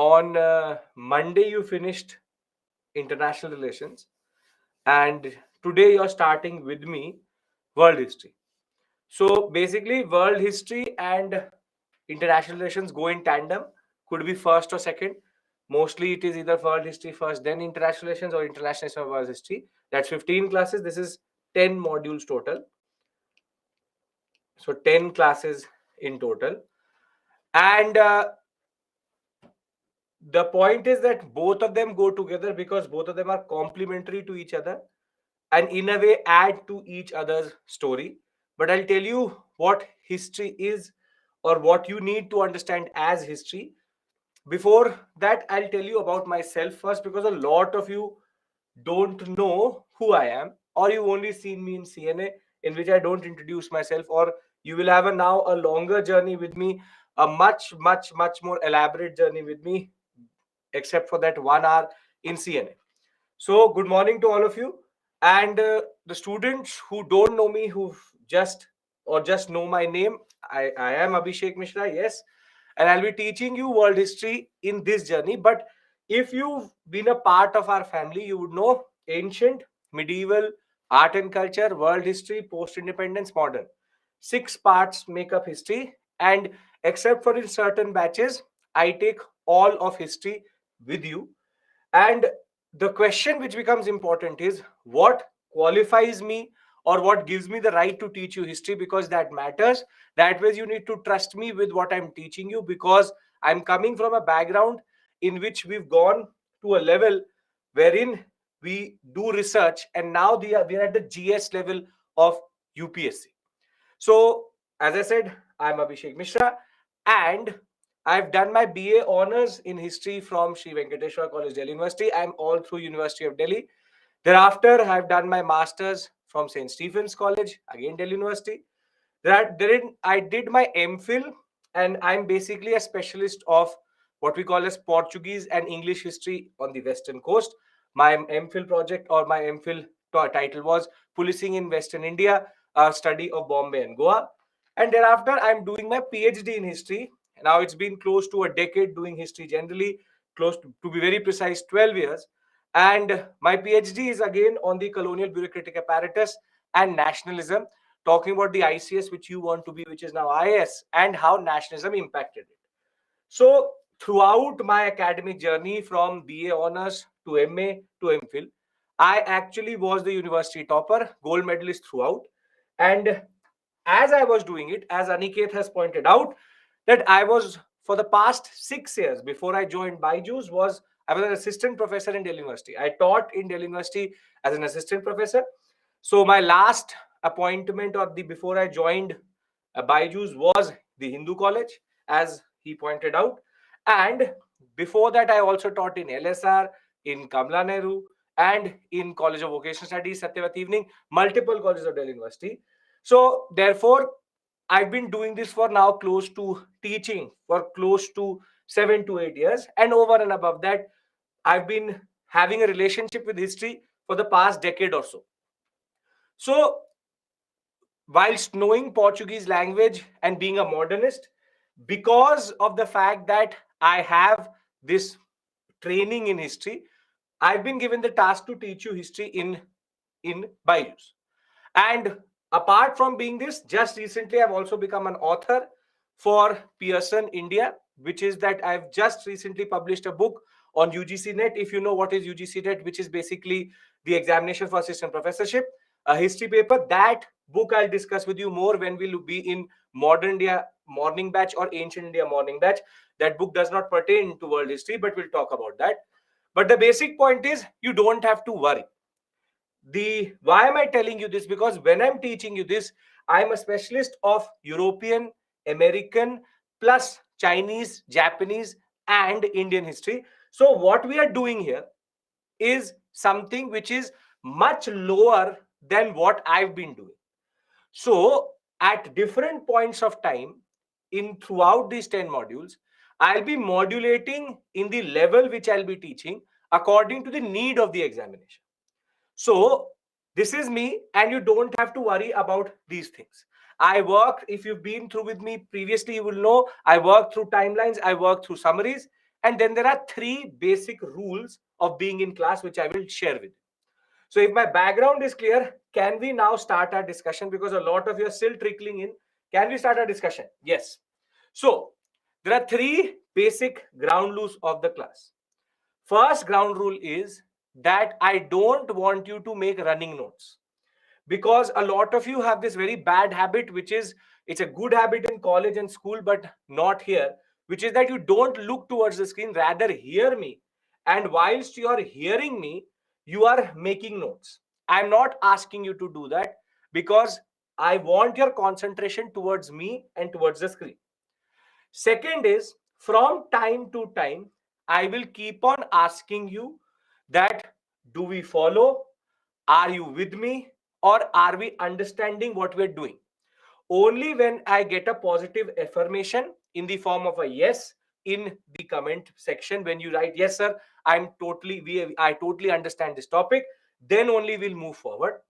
On Monday, you finished international relations, and today you're starting with me world history. So basically, world history and international relations go in tandem, could be first or second. Mostly it is either world history first, then international relations, or international relations or world history. That's 15 classes. This is 10 modules total. So 10 classes in total. And the point is that both of them go together because both of them are complementary to each other and in a way add to each other's story. But I'll tell you what history is or what you need to understand as history. Before that, I'll tell you about myself first because a lot of you don't know who I am, or you've only seen me in CNA, in which I don't introduce myself, or you will have now a longer journey with me, a much, much, much more elaborate journey with me, except for that 1 hour in CNA. So, good morning to all of you. And the students who don't know me, who just know my name, I am Abhishek Mishra, yes. And I'll be teaching you world history in this journey. But if you've been a part of our family, you would know ancient, medieval, art and culture, world history, post-independence, modern. 6 parts make up history. And except for in certain batches, I take all of history with you. And the question which becomes important is what qualifies me or what gives me the right to teach you history, because that matters. That way, you need to trust me with what I'm teaching you, because I'm coming from a background in which we've gone to a level wherein we do research, and now we are at the GS level of UPSC. So, as I said, I'm Abhishek Mishra, and I've done my BA honors in history from Sri Venkateswara College, Delhi University. I'm all through University of Delhi. Thereafter, I've done my masters from St. Stephen's College, again Delhi University. Therein, I did my MPhil, and I'm basically a specialist of what we call as Portuguese and English history on the Western Coast. My MPhil project or my MPhil title was Policing in Western India, a study of Bombay and Goa. And thereafter, I'm doing my PhD in history. Now it's been close to a decade doing history generally, close to be very precise, 12 years. And my PhD is again on the colonial bureaucratic apparatus and nationalism, talking about the ICS which you want to be, which is now IS, and how nationalism impacted it. So throughout my academic journey from BA honors to MA to MPhil, I actually was the university topper, gold medalist throughout. And as I was doing it, as Aniket has pointed out, that I was for the past 6 years before I joined Byju's I was an assistant professor in Delhi University. I taught in Delhi University as an assistant professor. So my last appointment or the before I joined Byju's was the Hindu College, as he pointed out. And before that, I also taught in LSR, in Kamla Nehru, and in College of Vocational Studies, Satyavati Evening, multiple colleges of Delhi University. So therefore, I've been doing this for now close to teaching for close to 7 to 8 years. And over and above that, I've been having a relationship with history for the past decade or so. So whilst knowing Portuguese language and being a modernist, because of the fact that I have this training in history, I've been given the task to teach you history in Byju's. And apart from being this, just recently I've also become an author for Pearson India, which is that I've just recently published a book on UGC NET. If you know what is UGC NET, which is basically the examination for assistant professorship, a history paper. That book I'll discuss with you more when we'll be in modern India morning batch or ancient India morning batch. That book does not pertain to world history, but we'll talk about that. But the basic point is you don't have to worry. Why am I telling you this? Because when I'm teaching you this, I'm a specialist of European, American, plus Chinese, Japanese, and Indian history. So what we are doing here is something which is much lower than what I've been doing. So at different points of time in throughout these 10 modules, I'll be modulating in the level which I'll be teaching according to the need of the examination. So this is me, and you don't have to worry about these things. I work, if you've been through with me previously, you will know I work through timelines, I work through summaries, And then there are three basic rules of being in class, which I will share with you. So if my background is clear, can we now start our discussion? Because a lot of you are still trickling in. Can we start our discussion? Yes. So there are three basic ground rules of the class. First ground rule is that I don't want you to make running notes, because a lot of you have this very bad habit, which is, it's a good habit in college and school but not here, which is that you don't look towards the screen, rather hear me, and whilst you are hearing me you are making notes. I'm not asking you to do that, because I want your concentration towards me and towards the screen. Second is, from time to time I will keep on asking you that, do we follow, are you with me, or are we understanding what we're doing? Only when I get a positive affirmation in the form of a yes in the comment section, when you write yes sir, I totally understand this topic, then only we'll move forward.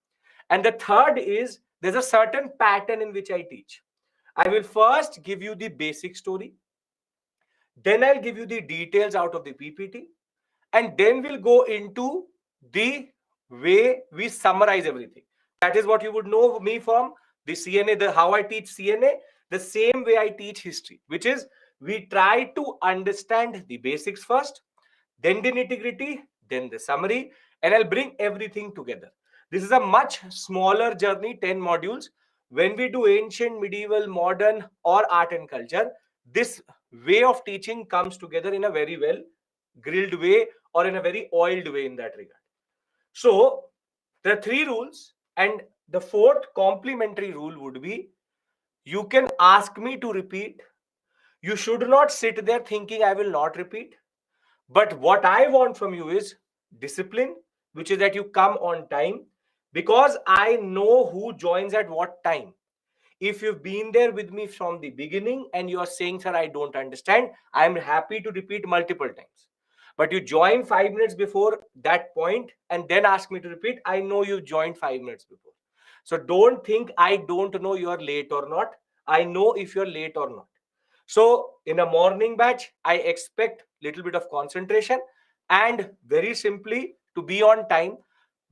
And the third is, there's a certain pattern in which I teach. I will first give you the basic story, then I'll give you the details out of the PPT, and then we'll go into the way we summarize everything. That is what you would know me from the CNA, the how I teach CNA, the same way I teach history, which is, we try to understand the basics first, then the nitty-gritty, then the summary, and I'll bring everything together. This is a much smaller journey, 10 modules. When we do ancient, medieval, modern, or art and culture, this way of teaching comes together in a very well grilled way, or in a very oiled way in that regard. So there are three rules, and the fourth complementary rule would be, you can ask me to repeat. You should not sit there thinking I will not repeat. But what I want from you is discipline, which is that you come on time, because I know who joins at what time. If you've been there with me from the beginning and you are saying, sir, I don't understand, I'm happy to repeat multiple times. But you join 5 minutes before that point and then ask me to repeat, I know you joined 5 minutes before. So don't think I don't know you're late or not. I know if you're late or not. So in a morning batch, I expect little bit of concentration, and very simply to be on time.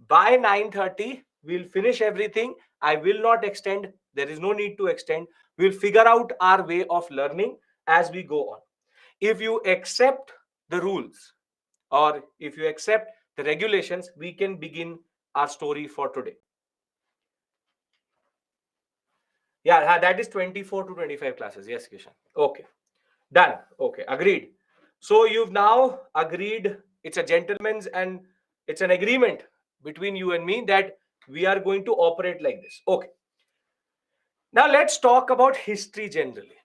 By 9:30, we'll finish everything. I will not extend. There is no need to extend. We'll figure out our way of learning as we go on. If you accept the rules, or if you accept the regulations, we can begin our story for today. Yeah, that is 24 to 25 classes. Yes, Kishan. Okay. Done. Okay. Agreed. So you've now agreed. It's a gentleman's and it's an agreement between you and me that we are going to operate like this. Okay. Now let's talk about history generally.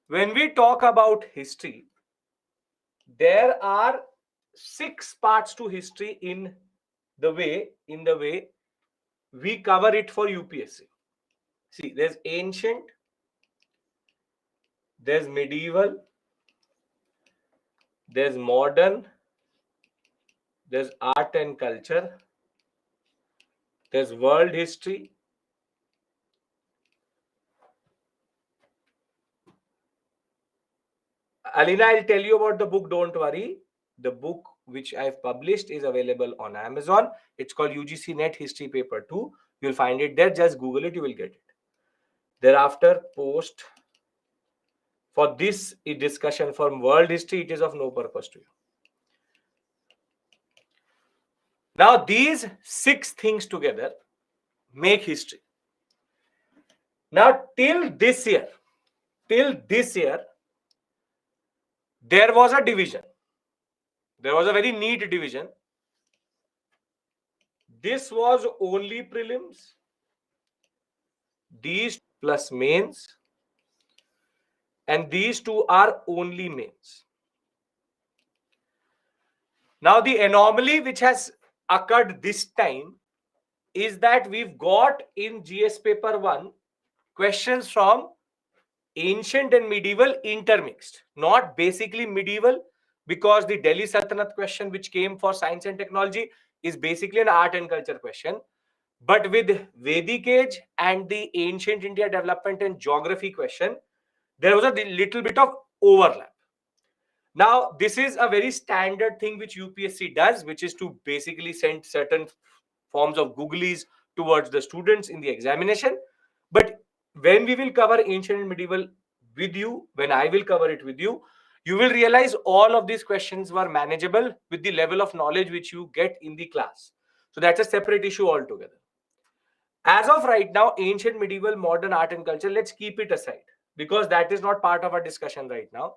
When we talk about history, there are 6 parts to history in the way we cover it for UPSC. See, there's ancient, there's medieval, there's modern, there's art and culture, there's world history, Alina, I'll tell you about the book, don't worry. The book which I've published is available on Amazon. It's called UGC Net History Paper 2. You'll find it there. Just Google it, you will get it. Thereafter, post for this discussion from world history, it is of no purpose to you. Now, these 6 things together make history. Now, till this year, there was a division. There was a very neat division. This was only prelims. These plus mains, and these two are only mains. Now, the anomaly which has occurred this time is that we've got in GS paper 1 questions from ancient and medieval intermixed, not basically medieval, because the Delhi Sultanate question which came for science and technology is basically an art and culture question. But with Vedic age and the ancient India development and geography question, there was a little bit of overlap. Now, this is a very standard thing which UPSC does, which is to basically send certain forms of googlies towards the students in the examination. But when we will cover ancient and medieval with you, when I will cover it with you, you will realize all of these questions were manageable with the level of knowledge which you get in the class. So that's a separate issue altogether. As of right now, ancient, medieval, modern art and culture, let's keep it aside because that is not part of our discussion right now.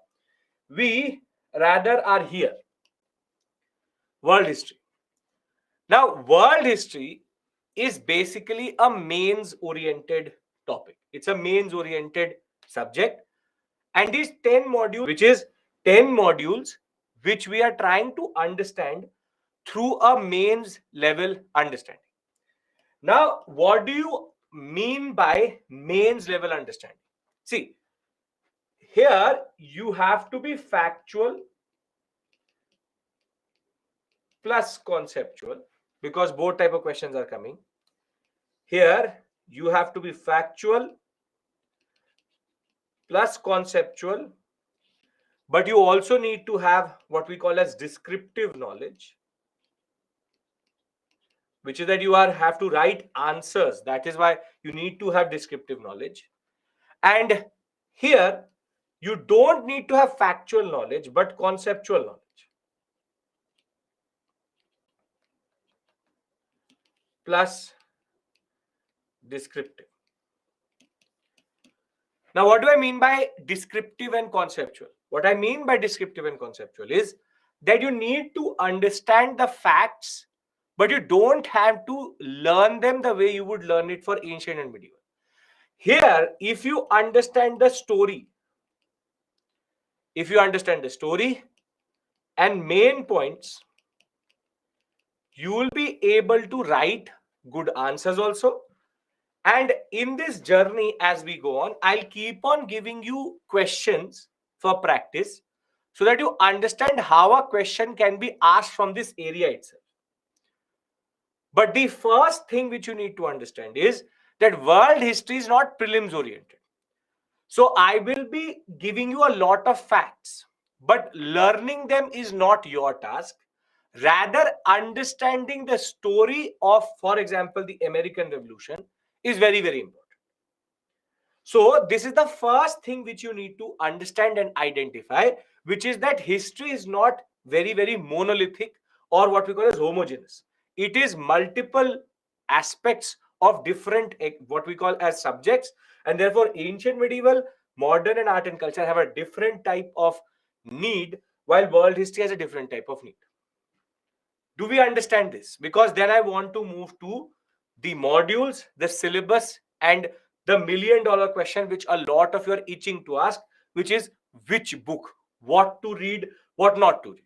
We rather are here. World history. Now, world history is basically a mains oriented topic. It's a mains oriented subject. And these 10 modules, which is 10 modules, which we are trying to understand through a mains level understanding. Now, what do you mean by mains level understanding? See, here you have to be factual plus conceptual because both type of questions are coming. Here you have to be factual plus conceptual, but you also need to have what we call as descriptive knowledge, which is that you have to write answers. That is why you need to have descriptive knowledge. And here you don't need to have factual knowledge but conceptual knowledge plus descriptive. Now, what do I mean by descriptive and conceptual? What I mean by descriptive and conceptual is that you need to understand the facts, but you don't have to learn them the way you would learn it for ancient and medieval. Here, if you understand the story, and main points, you will be able to write good answers also. And in this journey, as we go on, I'll keep on giving you questions for practice so that you understand how a question can be asked from this area itself. But the first thing which you need to understand is that world history is not prelims oriented. So I will be giving you a lot of facts, but learning them is not your task. Rather, understanding the story of, for example, the American Revolution is very, very important. So this is the first thing which you need to understand and identify, which is that history is not very, very monolithic or what we call as homogeneous. It is multiple aspects of different what we call as subjects, and therefore ancient, medieval, modern and art and culture have a different type of need while world history has a different type of need. Do we understand this? Because then I want to move to the modules, the syllabus, and the million-dollar question, which a lot of you are itching to ask, which is which book, what to read, what not to read.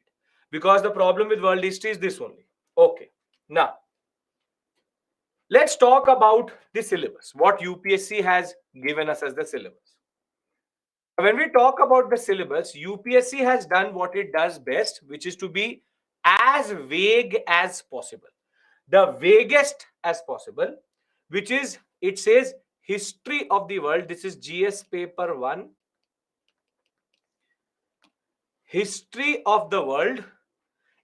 Because the problem with world history is this only. Okay. Now, let's talk about the syllabus, what UPSC has given us as the syllabus. When we talk about the syllabus, UPSC has done what it does best, which is to be as vague as possible. The vaguest as possible, which is, it says history of the world. This is GS paper 1. History of the world,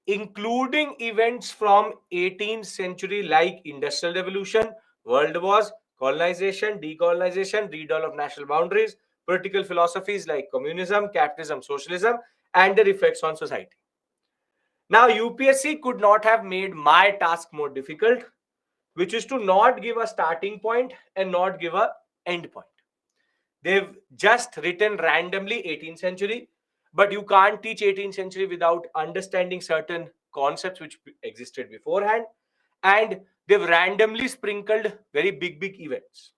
including events from 18th century like Industrial Revolution, World Wars, colonization, decolonization, redrawal of national boundaries, political philosophies like communism, capitalism, socialism, and their effects on society. Now, UPSC could not have made my task more difficult, which is to not give a starting point and not give a end point. They've just written randomly 18th century, but you can't teach 18th century without understanding certain concepts which existed beforehand. And they've randomly sprinkled very big events.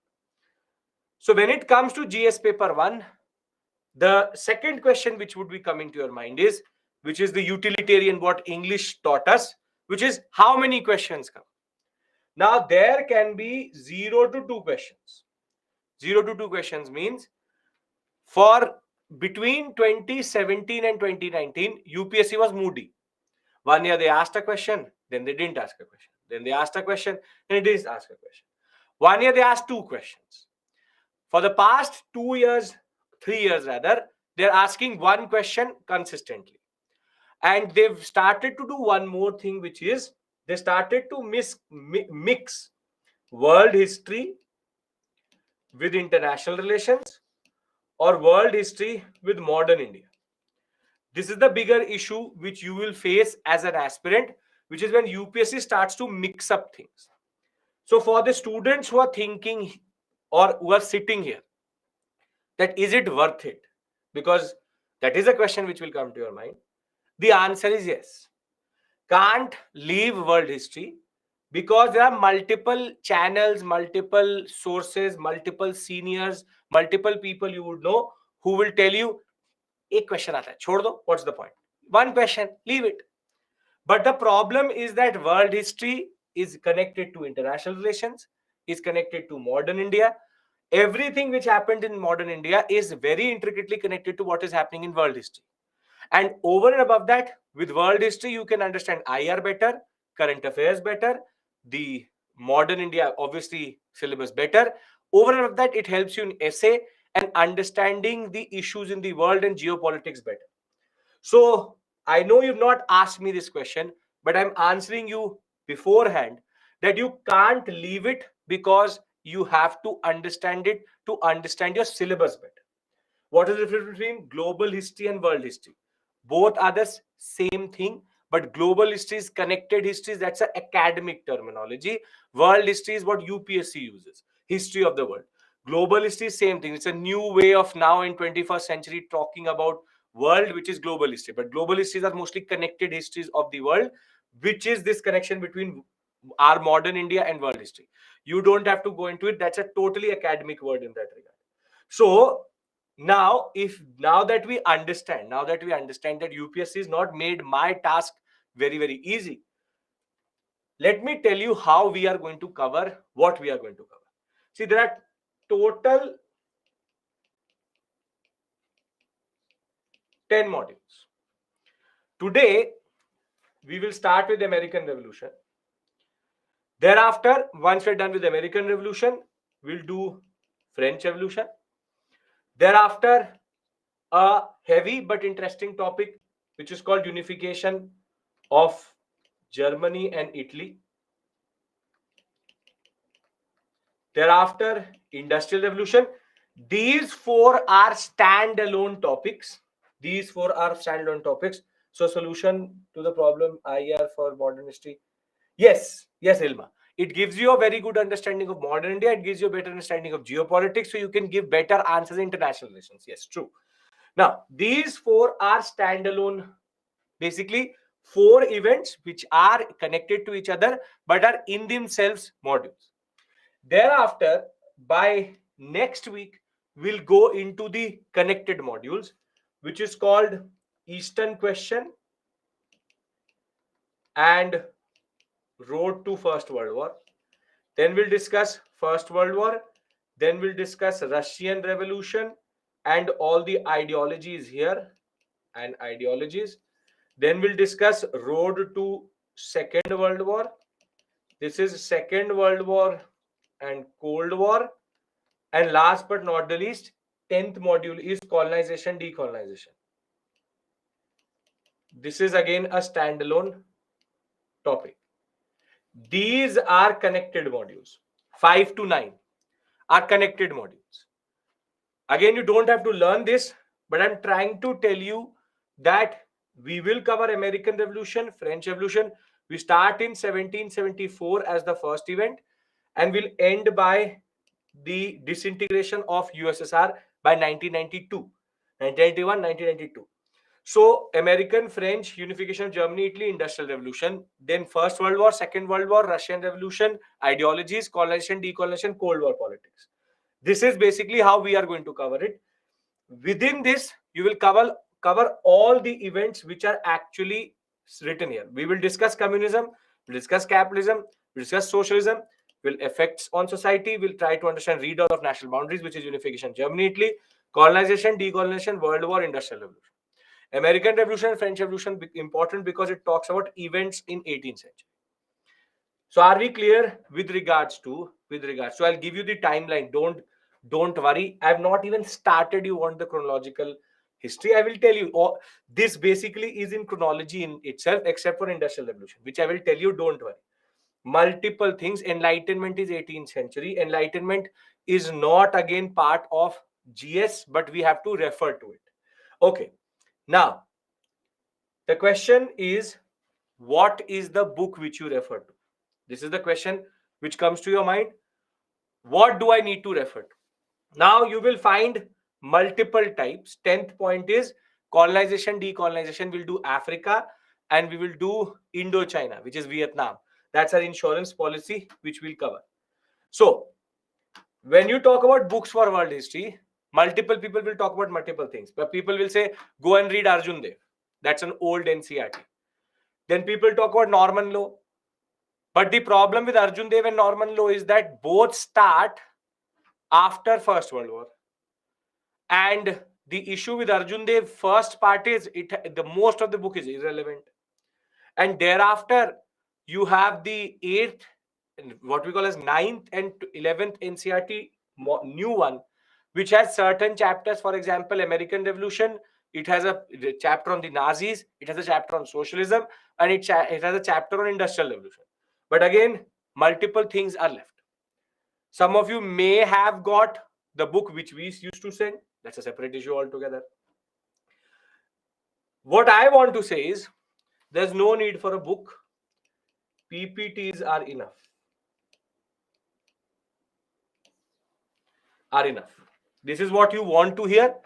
So when it comes to GS paper 1, the second question which would be coming to your mind is, which is the utilitarian, what English taught us, which is how many questions come. Now, there can be 0 to 2 questions. 0 to 2 questions means for between 2017 and 2019, UPSC was moody. 1 year they asked a question, then they didn't ask a question. Then they asked a question, then they didn't ask a question. 1 year they asked 2 questions. For the past 2 years, 3 years rather, they're asking one question consistently. And they've started to do one more thing, which is they started to mix world history with international relations or world history with modern India. This is the bigger issue which you will face as an aspirant, which is when UPSC starts to mix up things. So for the students who are thinking or who are sitting here, that is it worth it? Because that is a question which will come to your mind. The answer is yes. Can't leave world history because there are multiple channels, multiple sources, multiple seniors, multiple people you would know who will tell you, एक question आता है, छोड़ दो, what's the point? One question, leave it. But the problem is that world history is connected to international relations, is connected to modern India. Everything which happened in modern India is very intricately connected to what is happening in world history. And over and above that, with world history, you can understand IR better, current affairs better, the modern India, obviously, syllabus better. Over and above that, it helps you in essay and understanding the issues in the world and geopolitics better. So I know you've not asked me this question, but I'm answering you beforehand that you can't leave it because you have to understand it to understand your syllabus better. What is the difference between global history and world history? Both are the same thing, but global history is connected history. That's an academic terminology. World history is what UPSC uses. History of the world. Global history is same thing. It's a new way of now in 21st century talking about world, which is global history. But global histories are mostly connected histories of the world, which is this connection between our modern India and world history. You don't have to go into it. That's a totally academic word in that regard. So now that we understand that UPSC is not made my task very easy, let me tell you how we are going to cover what we are going to cover. See, there are total 10 modules. Today we will start with American Revolution. Thereafter, once we're done with American Revolution, we'll do French Revolution. Thereafter, a heavy but interesting topic which is called unification of Germany and Italy. Thereafter, Industrial Revolution. These four are standalone topics. So, solution to the problem IR for modern history. Yes, Ilma. It gives you a very good understanding of modern India. It gives you a better understanding of geopolitics, so you can give better answers in international relations. Yes, true. Now, these four are standalone, basically four events which are connected to each other but are in themselves modules. Thereafter, by next week, we'll go into the connected modules, which is called Eastern Question and Road to First World War. Then we'll discuss First World War. Then we'll discuss Russian Revolution and all the ideologies here and ideologies. Then we'll discuss Road to Second World War. This is Second World War and Cold War. And last but not the least, 10th module is Colonization, Decolonization. This is again a standalone topic. These are connected modules. 5 to 9 are connected modules. Again, you don't have to learn this, but I'm trying to tell you that we will cover American Revolution, French Revolution. We start in 1774 as the first event and we'll end by the disintegration of USSR by 1992, 1991, 1992. So American, French, unification of Germany, Italy, Industrial Revolution, then First World War, Second World War, Russian Revolution, ideologies, colonization, decolonization, Cold War politics. This is basically how we are going to cover it. Within this, you will cover all the events which are actually written here. We will discuss communism, we'll discuss capitalism, we'll discuss socialism, will effects on society. We'll try to understand read out of national boundaries, which is unification, Germany, Italy, colonization, decolonization, World War, Industrial Revolution. American Revolution, French Revolution, important because it talks about events in 18th century. So are we clear with regards to? So I'll give you the timeline. Don't worry. I've not even started you on the chronological History, I will tell you, this basically is in chronology in itself, except for Industrial Revolution, which I will tell you, don't worry. Multiple things. Enlightenment is 18th century. Enlightenment is not again part of GS, but we have to refer to it. Okay. Now, the question is, what is the book which you refer to? This is the question which comes to your mind. What do I need to refer to? Now you will find multiple types. 10th point is colonization, decolonization. We'll do Africa and we will do Indochina, which is Vietnam. That's our insurance policy, which we'll cover. So when you talk about books for world history, multiple people will talk about multiple things. But people will say, go and read Arjun Dev. That's an old NCERT. Then people talk about Norman law. But the problem with Arjun Dev and Norman law is that both start after First World War. And the issue with Arjun Dev first part is the most of the book is irrelevant. And thereafter, you have the 8th, what we call as 9th and 11th NCERT, new one, which has certain chapters. For example, American Revolution, it has a chapter on the Nazis, it has a chapter on socialism, and it has a chapter on Industrial Revolution. But again, multiple things are left. Some of you may have got the book which we used to send. That's a separate issue altogether. What I want to say is, there's no need for a book. PPTs are enough. Are enough. This is what you want to hear.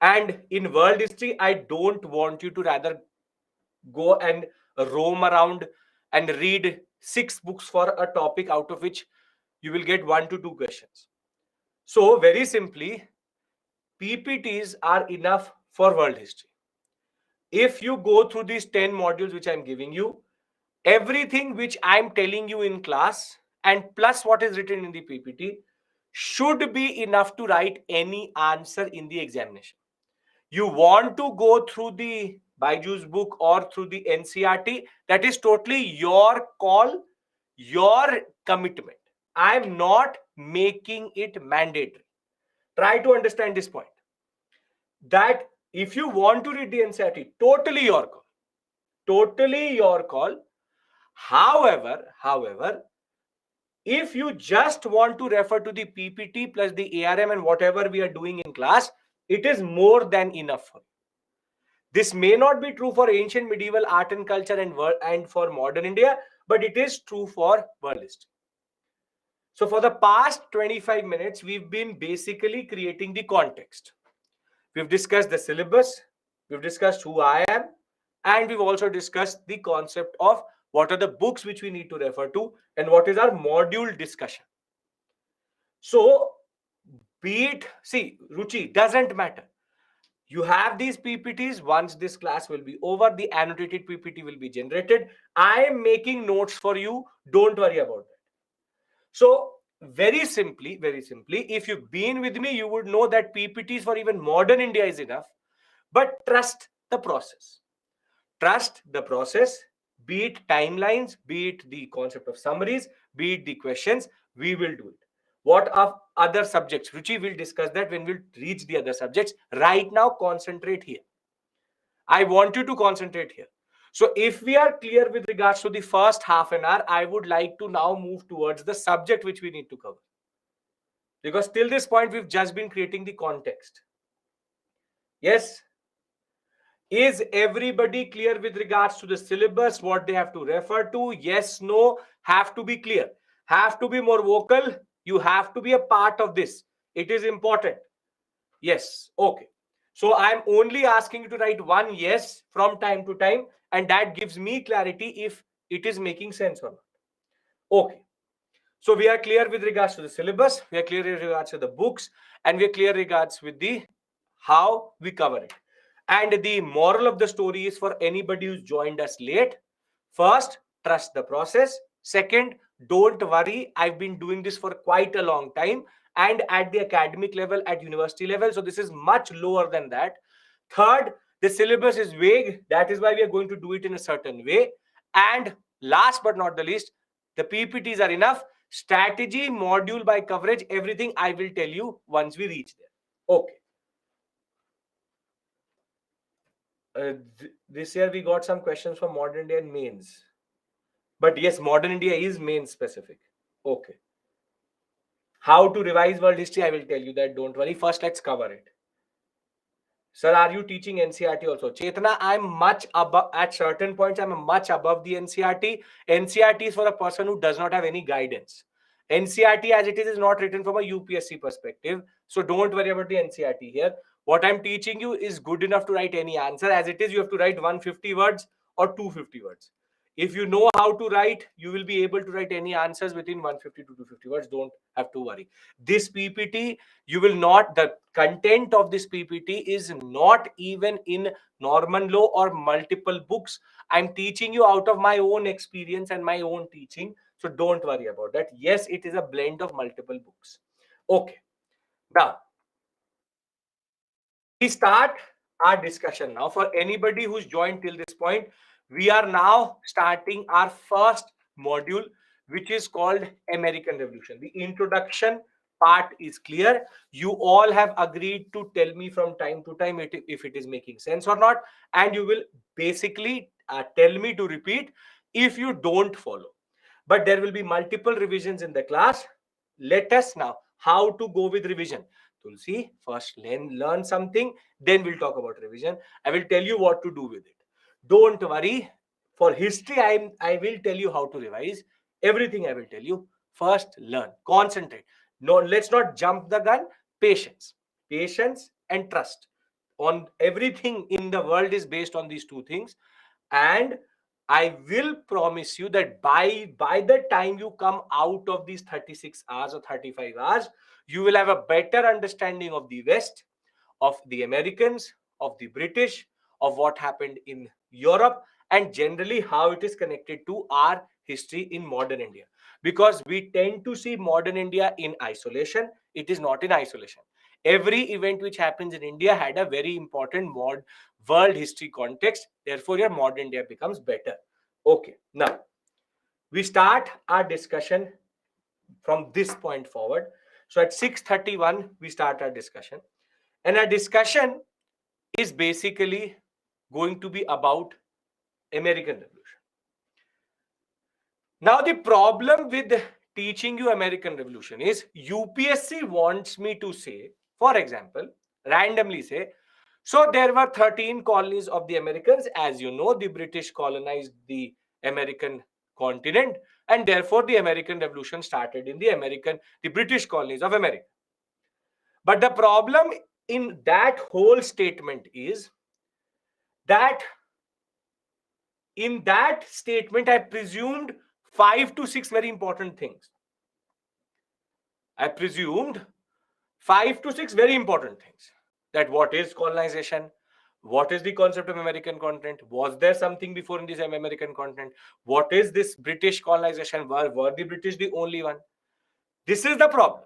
And in world history, I don't want you to rather go and roam around and read 6 books for a topic out of which you will get 1 to 2 questions. So very simply, PPTs are enough for world history. If you go through these 10 modules which I'm giving you, everything which I'm telling you in class and plus what is written in the PPT should be enough to write any answer in the examination. You want to go through the Byju's book or through the NCERT, that is totally your call, your commitment. I'm not making it mandatory. Try to understand this point. That if you want to read the NCERT, totally your call. Totally your call. However, if you just want to refer to the PPT plus the ARM and whatever we are doing in class, it is more than enough for you. This may not be true for ancient medieval art and culture and for modern India, but it is true for world history. So for the past 25 minutes, we've been basically creating the context. We've discussed the syllabus, we've discussed who I am, and we've also discussed the concept of what are the books which we need to refer to and what is our module discussion. So, Ruchi, doesn't matter. You have these PPTs. Once this class will be over, the annotated PPT will be generated. I am making notes for you. Don't worry about that. So, very simply, if you've been with me, you would know that PPTs for even modern India is enough. But trust the process. Trust the process, be it timelines, be it the concept of summaries, be it the questions, we will do it. What are other subjects? Ruchi will discuss that when we'll reach the other subjects. Right now, concentrate here. I want you to concentrate here. So if we are clear with regards to the first half an hour, I would like to now move towards the subject which we need to cover. Because till this point, we've just been creating the context. Yes? Is everybody clear with regards to the syllabus, what they have to refer to? Yes, no, have to be clear. Have to be more vocal. You have to be a part of this. It is important. Yes, okay. So I'm only asking you to write one yes from time to time, and that gives me clarity if it is making sense or not. Okay. So we are clear with regards to the syllabus, we are clear with regards to the books, and we are clear regards with the how we cover it. And the moral of the story is for anybody who's joined us late, first, trust the process. Second, don't worry. I've been doing this for quite a long time and at the academic level, at university level. So this is much lower than that. Third, the syllabus is vague. That is why we are going to do it in a certain way. And last but not the least, the PPTs are enough. Strategy, module by coverage, everything I will tell you once we reach there. Okay. This year we got some questions from modern India and mains. But yes, modern India is main specific. Okay. How to revise world history, I will tell you that. Don't worry. First, let's cover it. Sir, are you teaching NCRT also? Chetana, I'm much above, at certain points, I'm much above the NCRT. NCRT is for a person who does not have any guidance. NCRT as it is not written from a UPSC perspective. So don't worry about the NCRT here. What I'm teaching you is good enough to write any answer. As it is, you have to write 150 words or 250 words. If you know how to write, you will be able to write any answers within 150 to 250 words. Don't have to worry. This PPT, you will not, the content of this PPT is not even in Norman Law or multiple books. I'm teaching you out of my own experience and my own teaching. So don't worry about that. Yes, it is a blend of multiple books. Okay. Now, we start our discussion now. For anybody who's joined till this point, we are now starting our first module, which is called American Revolution. The introduction part is clear. You all have agreed to tell me from time to time if it is making sense or not, and you will basically tell me to repeat if you don't follow. But there will be multiple revisions in the class. Let us now how to go with revision. Tulsi, first learn something, then we'll talk about revision. I will tell you what to do with it. Don't worry. For history, I will tell you how to revise. Everything I will tell you. First, learn. Concentrate. No, let's not jump the gun. Patience. Patience and trust. On everything in the world is based on these two things. And I will promise you that by the time you come out of these 36 hours or 35 hours, you will have a better understanding of the West, of the Americans, of the British, of what happened in Europe, and generally how it is connected to our history in modern India. Because we tend to see modern India in isolation. It is not in isolation. Every event which happens in India had a very important world history context. Therefore, your modern India becomes better. Okay, now we start our discussion from this point forward. So at 6:31, we start our discussion. And our discussion is basically going to be about American Revolution. Now, the problem with teaching you American Revolution is UPSC wants me to say, for example, randomly say, so there were 13 colonies of the Americans. As you know, the British colonized the American continent, and therefore the American Revolution started in the British colonies of America. But the problem in that whole statement is that in that statement, I presumed 5 to 6 very important things. I presumed 5 to 6 very important things. That what is colonization? What is the concept of American continent? Was there something before in this American continent? What is this British colonization? Were the British the only one? This is the problem.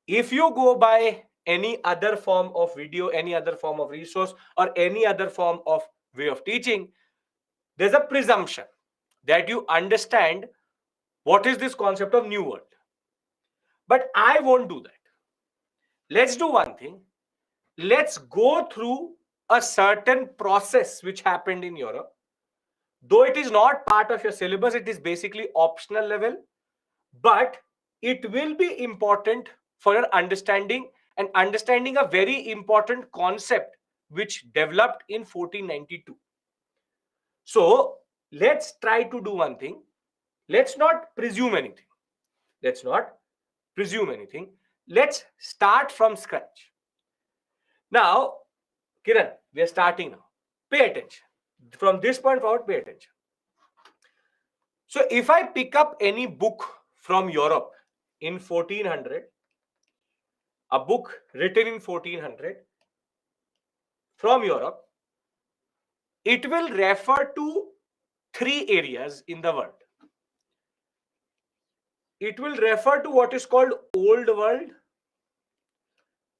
If you go by any other form of video, any other form of resource, or any other form of way of teaching, there's a presumption that you understand what is this concept of New World. But I won't do that. Let's do one thing. Let's go through a certain process which happened in Europe. Though it is not part of your syllabus, it is basically optional level, but it will be important for your understanding and understanding a very important concept which developed in 1492. So let's try to do one thing. Let's not presume anything. Let's not presume anything. Let's start from scratch. Now, Kiran, we are starting now. Pay attention. From this point forward, pay attention. So if I pick up any book from Europe in 1400, a book written in 1400 from Europe, it will refer to 3 areas in the world. It will refer to what is called Old World,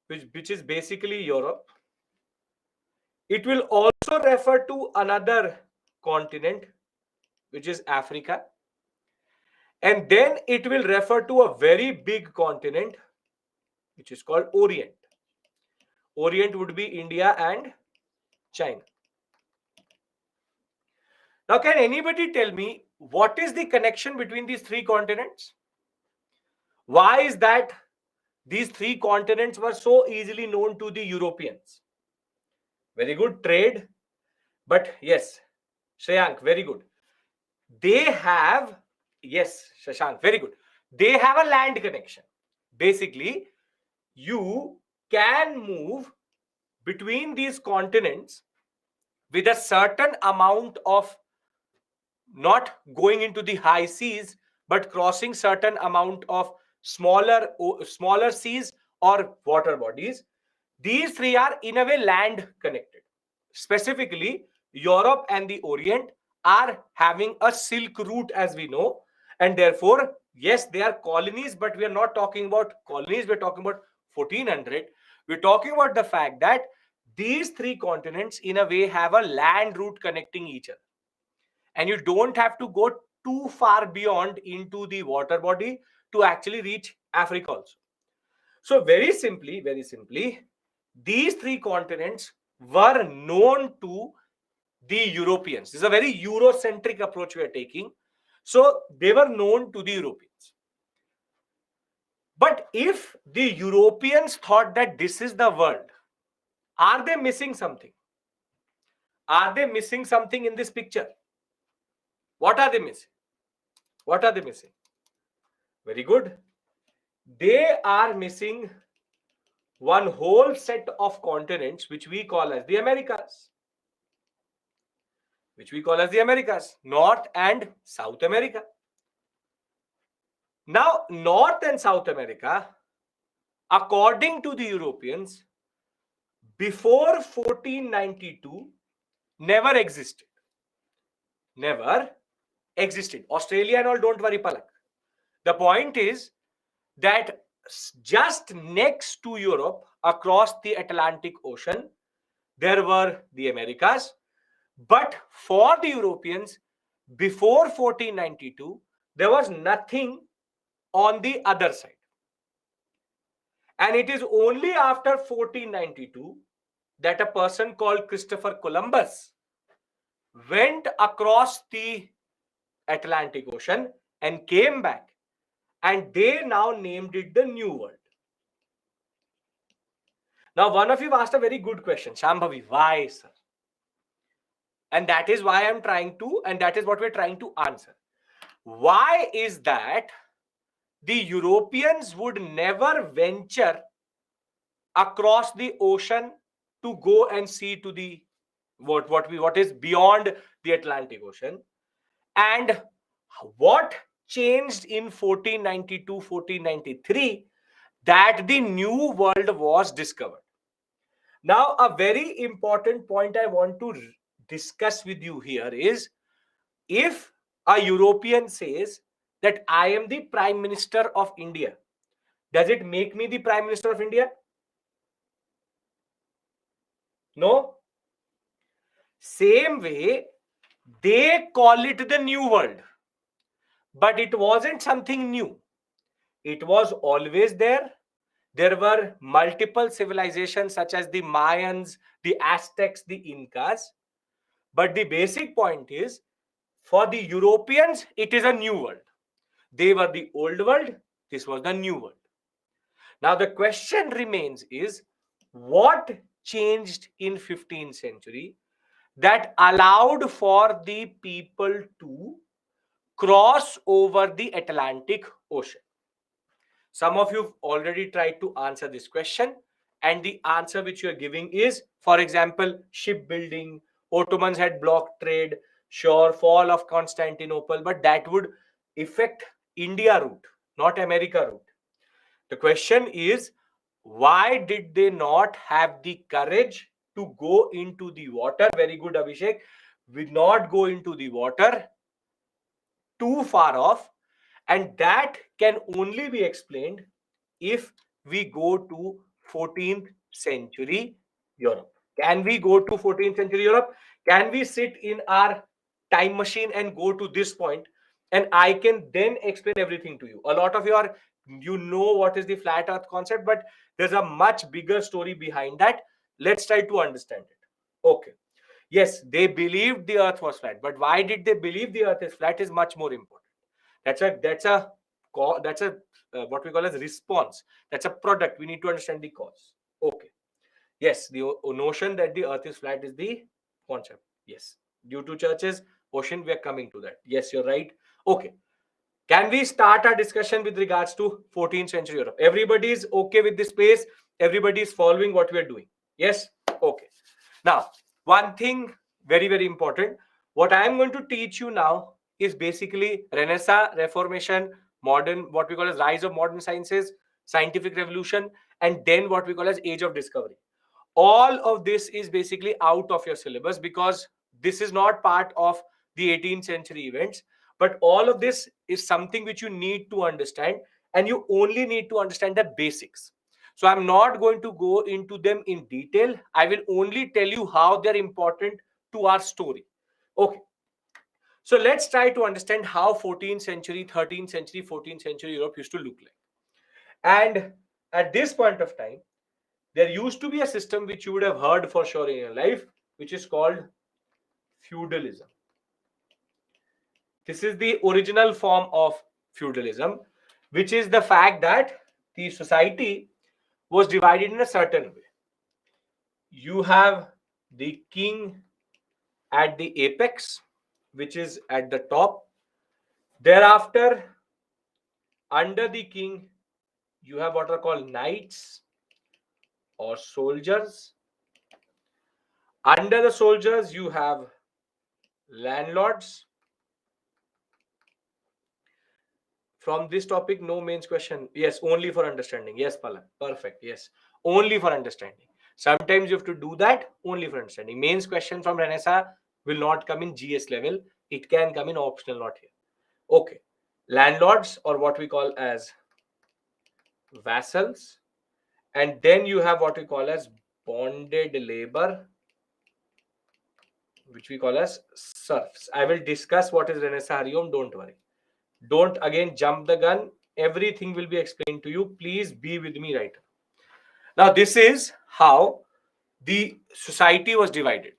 which is basically Europe. It will also refer to another continent, which is Africa. And then it will refer to a very big continent, which is called Orient. Orient would be India and China. Now, can anybody tell me what is the connection between these three continents? Why is that these three continents were so easily known to the Europeans? Very good, trade. But yes, Shreyank, very good. They have, yes, Shashank, very good. They have a land connection. Basically, you can move between these continents with a certain amount of not going into the high seas, but crossing certain amount of smaller seas or water bodies. These three are in a way land connected. Specifically, Europe and the Orient are having a silk route, as we know, and therefore, yes, they are colonies, but we are not talking about colonies. We're talking about 1400. We're talking about the fact that these three continents in a way have a land route connecting each other, and you don't have to go too far beyond into the water body to actually reach Africa also. So very simply, these three continents were known to the Europeans. This is a very Eurocentric approach we are taking. So they were known to the Europeans. But if the Europeans thought that this is the world, are they missing something? Are they missing something in this picture? What are they missing? What are they missing? Very good. They are missing one whole set of continents which we call as the Americas. North and South America. Now, North and South America, according to the Europeans, before 1492, never existed. Never existed. Australia and all, don't worry, Palak. The point is that just next to Europe, across the Atlantic Ocean, there were the Americas. But for the Europeans, before 1492, there was nothing on the other side. And it is only after 1492 that a person called Christopher Columbus went across the Atlantic Ocean and came back. And they now named it the New World. Now, one of you asked a very good question. Shambhavi, why, sir? And that is why I'm trying to, and that is what we're trying to answer. Why is that the Europeans would never venture across the ocean to go and see to the what is beyond the Atlantic Ocean? And what changed in 1492, 1493 that the New World was discovered? Now, a very important point I want to discuss with you here is, if a European says that I am the Prime Minister of India, does it make me the Prime Minister of India? No. Same way, they call it the New World, but it wasn't something new. It was always there. There were multiple civilizations such as the Mayans, the Aztecs, the Incas. But the basic point is, for the Europeans, it is a new world. They were the old world. This was the new world. Now, the question remains is, what changed in 15th century that allowed for the people to cross over the Atlantic Ocean? Some of you have already tried to answer this question, and the answer which you are giving is, for example, shipbuilding. Ottomans had blocked trade. Sure, fall of Constantinople, but that would affect India route, not America route. The question is, why did they not have the courage to go into the water? Very good, Abhishek. We not go into the water too far off, and that can only be explained if we go to 14th century Europe. Can we go to 14th century Europe? Can we sit in our time machine and go to this point, and I can then explain everything to you? A lot of you know what is the flat earth concept, but there's a much bigger story behind that. Let's try to understand it. Okay. Yes, they believed the earth was flat, but why did they believe the earth is flat is much more important. That's a what we call as response. That's a product. We need to understand the cause. Okay. Yes, the notion that the earth is flat is the concept. Yes. Due to churches, ocean, we are coming to that. Yes, you're right. Okay. Can we start our discussion with regards to 14th century Europe? Everybody is okay with this place. Everybody is following what we are doing. Yes? Okay. Now, one thing very, very important. What I am going to teach you now is basically Renaissance, Reformation, modern, what we call as rise of modern sciences, scientific revolution, and then what we call as age of discovery. All of this is basically out of your syllabus because this is not part of the 18th century events, but all of this is something which you need to understand, and you only need to understand the basics. So I'm not going to go into them in detail. I will only tell you how they're important to our story. Okay. So let's try to understand how 14th century, 13th century, 14th century Europe used to look like. And at this point of time, there used to be a system which you would have heard for sure in your life, which is called feudalism. This is the original form of feudalism, which is the fact that the society was divided in a certain way. You have the king at the apex, which is at the top. Thereafter, under the king, you have what are called knights or soldiers. Under the soldiers, you have landlords. From this topic, no mains question. Yes, only for understanding. Yes, Palak. Perfect. Yes, only for understanding. Sometimes you have to do that only for understanding. Mains question from Renaissance will not come in GS level. It can come in optional, not here. Okay. Landlords, or what we call as vassals. And then you have what we call as bonded labor, which we call as serfs. I will discuss what is Renaissance, Hariom. Don't worry. Don't again jump the gun. Everything will be explained to you. Please be with me right now. This is how the society was divided: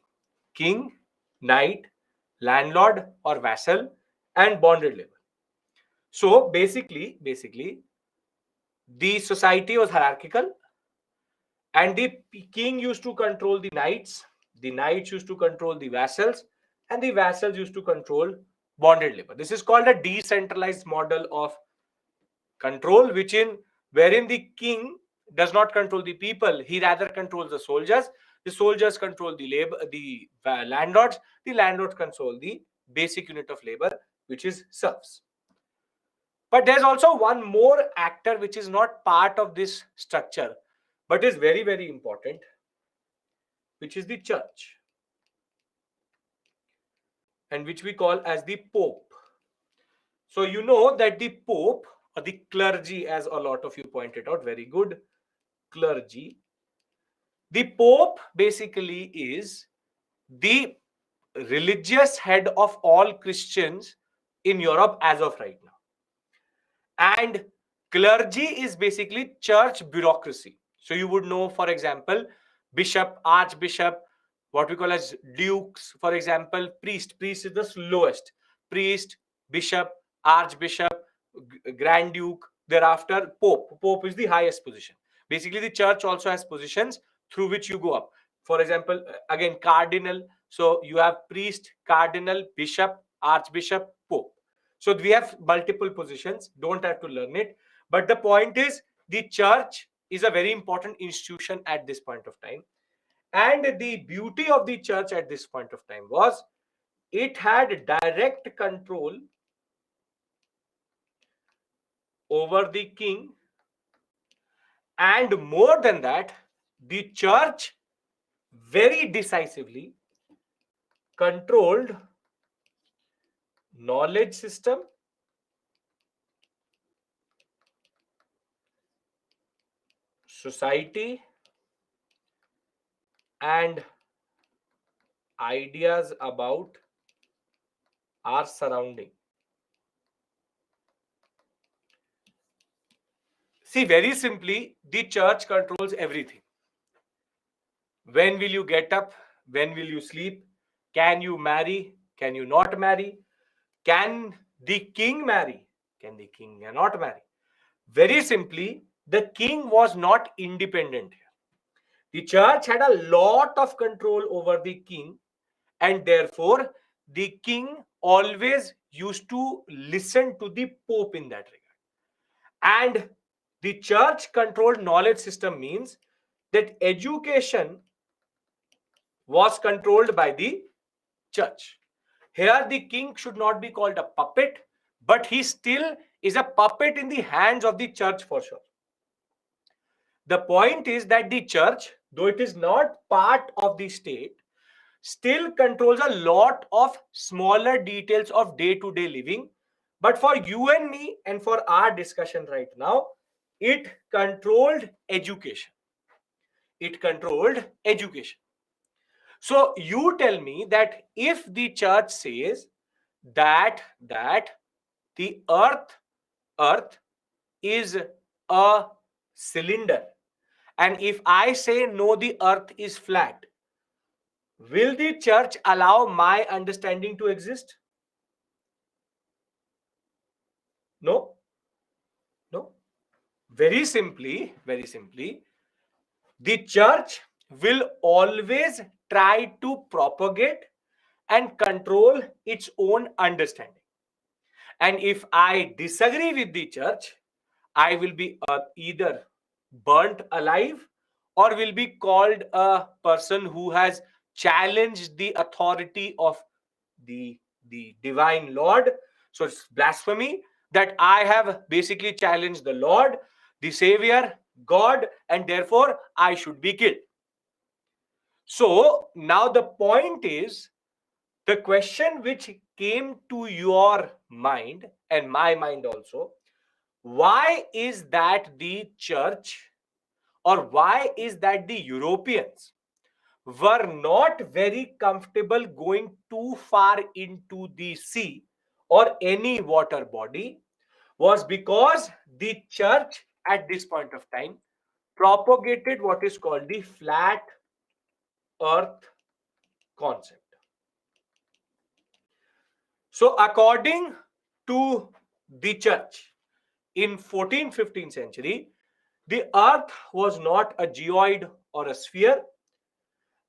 king, knight, landlord or vassal, and bonded labor. So basically, the society was hierarchical, and the king used to control the knights used to control the vassals, and the vassals used to control bonded labor. This is called a decentralized model of control, wherein the king does not control the people, he rather controls the soldiers control the labor, the landlords control the basic unit of labor, which is serfs. But there's also one more actor which is not part of this structure but is very, very important, which is the church, and which we call as the pope. So you know that the pope, or the clergy, as a lot of you pointed out, very good, clergy. The Pope basically is the religious head of all Christians in Europe as of right now. And clergy is basically church bureaucracy. So you would know, for example, bishop, archbishop, what we call as dukes, for example, priest. Priest is the lowest. Priest, bishop, archbishop, grand duke, thereafter pope. Pope is the highest position. Basically, the church also has positions through which you go up. For example, again, cardinal. So you have priest, cardinal, bishop, archbishop, pope. So we have multiple positions. Don't have to learn it. But the point is, the church is a very important institution at this point of time. And the beauty of the church at this point of time was it had direct control over the king. And more than that, the church very decisively controlled knowledge system, society, and ideas about our surrounding. See, very simply, the church controls everything. When will you get up? When will you sleep? Can you marry? Can you not marry? Can the king marry? Can the king not marry? Very simply, the king was not independent here. The church had a lot of control over the king, and therefore the king always used to listen to the pope in that regard. And the church controlled knowledge system means that education was controlled by the church. Here, the king should not be called a puppet, but he still is a puppet in the hands of the church for sure. The point is that the church, though it is not part of the state, still controls a lot of smaller details of day-to-day living. But for you and me and for our discussion right now, it controlled education. It controlled education. So you tell me that if the church says that the earth is a cylinder, and if I say no, the earth is flat, will the church allow my understanding to exist? No. No. Very simply, the church will always try to propagate and control its own understanding. And if I disagree with the church, I will be either burnt alive or will be called a person who has challenged the authority of the divine Lord. So it's blasphemy that I have basically challenged the Lord, the Savior, God, and therefore I should be killed. So now the point is, the question which came to your mind and my mind also, why is that the church, or why is that the Europeans were not very comfortable going too far into the sea or any water body, was because the church at this point of time propagated what is called the flat earth concept. So according to the church, in 14th-15th century, the earth was not a geoid or a sphere.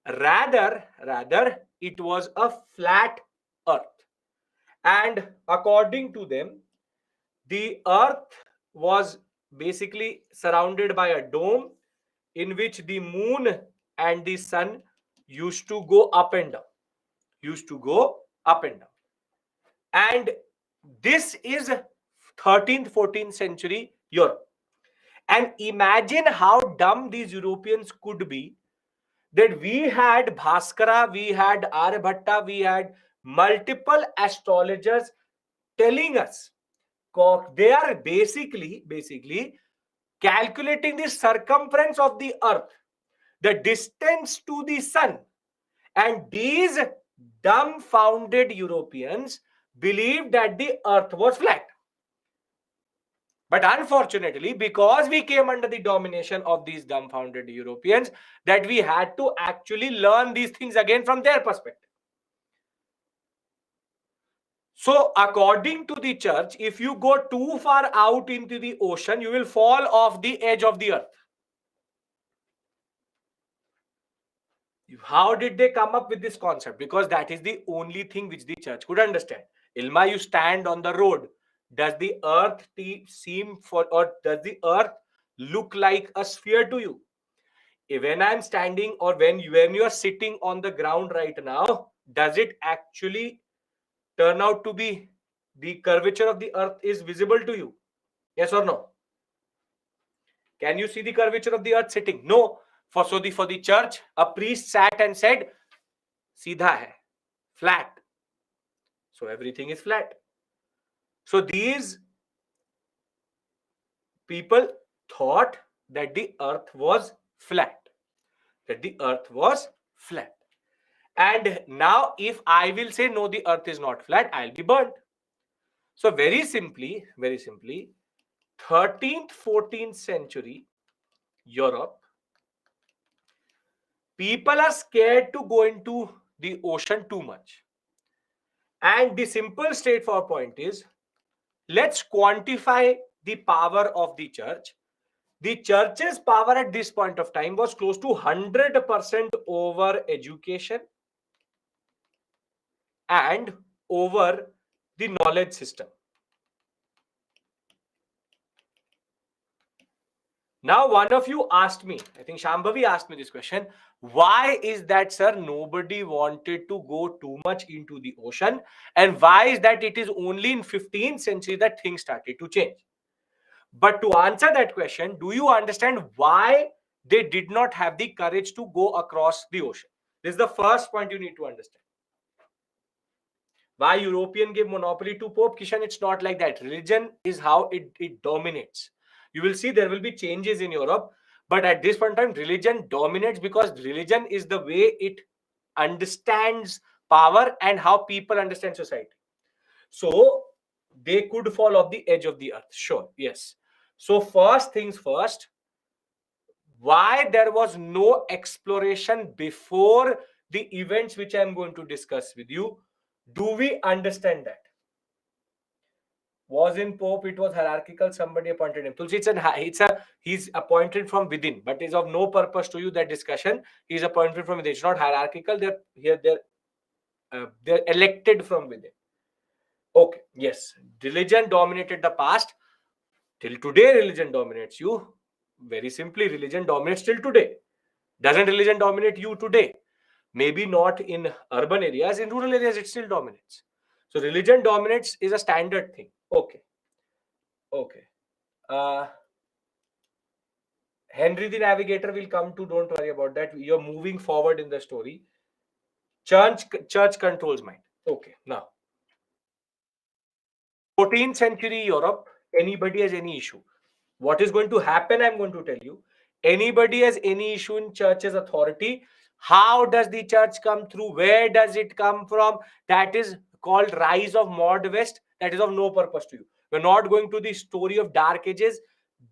Rather, it was a flat earth. And according to them, the earth was basically surrounded by a dome in which the moon and the sun used to go up and down. Used to go up and down. And this is 13th, 14th century Europe. And imagine how dumb these Europeans could be, that we had Bhaskara, we had Aryabhatta, we had multiple astrologers telling us they are basically calculating the circumference of the earth, the distance to the sun. And these dumbfounded Europeans believed that the earth was flat. But unfortunately, because we came under the domination of these dumbfounded Europeans, that we had to actually learn these things again from their perspective. So according to the church, if you go too far out into the ocean, you will fall off the edge of the earth. How did they come up with this concept? Because that is the only thing which the church could understand. Ilma, you stand on the road. Does the earth does the earth look like a sphere to you? When I'm standing, or when you are sitting on the ground right now, does it actually turn out to be the curvature of the earth is visible to you? Yes or no? Can you see the curvature of the earth sitting? No. For the church, a priest sat and said, "Seedha hai, flat." So everything is flat. So these people thought that the earth was flat. And now if I will say no, the earth is not flat, I'll be burnt. So very simply, 13th, 14th century Europe, people are scared to go into the ocean too much. And the simple straightforward point is, let's quantify the power of the church. The church's power at this point of time was close to 100% over education and over the knowledge system. Now, one of you asked me, I think Shambhavi asked me this question, why is that, sir, nobody wanted to go too much into the ocean? And why is that it is only in 15th century that things started to change? But to answer that question, do you understand why they did not have the courage to go across the ocean? This is the first point you need to understand. Why European gave monopoly to Pope Kishan? It's not like that. Religion is how it dominates. You will see there will be changes in Europe, but at this point in time, religion dominates because religion is the way it understands power and how people understand society. So they could fall off the edge of the earth. Sure, yes. So first things first, why there was no exploration before the events which I am going to discuss with you? Do we understand that? Was in Pope, it was hierarchical, somebody appointed him. Tulsi, he's appointed from within, but is of no purpose to you, that discussion. He's appointed from within. It's not hierarchical, they're elected from within. Okay, yes. Religion dominated the past. Till today, religion dominates you. Very simply, religion dominates till today. Doesn't religion dominate you today? Maybe not in urban areas, in rural areas it still dominates. So religion dominates is a standard thing. Okay. Henry the Navigator will come to, don't worry about that. You're moving forward in the story. Church controls mind. Okay, now 14th century Europe, anybody has any issue. What is going to happen, I'm going to tell you. Anybody has any issue in church's authority, how does the church come through? Where does it come from? That is called rise of mod west. That is of no purpose to you. We're not going to the story of dark ages.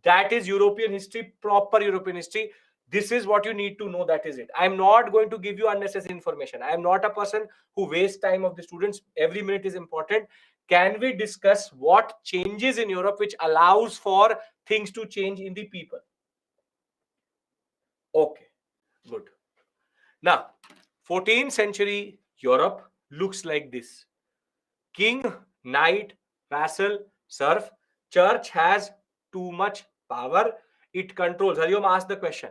That is European history, proper European history. This is what you need to know. That is it. I'm not going to give you unnecessary information. I am not a person who wastes time of the students. Every minute is important. Can we discuss what changes in Europe which allows for things to change in the people? Okay, good. Now, 14th century Europe looks like this. King, knight, vassal, serf. Church has too much power. It controls. Hariom asked the question.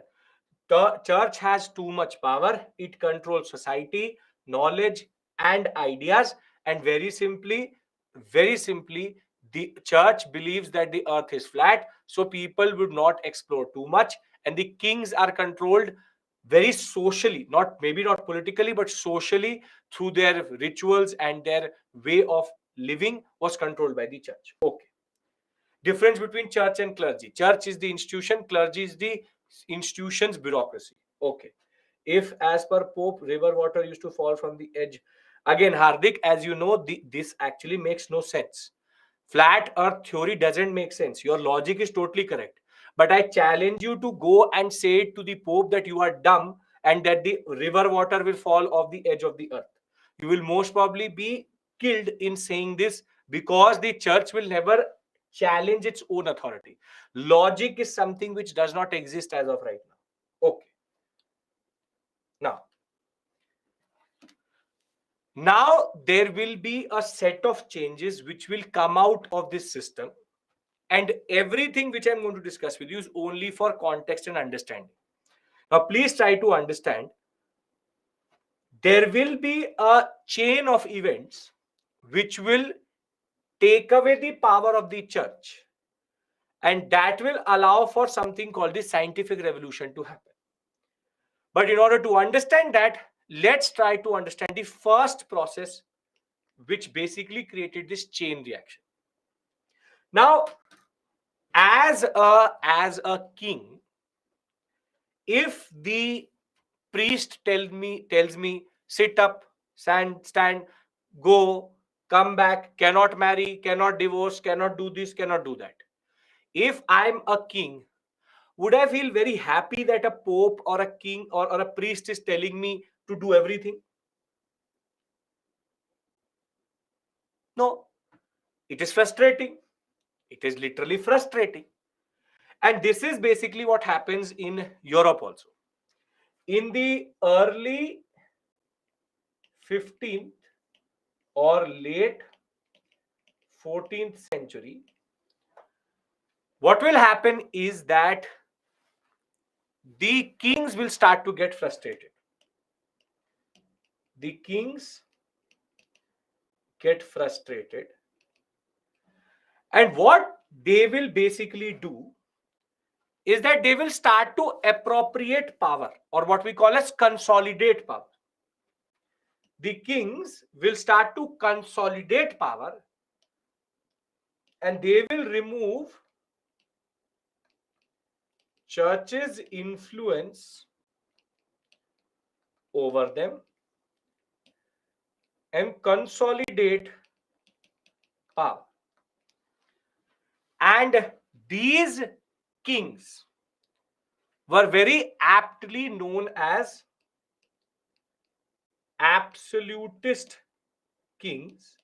The church has too much power. It controls society, knowledge, and ideas. And very simply, the church believes that the earth is flat, so people would not explore too much. And the kings are controlled very socially, maybe not politically, but socially, through their rituals, and their way of living was controlled by the church. Okay. Difference between church and clergy. Church is the institution, clergy is the institution's bureaucracy. Okay. If as per Pope, river water used to fall from the edge. Again, Hardik, as you know, this actually makes no sense. Flat earth theory doesn't make sense. Your logic is totally correct. But I challenge you to go and say it to the Pope that you are dumb and that the river water will fall off the edge of the earth. You will most probably be killed in saying this, because the church will never challenge its own authority. Logic is something which does not exist as of right now. Okay. Now there will be a set of changes which will come out of this system, and everything which I'm going to discuss with you is only for context and understanding. Now please try to understand, there will be a chain of events which will take away the power of the church, and that will allow for something called the scientific revolution to happen. But in order to understand that, let's try to understand the first process which basically created this chain reaction. Now, as a king, if the priest tells me sit up, stand, go, come back, cannot marry, cannot divorce, cannot do this, cannot do that. If I'm a king, would I feel very happy that a pope or a king or a priest is telling me to do everything? No, it is frustrating. It is literally frustrating. And this is basically what happens in Europe also. In the early 15th or late 14th century, what will happen is that the kings will start to get frustrated. The kings get frustrated. And what they will basically do is that they will start to appropriate power, or what we call as consolidate power. The kings will start to consolidate power, and they will remove church's influence over them and consolidate power. And these kings were very aptly known as absolutist kings,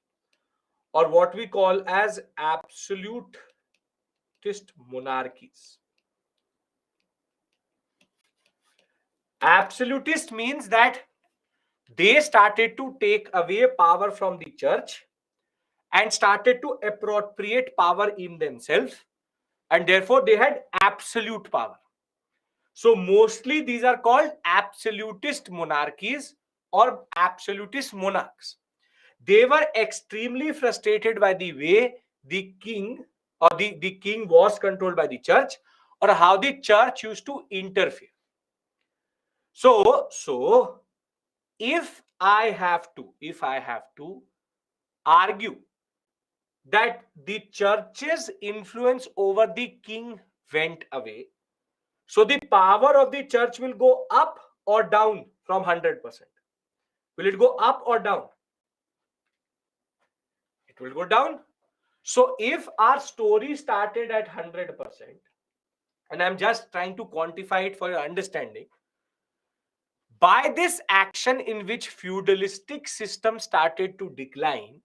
or what we call as absolutist monarchies. Absolutist means that they started to take away power from the church and started to appropriate power in themselves, and therefore they had absolute power. So mostly these are called absolutist monarchies or absolutist monarchs. They were extremely frustrated by the way the king or the king was controlled by the church, or how the church used to interfere. So if I have to argue that the church's influence over the king went away, so the power of the church will go up or down from 100%. Will it go up or down? It will go down. So if our story started at 100%, and I'm just trying to quantify it for your understanding, by this action in which feudalistic system started to decline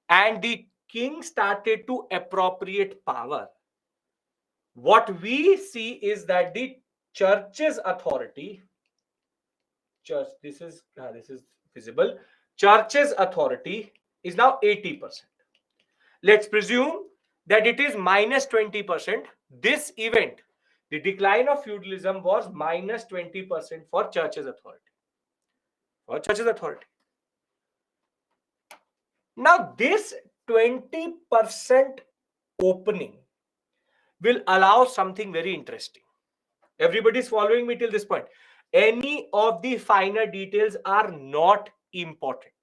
and the king started to appropriate power, what we see is that the church's authority, this is visible, church's authority is now 80%. Let's presume that it is minus 20%. This event, the decline of feudalism, was minus 20% for church's authority. Now, this 20% opening will allow something very interesting. Everybody's following me till this point. Any of the finer details are not important.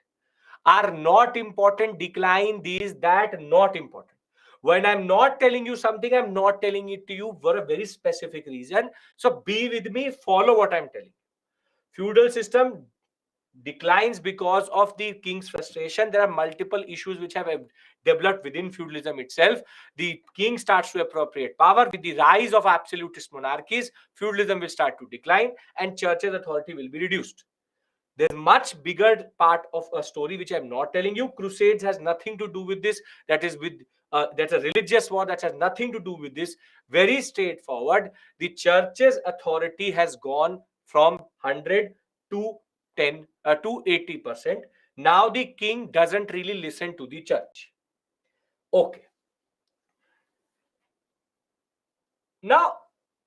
Decline these, that, not important. When I'm not telling you something, I'm not telling it to you for a very specific reason. So be with me, follow what I'm telling you. Feudal system declines because of the king's frustration. There are multiple issues which have developed within feudalism itself. The king starts to appropriate power. With the rise of absolutist monarchies, feudalism will start to decline and church's authority will be reduced. There's much bigger part of a story which I'm not telling you. Crusades has nothing to do with this. That's a religious war that has nothing to do with this. Very straightforward. The church's authority has gone from 100 to 80%. Now the king doesn't really listen to the church. Okay. Now,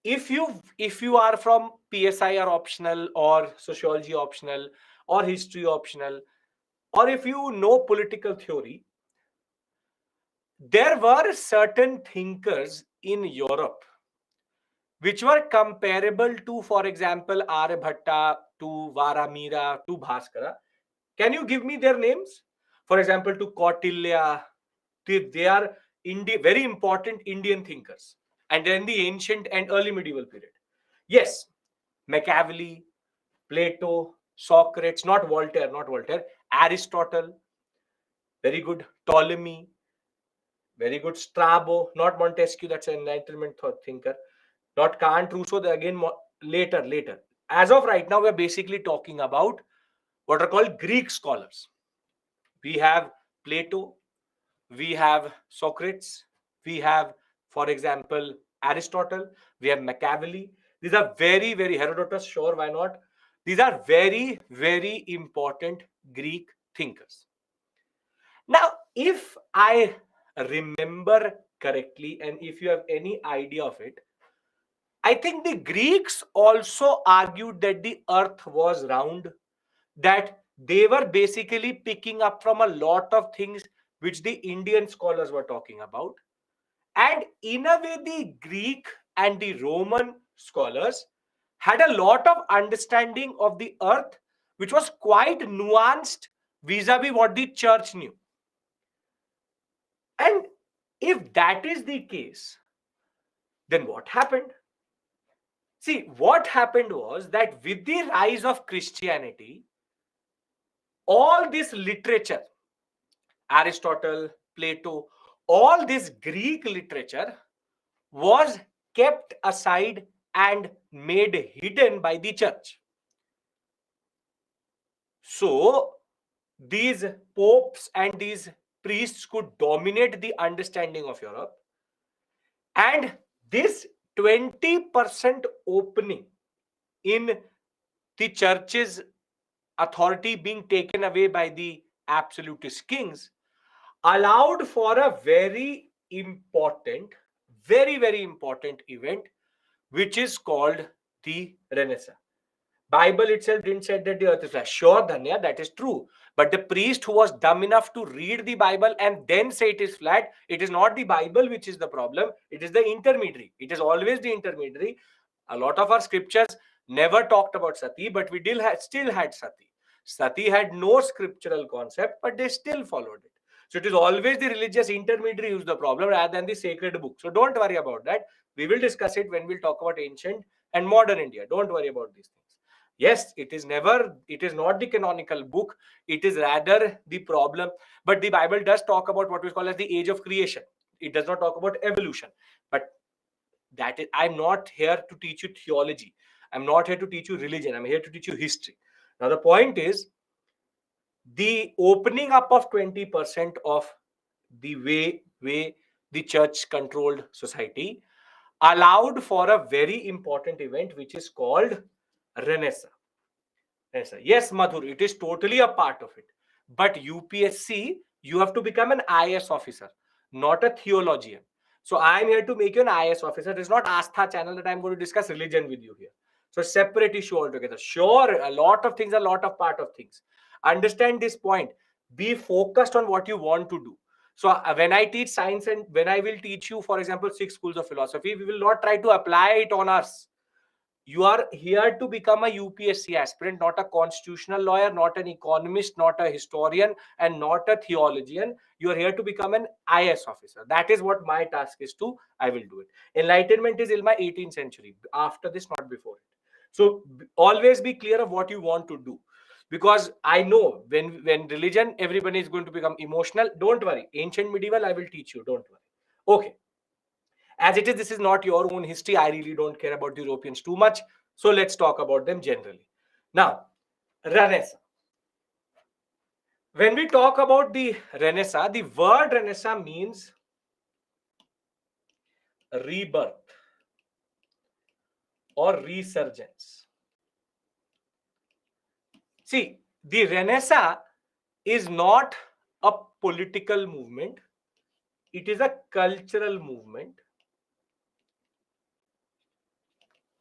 if you are from PSI or optional, or sociology optional, or history optional, or if you know political theory, there were certain thinkers in Europe which were comparable to, for example, Aryabhatta, to Varamira, to Bhaskara. Can you give me their names? For example, to Kautilya. They are very important Indian thinkers, and they're in the ancient and early medieval period. Yes, Machiavelli, Plato, Socrates, not Voltaire, Aristotle, very good. Ptolemy, very good. Strabo, not Montesquieu, that's an Enlightenment thinker. Not Kant, Rousseau, again later. As of right now, we're basically talking about what are called Greek scholars. We have Plato, we have Socrates, we have, for example, Aristotle, we have Machiavelli. These are very, very Herodotus, sure, why not? These are very, very important Greek thinkers. Now, if I remember correctly, and if you have any idea of it, I think the Greeks also argued that the earth was round, that they were basically picking up from a lot of things which the Indian scholars were talking about. And in a way, the Greek and the Roman scholars had a lot of understanding of the earth, which was quite nuanced vis-a-vis what the church knew. And if that is the case, then what happened? See, what happened was that with the rise of Christianity, all this literature, Aristotle, Plato, all this Greek literature was kept aside and made hidden by the church. So, these popes and these priests could dominate the understanding of Europe. And this 20% opening in the church's authority being taken away by the absolutist kings allowed for a very important, very, very important event, which is called the Renaissance. Bible itself didn't say that the earth is flat. Sure, Dhanya, that is true. But the priest who was dumb enough to read the Bible and then say it is flat, it is not the Bible which is the problem. It is the intermediary. It is always the intermediary. A lot of our scriptures never talked about sati, but we still had sati. Sati had no scriptural concept, but they still followed it. So it is always the religious intermediary who's the problem rather than the sacred book. So don't worry about that. We will discuss it when we'll talk about ancient and modern India. Don't worry about these things. Yes, it is not the canonical book. It is rather the problem. But the Bible does talk about what we call as the age of creation. It does not talk about evolution. But that is, I'm not here to teach you theology. I'm not here to teach you religion. I'm here to teach you history. Now, the point is the opening up of 20% of the way the church controlled society allowed for a very important event, which is called Renaissance. Yes, Madhur, it is totally a part of it. But UPSC, you have to become an IS officer, not a theologian. So I'm here to make you an IS officer. It is not Astha channel that I'm going to discuss religion with you here. So separate issue altogether. Sure, a lot of things, a lot of part of things. Understand this point. Be focused on what you want to do. So when I teach science and when I will teach you, for example, 6 schools of philosophy, we will not try to apply it on us. You are here to become a UPSC aspirant, not a constitutional lawyer, not an economist, not a historian, and not a theologian. You are here to become an IS officer. That is what my task is to. I will do it. Enlightenment is in my 18th century. After this, not before it. So always be clear of what you want to do. Because I know when religion, everybody is going to become emotional. Don't worry. Ancient medieval, I will teach you. Don't worry. Okay. As it is, this is not your own history. I really don't care about the Europeans too much. So let's talk about them generally. Now, Renaissance. When we talk about the Renaissance, the word Renaissance means rebirth or resurgence. See, the Renaissance is not a political movement. It is a cultural movement.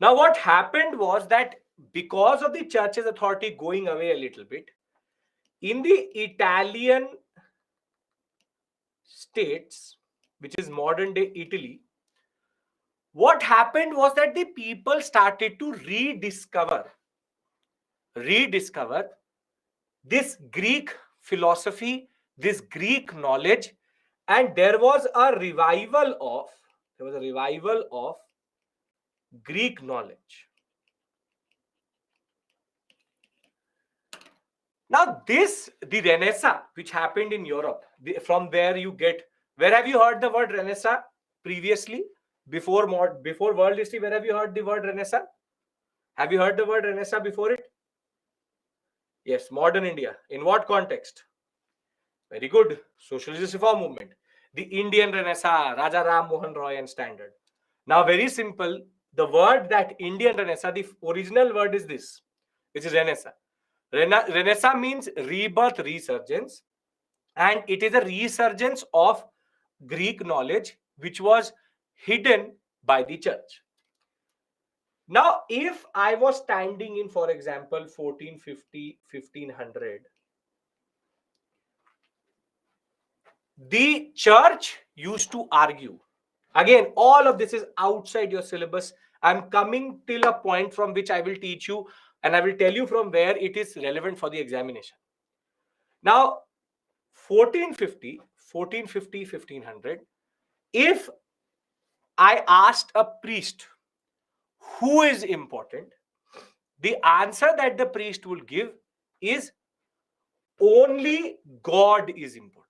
Now, what happened was that because of the church's authority going away a little bit, in the Italian states, which is modern day Italy, what happened was that the people started to rediscover this Greek philosophy, this Greek knowledge, and there was a revival of Greek knowledge. Now, the Renaissance, which happened in Europe, from where have you heard the word Renaissance previously? Before world history, where have you heard the word Renaissance? Have you heard the word Renaissance before it? Yes, modern India. In what context? Very good. Socialist reform movement. The Indian Renaissance, Raja Ram Mohan Roy and Standard. Now, very simple. The word that Indian Renaissance, the original word is this, which is Renaissance. Renaissance means rebirth, resurgence, and it is a resurgence of Greek knowledge which was hidden by the church. Now, if I was standing in, for example, 1450, 1500, the church used to argue. Again, all of this is outside your syllabus. I'm coming till a point from which I will teach you and I will tell you from where it is relevant for the examination. Now, 1450, 1450, 1500, if I asked a priest who is important, the answer that the priest will give is only God is important.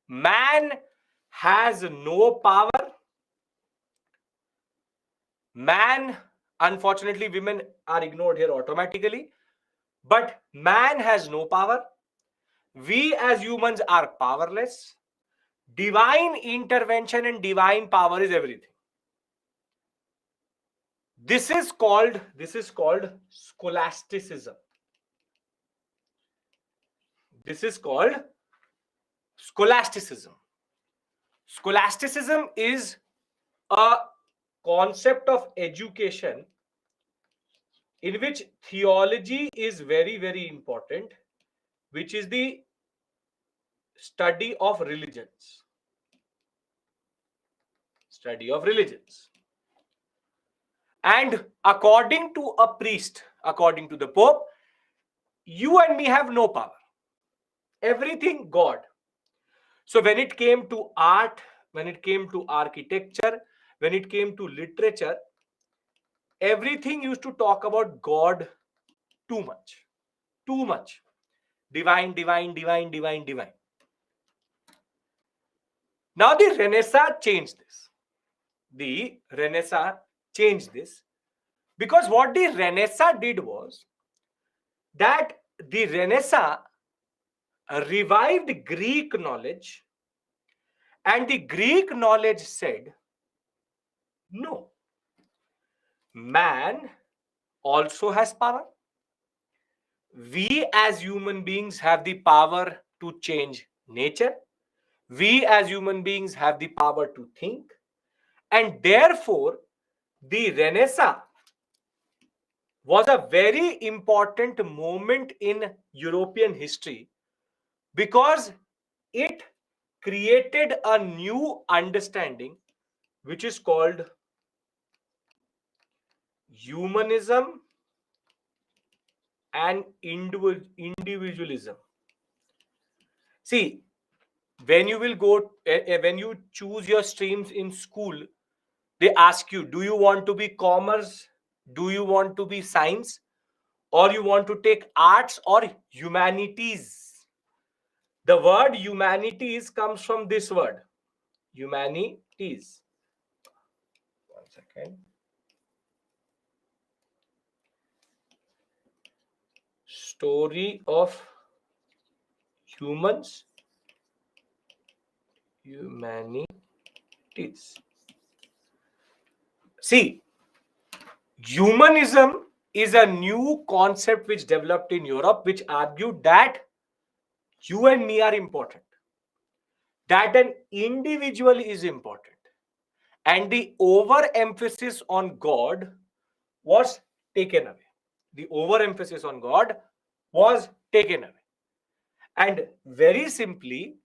Man has no power. Man, unfortunately, women are ignored here automatically, but man has no power. We as humans are powerless. Divine intervention and divine power is everything. This is called scholasticism. This is called scholasticism. Scholasticism is a concept of education in which theology is very, very important, which is the study of religions. Study of religions. And according to a priest, according to the Pope, you and me have no power. Everything God. So when it came to art, when it came to architecture, when it came to literature, everything used to talk about God too much. Too much. Divine, divine, divine, divine, divine. Now the Renaissance changed this. The Renaissance changed this because what the Renaissance did was that the Renaissance revived Greek knowledge, and the Greek knowledge said, no, man also has power. We as human beings have the power to change nature. We as human beings have the power to think. And therefore, the Renaissance was a very important moment in European history because it created a new understanding which is called humanism and individualism. See, when you will go, when you choose your streams in school, they ask you, do you want to be commerce? Do you want to be science? Or you want to take arts or humanities? The word humanities comes from this word, humanities. One second. Story of humans, humanities. See, humanism is a new concept which developed in Europe, which argued that you and me are important, that an individual is important, and the overemphasis on God was taken away. The overemphasis on God was taken away. And very simply,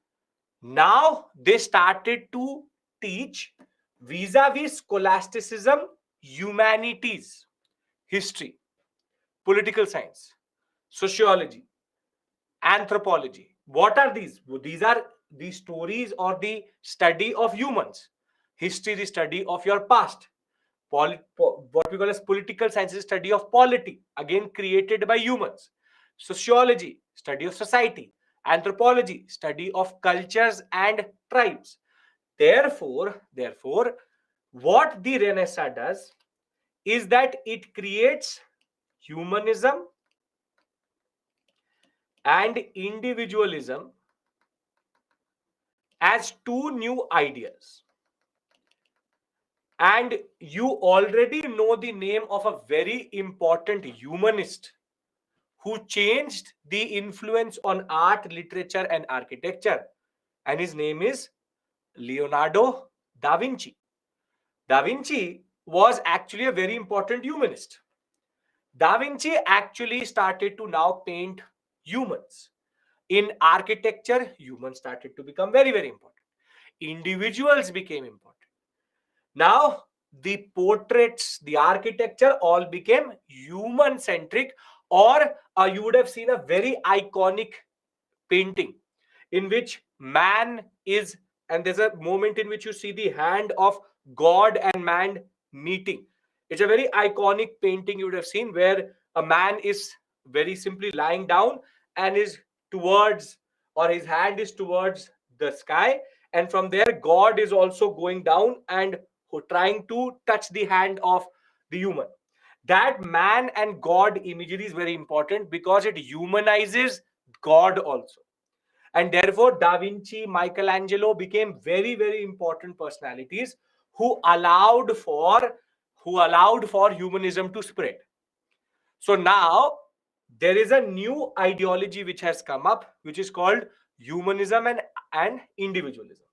now they started to teach vis-a-vis scholasticism, humanities, history, political science, sociology, anthropology. What are these? These are the stories or the study of humans. History, the study of your past. What we call as political science is study of polity, again created by humans. Sociology, study of society. Anthropology, study of cultures and tribes. Therefore, what the Renaissance does is that it creates humanism and individualism as two new ideas. And you already know the name of a very important humanist who changed the influence on art, literature, and architecture. And his name is Leonardo da Vinci. Da Vinci was actually a very important humanist. Da Vinci actually started to now paint humans. In architecture, humans started to become very, very important. Individuals became important. Now, the portraits, the architecture all became human centric, or you would have seen a very iconic painting in which man is, and there's a moment in which you see the hand of God and man meeting. It's a very iconic painting you would have seen where a man is very simply lying down and is towards, or his hand is towards the sky, and from there God is also going down and trying to touch the hand of the human. That man and God imagery is very important because it humanizes God also. And therefore Da Vinci, Michelangelo became very, very important personalities who allowed for humanism to spread. So now there is a new ideology which has come up, which is called humanism and individualism.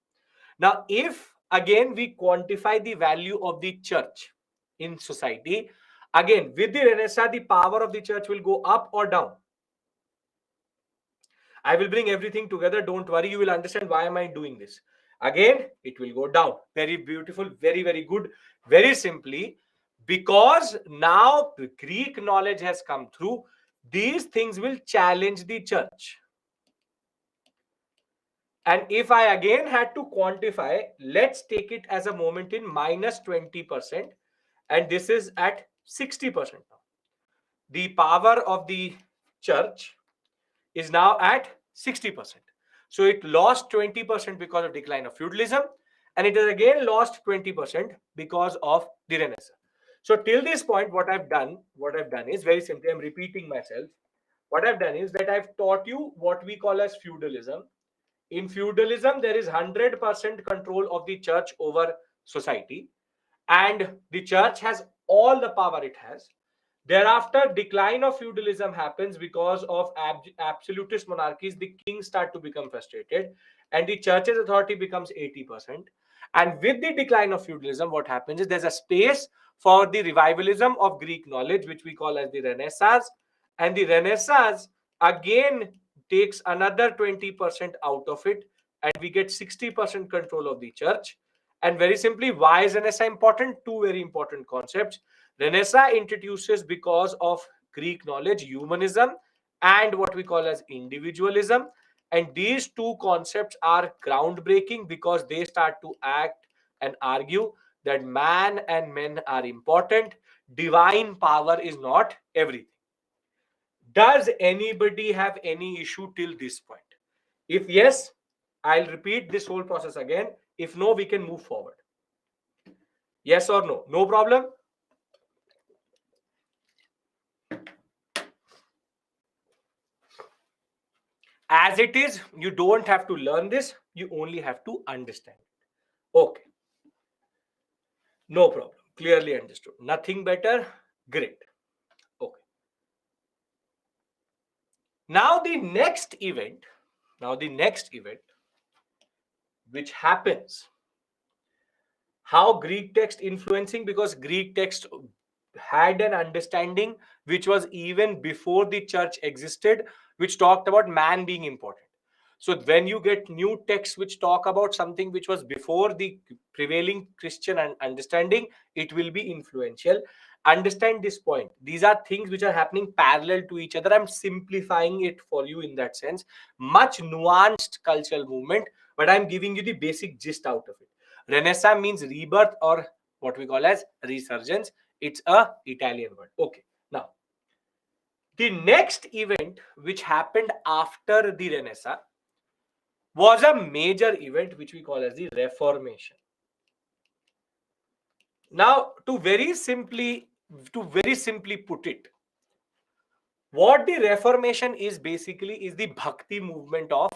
Now, if again we quantify the value of the church in society, again with the Renaissance, the power of the church will go up or down. I will bring everything together. Don't worry, you will understand why am I doing this. Again, it will go down. Very beautiful, very, very good. Very simply, because now the Greek knowledge has come through, these things will challenge the church. And if I again had to quantify, let's take it as a moment in minus 20%. And this is at 60% now. The power of the church is now at 60%. So it lost 20% because of decline of feudalism, and it has again lost 20% because of the Renaissance. So till this point, what I've done is very simply, I'm repeating myself. What I've done is that I've taught you what we call as feudalism. In feudalism, there is 100% control of the church over society, and the church has all the power it has. Thereafter, decline of feudalism happens because of absolutist monarchies. The kings start to become frustrated, and the church's authority becomes 80%. And with the decline of feudalism, what happens is there's a space for the revivalism of Greek knowledge, which we call as the Renaissance. And the Renaissance again takes another 20% out of it, and we get 60% control of the church. And very simply, why is Renaissance important? Two very important concepts. Renaissance introduces, because of Greek knowledge, humanism and what we call as individualism. And these two concepts are groundbreaking because they start to act and argue that man and men are important. Divine power is not everything. Does anybody have any issue till this point? If yes, I'll repeat this whole process again. If no, we can move forward. Yes or no? No problem? As it is, you don't have to learn this, you only have to understand. Okay. No problem. Clearly understood. Nothing better. Great. Okay. Now the next event, which happens, how Greek text influencing, because Greek text had an understanding which was even before the church existed, which talked about man being important. So when you get new texts which talk about something which was before the prevailing Christian understanding, it will be influential. Understand this point. These are things which are happening parallel to each other. I'm simplifying it for you in that sense. Much nuanced cultural movement, but I'm giving you the basic gist out of it. Renaissance means rebirth, or what we call as resurgence. It's a Italian word. Okay. Now, the next event which happened after the Renaissance was a major event which we call as the Reformation. Now, to very simply put it, what the Reformation is basically is the Bhakti movement of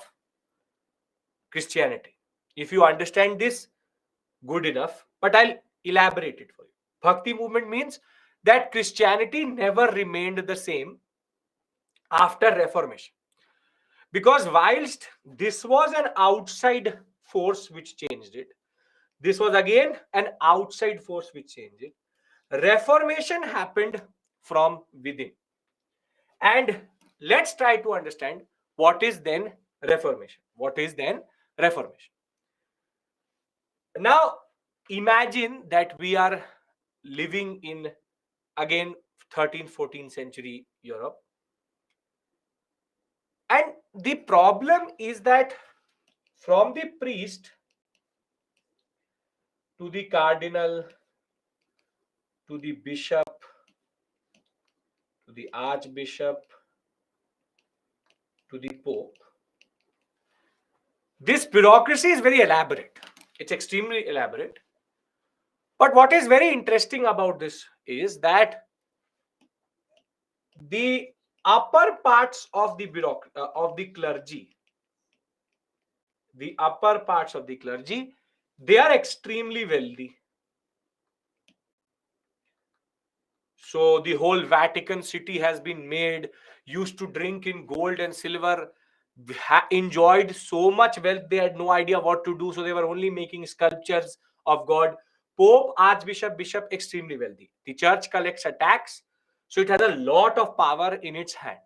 Christianity. If you understand this, good enough, but I'll elaborate it for you. Bhakti movement means that Christianity never remained the same after Reformation. Because whilst this was an outside force which changed it, this was again an outside force which changed it. Reformation happened from within. And let's try to understand what is then Reformation. What is then Reformation? Now, imagine that we are living in again 13th, 14th century Europe. And the problem is that from the priest to the cardinal to the bishop to the archbishop to the pope, this bureaucracy is very elaborate. It's extremely elaborate. But what is very interesting about this is that the upper parts of the clergy, the upper parts of the clergy, they are extremely wealthy. So the whole Vatican City has been made, used to drink in gold and silver, enjoyed so much wealth, they had no idea what to do. So they were only making sculptures of God. Pope, Archbishop, Bishop, extremely wealthy. The church collects a tax, so it has a lot of power in its hand.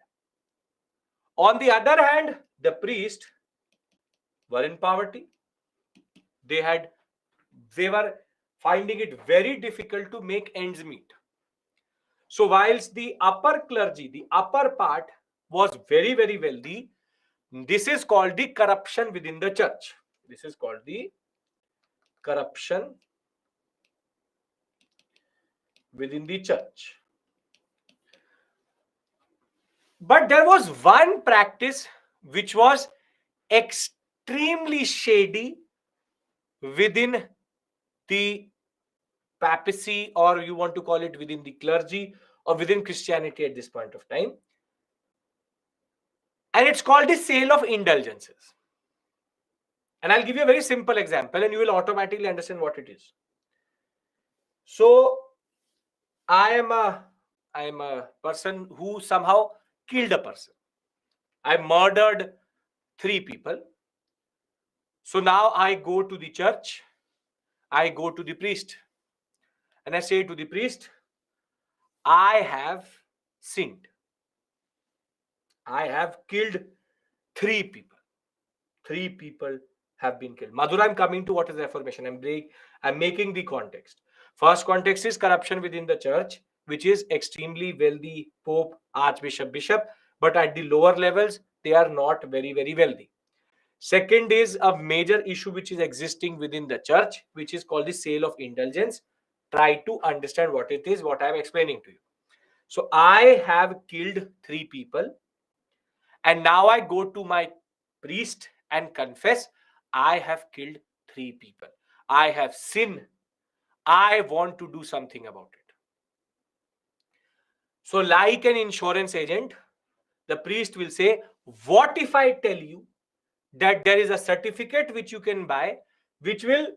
On the other hand, the priests were in poverty. They were finding it very difficult to make ends meet. So whilst the upper clergy, the upper part was very, very wealthy, this is called the corruption within the church. This is called the corruption within the church. But there was one practice which was extremely shady within the papacy, or you want to call it within the clergy or within Christianity at this point of time. And it's called the sale of indulgences. And I'll give you a very simple example and you will automatically understand what it is. So I am a person who somehow killed a person. I murdered 3 people. So now I go to the church, I go to the priest, and I say to the priest, I have sinned. I have killed 3 people. 3 people have been killed. Madhura, I'm coming to what is Reformation. I'm making the context. First context is corruption within the church, which is extremely wealthy Pope, Archbishop, Bishop, but at the lower levels, they are not very, very wealthy. Second is a major issue which is existing within the church, which is called the sale of indulgence. Try to understand what it is, what I'm explaining to you. So I have killed 3 people, and now I go to my priest and confess, I have killed 3 people. I have sinned. I want to do something about it. So like an insurance agent, the priest will say, what if I tell you that there is a certificate which you can buy, which will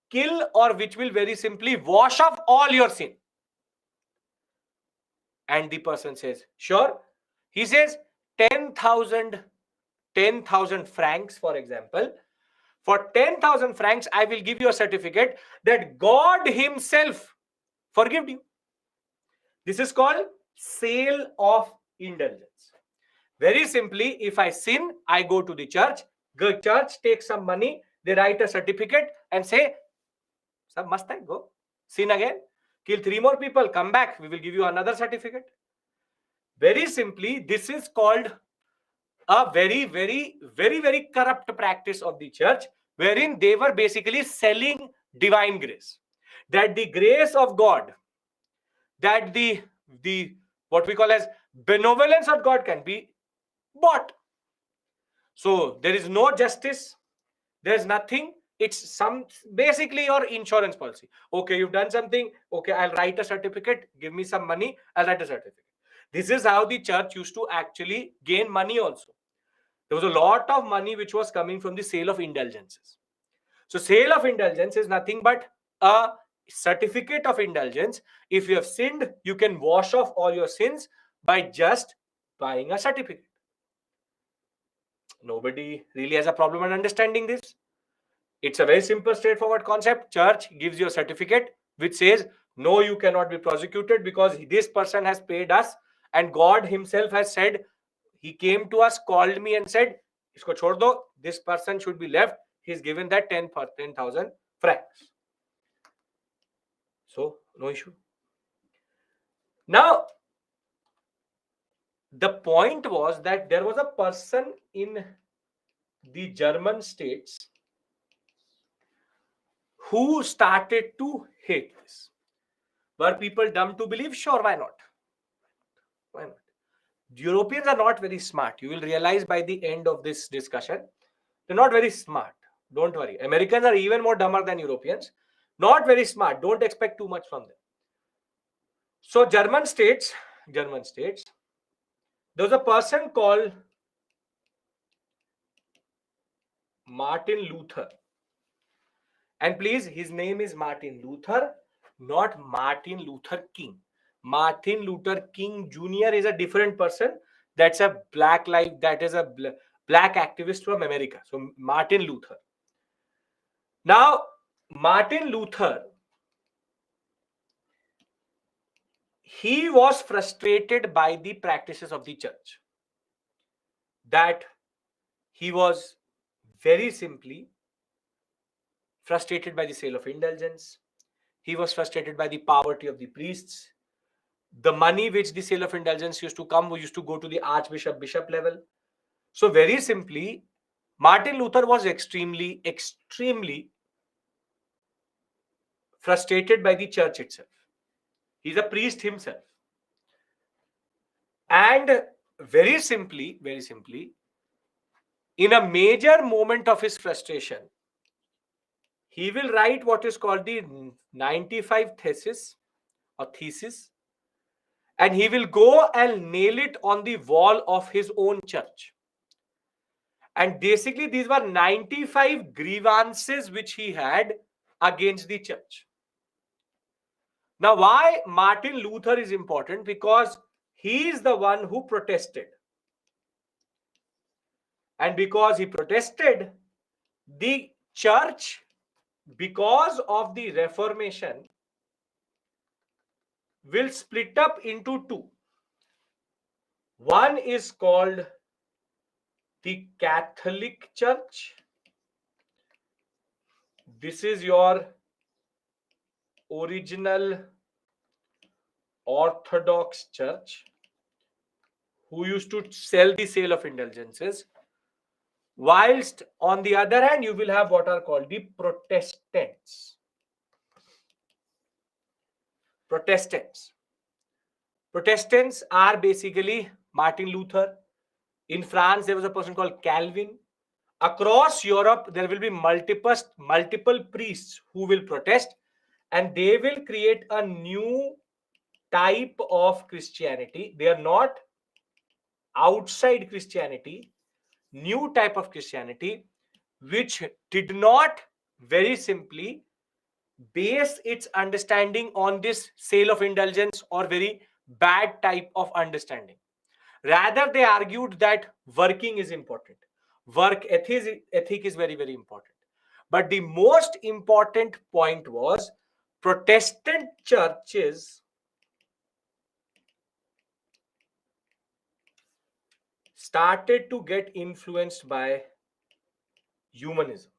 kill or which will very simply wash off all your sin? And the person says, sure. He says 10,000 francs, for example. For 10,000 francs, I will give you a certificate that God himself forgive you. This is called sale of indulgence. Very simply, if I sin, I go to the church takes some money, they write a certificate and say, sab mast hai, go, sin again, kill 3 more people, come back, we will give you another certificate. Very simply, this is called a very, very, very, very corrupt practice of the church, wherein they were basically selling divine grace. That the grace of God, that the what we call as benevolence of God can be bought. So there is no justice, there's nothing. It's some basically your insurance policy. Okay, you've done something. Okay, I'll write a certificate. Give me some money. I'll write a certificate. This is how the church used to actually gain money also. There was a lot of money which was coming from the sale of indulgences. So sale of indulgence is nothing but a certificate of indulgence. If you have sinned, you can wash off all your sins by just buying a certificate. Nobody really has a problem in understanding this. It's a very simple, straightforward concept. Church gives you a certificate which says, no, you cannot be prosecuted because this person has paid us, and God himself has said, he came to us, called me and said, isko chhod do, this person should be left. He's given that 10,000 francs. So, no issue. Now, the point was that there was a person in the German states who started to hate this. Were people dumb to believe? Sure, why not? Why not? Europeans are not very smart. You will realize by the end of this discussion, they're not very smart. Don't worry. Americans are even more dumber than Europeans. Not very smart. Don't expect too much from them. So German states, there was a person called Martin Luther. And please, his name is Martin Luther, not Martin Luther King. Martin Luther King Jr. is a different person. That's a black life. That is a black activist from America. So Martin Luther. Now, Martin Luther, he was frustrated by the practices of the church. That he was very simply frustrated by the sale of indulgence. He was frustrated by the poverty of the priests. The money which the sale of indulgence used to come used to go to the archbishop, bishop level. So very simply, Martin Luther was extremely frustrated by the church itself. He's a priest himself. And very simply, in a major moment of his frustration, he will write what is called the 95 thesis or thesis, and he will go and nail it on the wall of his own church. And basically, these were 95 grievances which he had against the church. Now, why Martin Luther is important? Because he is the one who protested. And because he protested, the church, because of the Reformation, will split up into two. One is called the Catholic Church. This is your original Orthodox Church who used to sell the sale of indulgences. Whilst on the other hand, you will have what are called the Protestants. Protestants are basically Martin Luther. In France, there was a person called Calvin. Across Europe, there will be multiple priests who will protest, and they will create a new type of Christianity. They are not outside Christianity, new type of Christianity, which did not very simply base its understanding on this sale of indulgence or very bad type of understanding. Rather, they argued that working is important. Work ethic is very, very important. But the most important point was Protestant churches started to get influenced by humanism.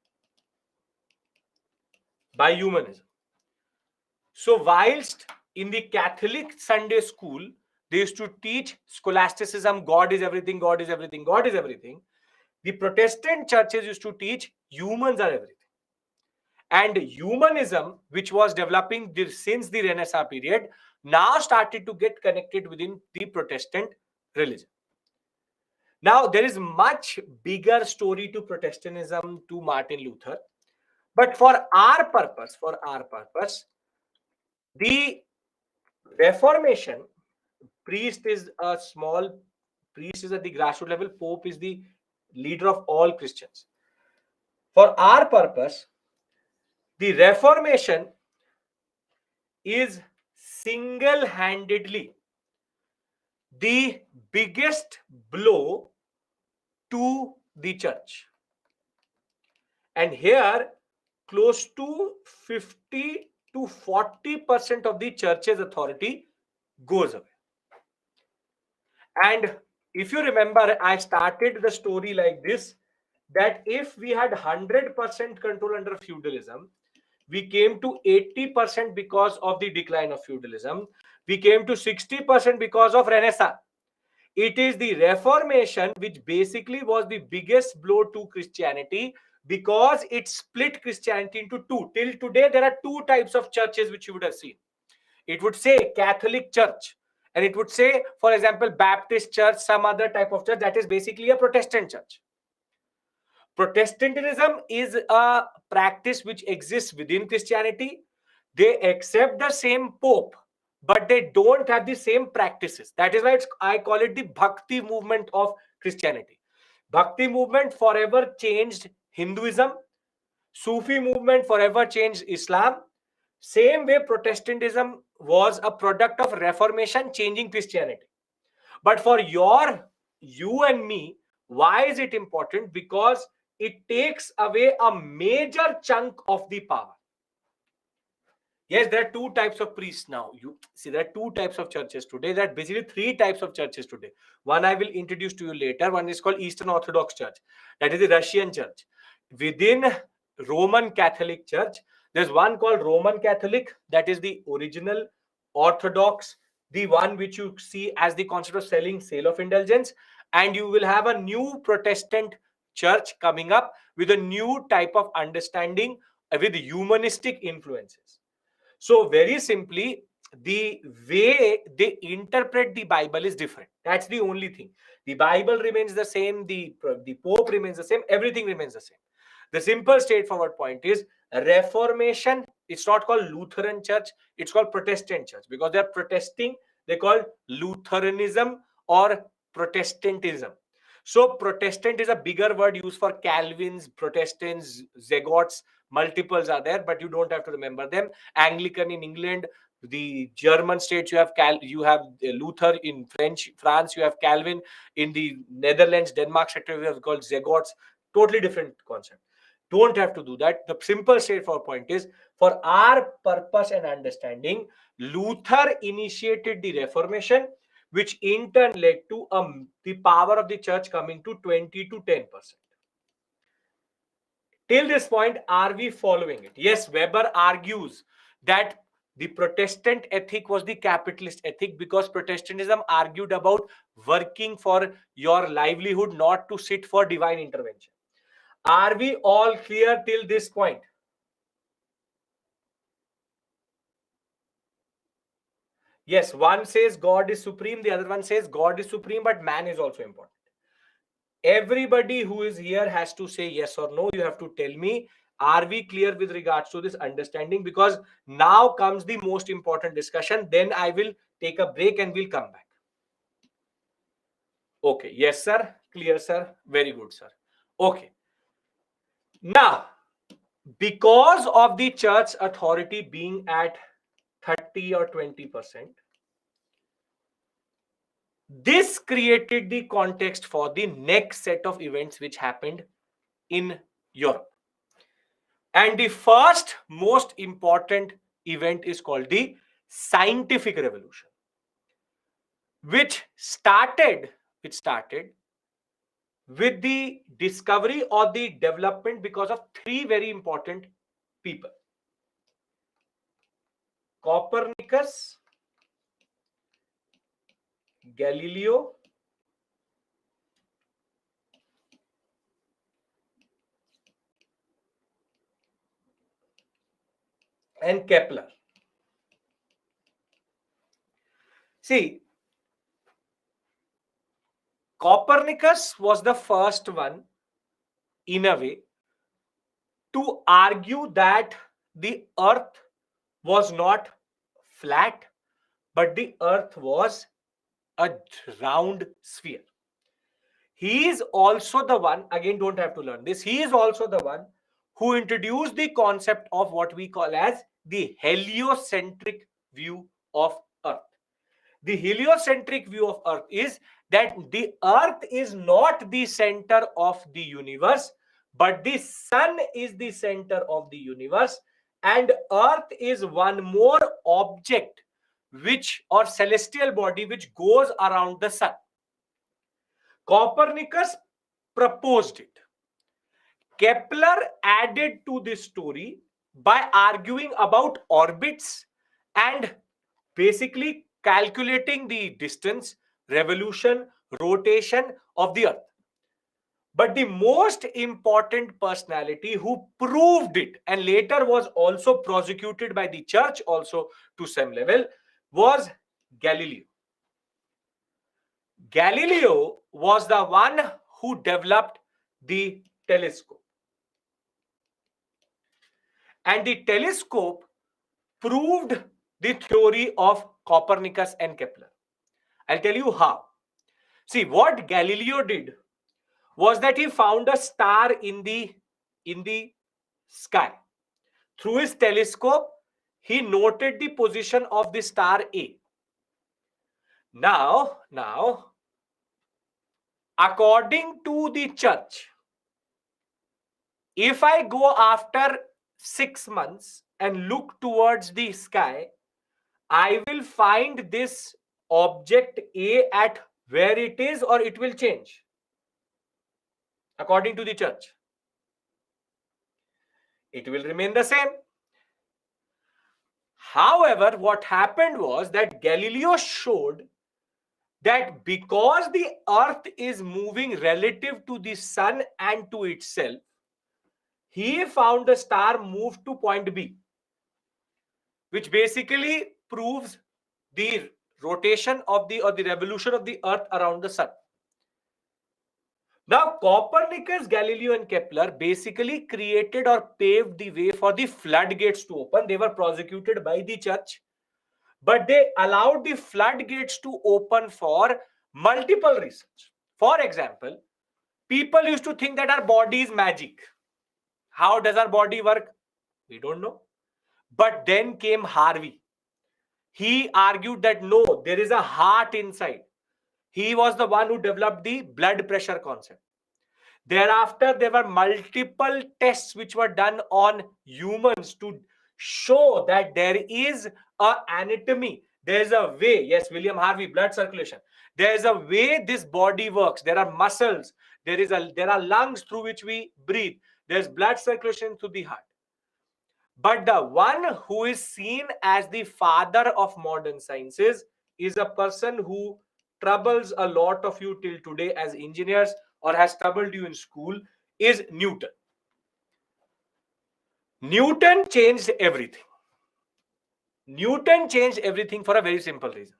So whilst in the Catholic Sunday school, they used to teach scholasticism, God is everything, God is everything, God is everything. The Protestant churches used to teach humans are everything. And humanism, which was developing since the Renaissance period, now started to get connected within the Protestant religion. Now, there is much bigger story to Protestantism, to Martin Luther. But for our purpose, the Reformation, priest is at the grassroots level, Pope is the leader of all Christians. For our purpose, The Reformation is single-handedly the biggest blow to the church. And here, close to 50 to 40% of the church's authority goes away. And if you remember, I started the story like this, that if we had 100% control under feudalism, we came to 80% because of the decline of feudalism. We came to 60% because of Renaissance. It is the Reformation which basically was the biggest blow to Christianity, because it split Christianity into two. Till today, there are two types of churches which you would have seen. It would say Catholic Church, and it would say, for example, Baptist Church, some other type of church that is basically a Protestant church. Protestantism is a practice which exists within Christianity. They accept the same Pope, but they don't have the same practices. That is why I call it the Bhakti movement of Christianity. Bhakti movement forever changed Hinduism. Sufi movement forever changed Islam. Same way Protestantism was a product of Reformation changing Christianity. But for you and me, why is it important? Because it takes away a major chunk of the power. Yes, there are two types of priests now. You see, there are two types of churches today. There are basically three types of churches today. One I will introduce to you later. One is called Eastern Orthodox Church. That is the Russian church. Within Roman Catholic Church, there's one called Roman Catholic. That is the original Orthodox, the one which you see as the concept of sale of indulgence. And you will have a new Protestant church coming up with a new type of understanding with humanistic influences. So very simply, the way they interpret the Bible is different. That's the only thing. The Bible remains the same. The Pope remains the same. Everything remains the same. The simple straightforward point is Reformation. It's not called Lutheran Church. It's called Protestant Church, because they're protesting. They call Lutheranism or Protestantism. So Protestant is a bigger word used for Calvins, Protestants, Zegots. Multiples are there, but you don't have to remember them. Anglican in England, the German states, you have Luther. In France, you have Calvin. In the Netherlands, Denmark sector, we have called Zegots. Totally different concept. Don't have to do that. The simple straightforward point is, for our purpose and understanding, Luther initiated the Reformation, which in turn led to the power of the church coming to 20 to 10%. Till this point, are we following it? Yes, Weber argues that the Protestant ethic was the capitalist ethic, because Protestantism argued about working for your livelihood, not to sit for divine intervention. Are we all clear till this point? Yes, one says God is supreme, the other one says God is supreme, but man is also important. Everybody who is here has to say yes or no. You have to tell me, are we clear with regards to this understanding? Because now comes the most important discussion. Then I will take a break and we'll come back. Okay. Yes, sir. Clear, sir. Very good, sir. Okay. Now, because of the church authority being at 30 or 20%, this created the context for the next set of events which happened in Europe. And the first most important event is called the scientific revolution, which started with the discovery or the development because of three very important people: Copernicus, Galileo, and Kepler. See, Copernicus was the first one, in a way, to argue that the earth was not flat, but the earth was a round sphere. He is also the one, again, don't have to learn this, he is also the one who introduced the concept of what we call as the heliocentric view of Earth. The heliocentric view of Earth is that the Earth is not the center of the universe, but the sun is the center of the universe, and Earth is one more object which, or celestial body, which goes around the sun. Copernicus proposed it. Kepler added to this story by arguing about orbits and basically calculating the distance, revolution, rotation of the Earth. But the most important personality who proved it and later was also prosecuted by the church also to some level was Galileo. Galileo was the one who developed the telescope. And the telescope proved the theory of Copernicus and Kepler. I'll tell you how. See, what Galileo did was that he found a star in the sky. Through his telescope, he noted the position of the star A. Now, according to the church, if I go after 6 months and look towards the sky, I will find this object A at where it is, or it will change. According to the church, it will remain the same. However, what happened was that Galileo showed that because the Earth is moving relative to the sun and to itself, he found the star moved to point B, which basically proves the rotation of the revolution of the Earth around the sun. Now, Copernicus, Galileo, and Kepler basically created or paved the way for the floodgates to open. They were prosecuted by the church, but they allowed the floodgates to open for multiple reasons. For example, people used to think that our body is magic. How does our body work? We don't know. But then came Harvey. He argued that no, there is a heart inside. He was the one who developed the blood pressure concept. Thereafter, there were multiple tests which were done on humans to show that there is an anatomy. There's a way. Yes, William Harvey, blood circulation. There's a way this body works. There are muscles. There are lungs through which we breathe. There's blood circulation through the heart. But the one who is seen as the father of modern sciences is a person who troubles a lot of you till today as engineers, or has troubled you in school, is Newton. Newton changed everything. Newton changed everything for a very simple reason.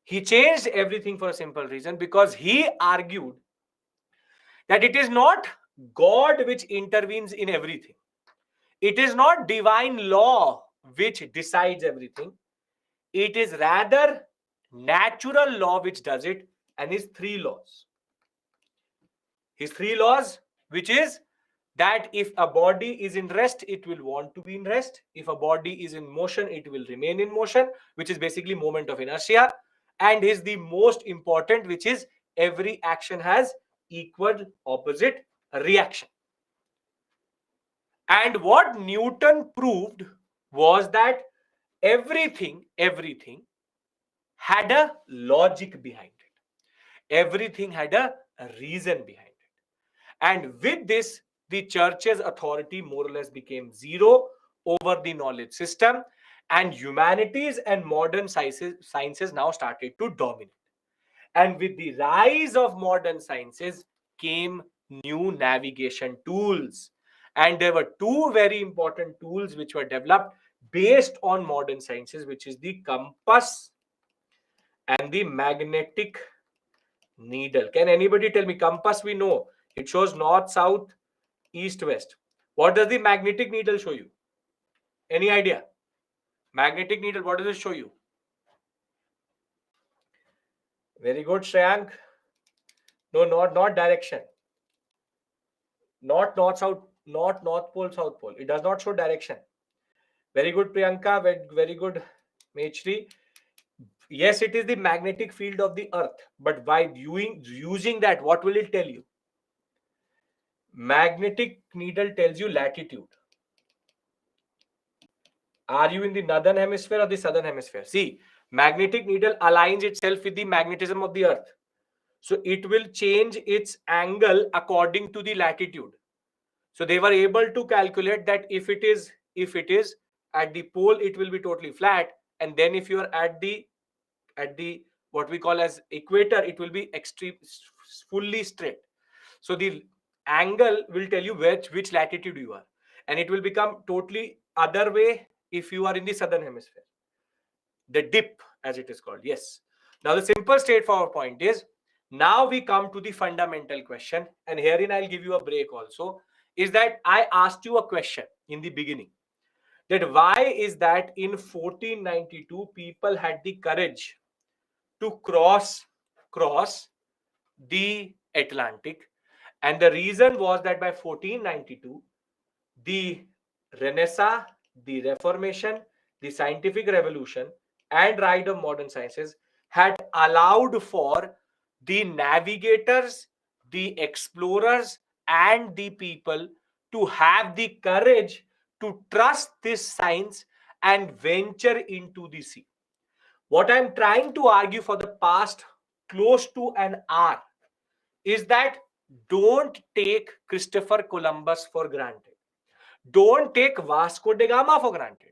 He changed everything for a simple reason because he argued that it is not God which intervenes in everything. It is not divine law which decides everything. It is rather natural law which does it, and his 3 laws. His 3 laws, which is that if a body is in rest, it will want to be in rest. If a body is in motion, it will remain in motion, which is basically moment of inertia. And is the most important, which is every action has equal opposite reaction. And what Newton proved was that everything had a logic behind it. Everything had a reason behind it. And with this, the church's authority more or less became zero over the knowledge system, and humanities and modern sciences now started to dominate. And with the rise of modern sciences came new navigation tools. And there were 2 very important tools which were developed based on modern sciences, which is the compass and the magnetic needle. Can anybody tell me? Compass, we know it shows north, south, east, west. What does the magnetic needle show you? Any idea? Magnetic needle, what does it show you? Very good, Shreyank. No, not direction. Not north, south. not North Pole, South Pole. It does not show direction. Very good, Priyanka. Very good, Mechri. Yes, it is the magnetic field of the earth, but by using that, what will it tell you? Magnetic needle tells you latitude. Are you in the northern hemisphere or the southern hemisphere? See, magnetic needle aligns itself with the magnetism of the earth. So it will change its angle according to the latitude. So they were able to calculate that if it is at the pole, it will be totally flat, and then if you are at the what we call as equator, it will be extreme fully straight. So the angle will tell you which latitude you are, and it will become totally other way if you are in the southern hemisphere. The dip, as it is called. Yes. Now the simple straightforward point is, now we come to the fundamental question, and herein I'll give you a break also, is that I asked you a question in the beginning, that why is that in 1492 people had the courage to cross the Atlantic, and the reason was that by 1492 the Renaissance, the Reformation, the scientific revolution, and rise of modern sciences had allowed for the navigators, the explorers, and the people to have the courage to trust this science and venture into the sea. What I'm trying to argue for the past close to an hour is that don't take Christopher Columbus for granted. Don't take Vasco da Gama for granted.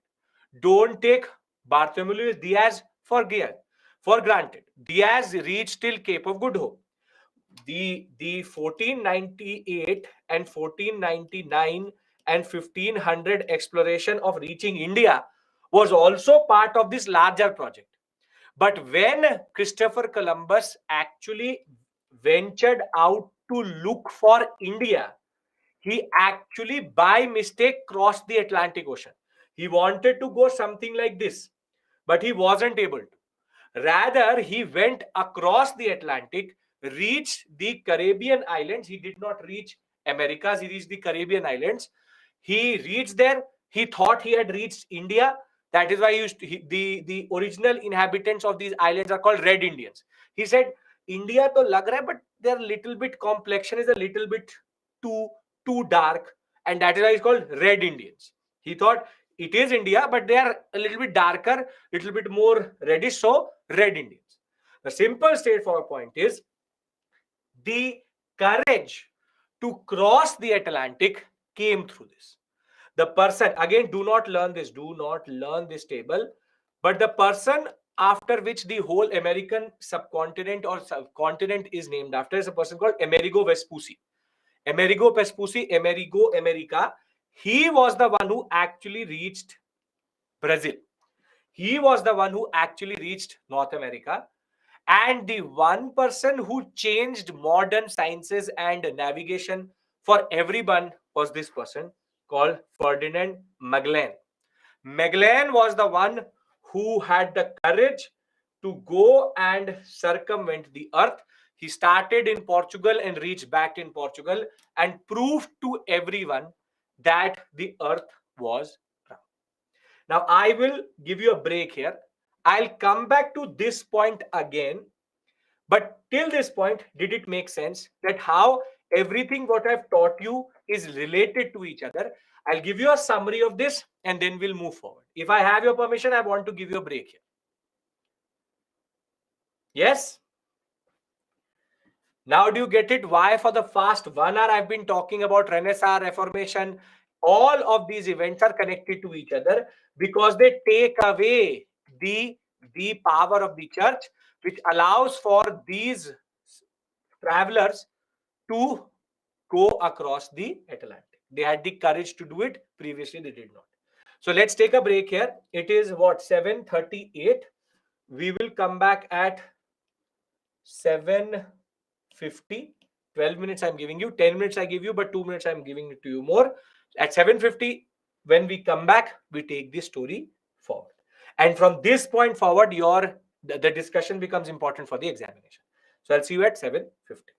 Don't take Bartholomew Diaz for granted. Diaz reached till Cape of Good Hope. The 1498 and 1499 and 1500 exploration of reaching India was also part of this larger project. But when Christopher Columbus actually ventured out to look for India, he actually by mistake crossed the Atlantic Ocean. He wanted to go something like this, but he wasn't able to. Rather, he went across the Atlantic, reached the Caribbean islands. He did not reach Americas, he reached the Caribbean islands. He reached there. He thought he had reached India. That is why the original inhabitants of these islands are called Red Indians. He said, India to lag raha hai, but their little bit complexion is a little bit too too dark, and that is why it's called Red Indians. He thought it is India, but they are a little bit darker, little bit more reddish, so Red Indians. The simple straightforward point is the courage to cross the Atlantic came through this. The person, again, do not learn this table, but the person after which the whole American subcontinent or subcontinent is named after is a person called Amerigo Vespucci. Amerigo Vespucci, Amerigo America. He was the one who actually reached Brazil. He was the one who actually reached North America. And the one person who changed modern sciences and navigation for everyone was this person called Ferdinand Magellan. Magellan was the one who had the courage to go and circumvent the earth. He started in Portugal and reached back in Portugal and proved to everyone that the earth was round. Now, I will give you a break here. I'll come back to this point again. But till this point, did it make sense that how everything what I've taught you is related to each other? I'll give you a summary of this and then we'll move forward. If I have your permission, I want to give you a break here. Yes? Now do you get it? Why for the past 1 hour I've been talking about Renaissance, Reformation. All of these events are connected to each other because they take away the power of the church, which allows for these travelers to go across the Atlantic. They had the courage to do it. Previously, they did not. So let's take a break here. It is what, 7:38. We will come back at 7:50. 12 minutes I'm giving you. 10 minutes I give you, but 2 minutes I'm giving it to you more. At 7:50, when we come back, we take this story forward. And from this point forward, the discussion becomes important for the examination. So I'll see you at 7:50.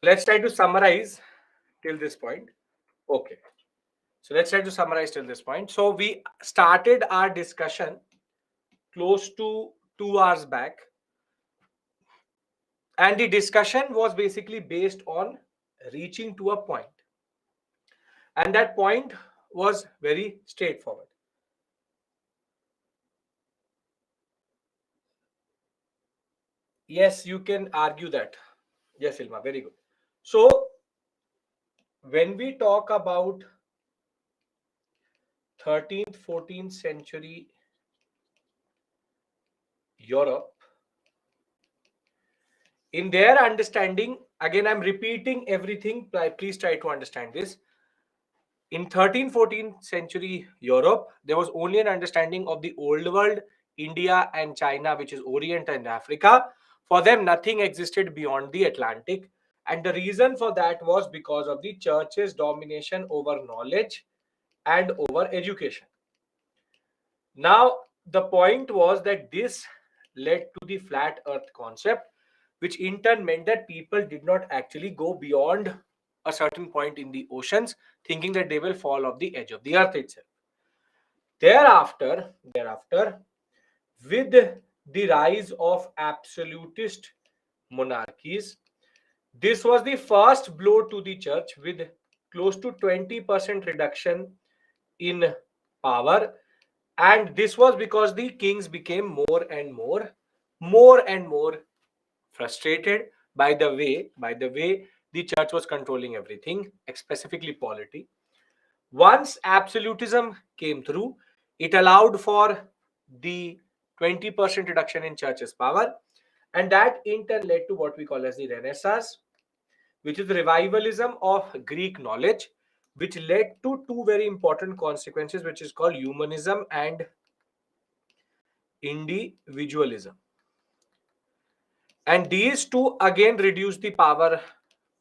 Let's try to summarize till this point. Okay. So let's try to summarize till this point. So we started our discussion close to 2 hours back, and the discussion was basically based on reaching to a point, and that point was very straightforward. Yes, you can argue that. Yes, Ilma, very good. So when we talk about 13th, 14th century Europe, in their understanding, again, I'm repeating everything. Please try to understand this. In 13th, 14th century Europe, there was only an understanding of the old world, India and China, which is Orient and Africa. For them, nothing existed beyond the Atlantic. And the reason for that was because of the church's domination over knowledge and over education. Now, the point was that this led to the flat earth concept, which in turn meant that people did not actually go beyond a certain point in the oceans, thinking that they will fall off the edge of the earth itself. Thereafter, with the rise of absolutist monarchies, this was the first blow to the church, with close to 20% reduction in power. And this was because the kings became more and more frustrated by the way the church was controlling everything, specifically polity. Once absolutism came through, it allowed for the 20% reduction in church's power, and that in turn led to what we call as the Renaissance, which is the revivalism of Greek knowledge, which led to two very important consequences, which is called humanism and individualism. And these two again reduced the power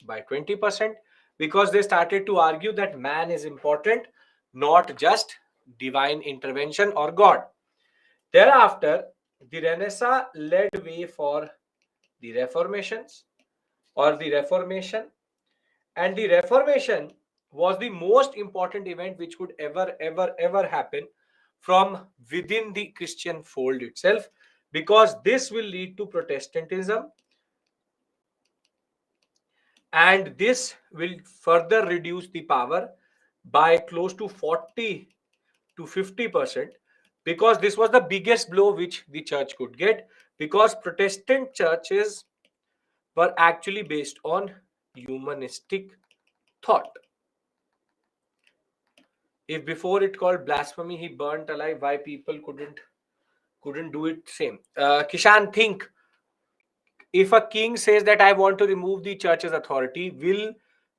by 20% because they started to argue that man is important, not just divine intervention or God. Thereafter, the Renaissance led way for the Reformations or the Reformation. And the Reformation was the most important event which could ever happen from within the Christian fold itself, because this will lead to Protestantism, and this will further reduce the power by close to 40 to 50%, because this was the biggest blow which the church could get, because Protestant churches were actually based on humanistic thought. If before it called blasphemy he burnt alive, why people couldn't do it same? Kishan, think, if a king says that I want to remove the church's authority, will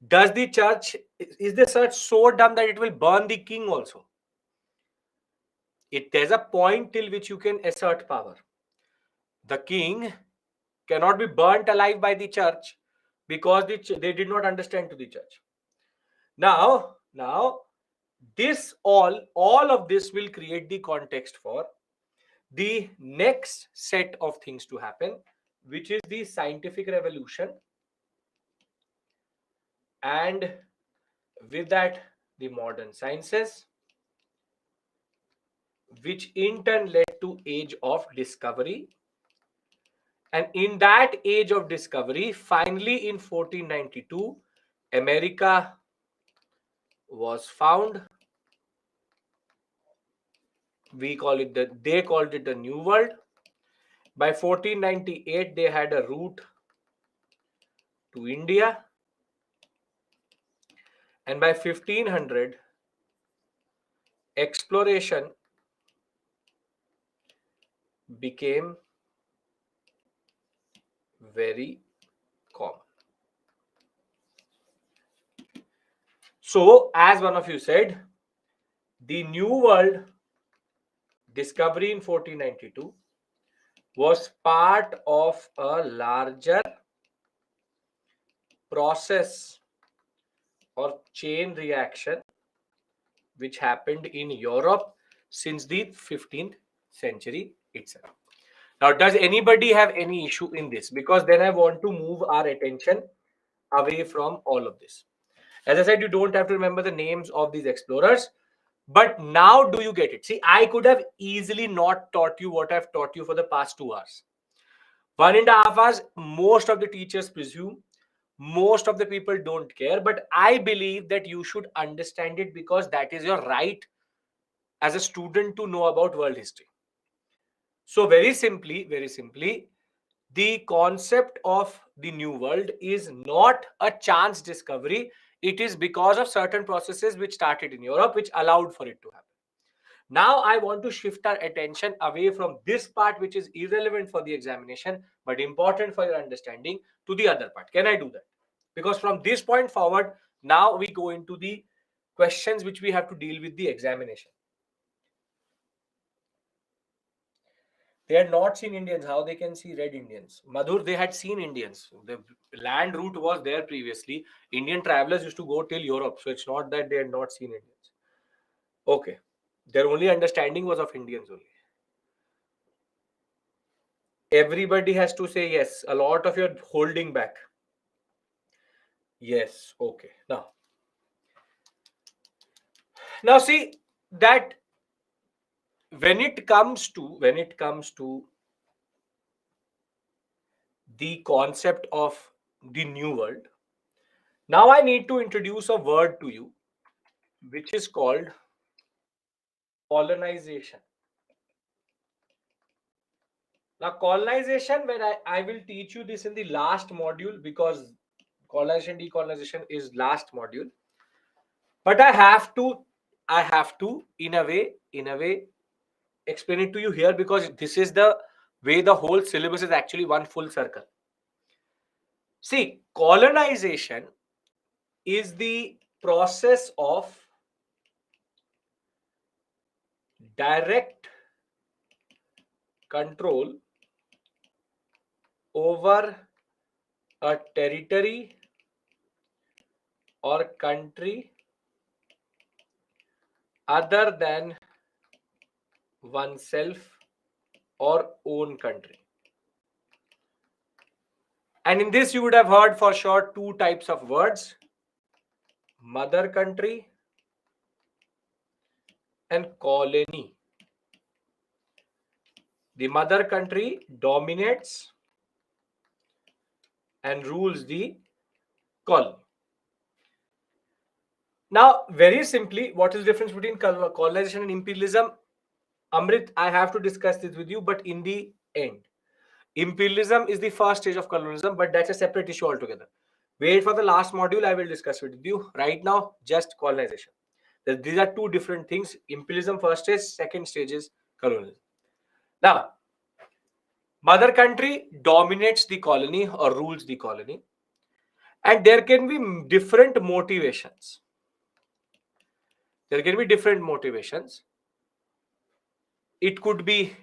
does the church is the church so dumb that it will burn the king also? There's a point till which you can assert power. The king cannot be burnt alive by the church because they did not understand to the church. Now this all of this will create the context for the next set of things to happen, which is the scientific revolution, and with that the modern sciences, which in turn led to age of discovery. And in that age of discovery, finally in 1492, America was found. They called it the New World. By 1498, they had a route to India, and by 1500, exploration became very common. So, as one of you said, the New World discovery in 1492 was part of a larger process or chain reaction which happened in Europe since the 15th century itself. Now, does anybody have any issue in this? Because then I want to move our attention away from all of this. As I said, you don't have to remember the names of these explorers, but now do you get it? See, I could have easily not taught you what I've taught you for the past 2 hours. 1.5 hours, most of the teachers presume, most of the people don't care, but I believe that you should understand it because that is your right as a student to know about world history. So very simply, the concept of the new world is not a chance discovery. It is because of certain processes which started in Europe, which allowed for it to happen. Now I want to shift our attention away from this part, which is irrelevant for the examination, but important for your understanding, to the other part. Can I do that? Because from this point forward, now we go into the questions which we have to deal with the examination. They had not seen Indians. How they can see red Indians? Madhur, they had seen Indians. The land route was there previously. Indian travelers used to go till Europe. So it's not that they had not seen Indians. Okay. Their only understanding was of Indians only. Everybody has to say yes. A lot of you are holding back. Yes. Okay. Now see that when it comes to the concept of the new world, now I need to introduce a word to you which is called colonization. Now, colonization, when I will teach you this in the last module, because colonization, decolonization is last module. But I have to, in a way, explain it to you here because this is the way the whole syllabus is actually one full circle. See, colonization is the process of direct control over a territory or country other than oneself or own country. And in this, you would have heard for sure two types of words: mother country and colony. The mother country dominates and rules the colony. Now, very simply, what is the difference between colonization and imperialism? Amrit, I have to discuss this with you, but in the end. Imperialism is the first stage of colonialism, but that's a separate issue altogether. Wait for the last module, I will discuss it with you. Right now, just colonization. These are two different things. Imperialism first stage, second stage is colonialism. Now, mother country dominates the colony or rules the colony, and there can be different motivations. There can be different motivations. It could be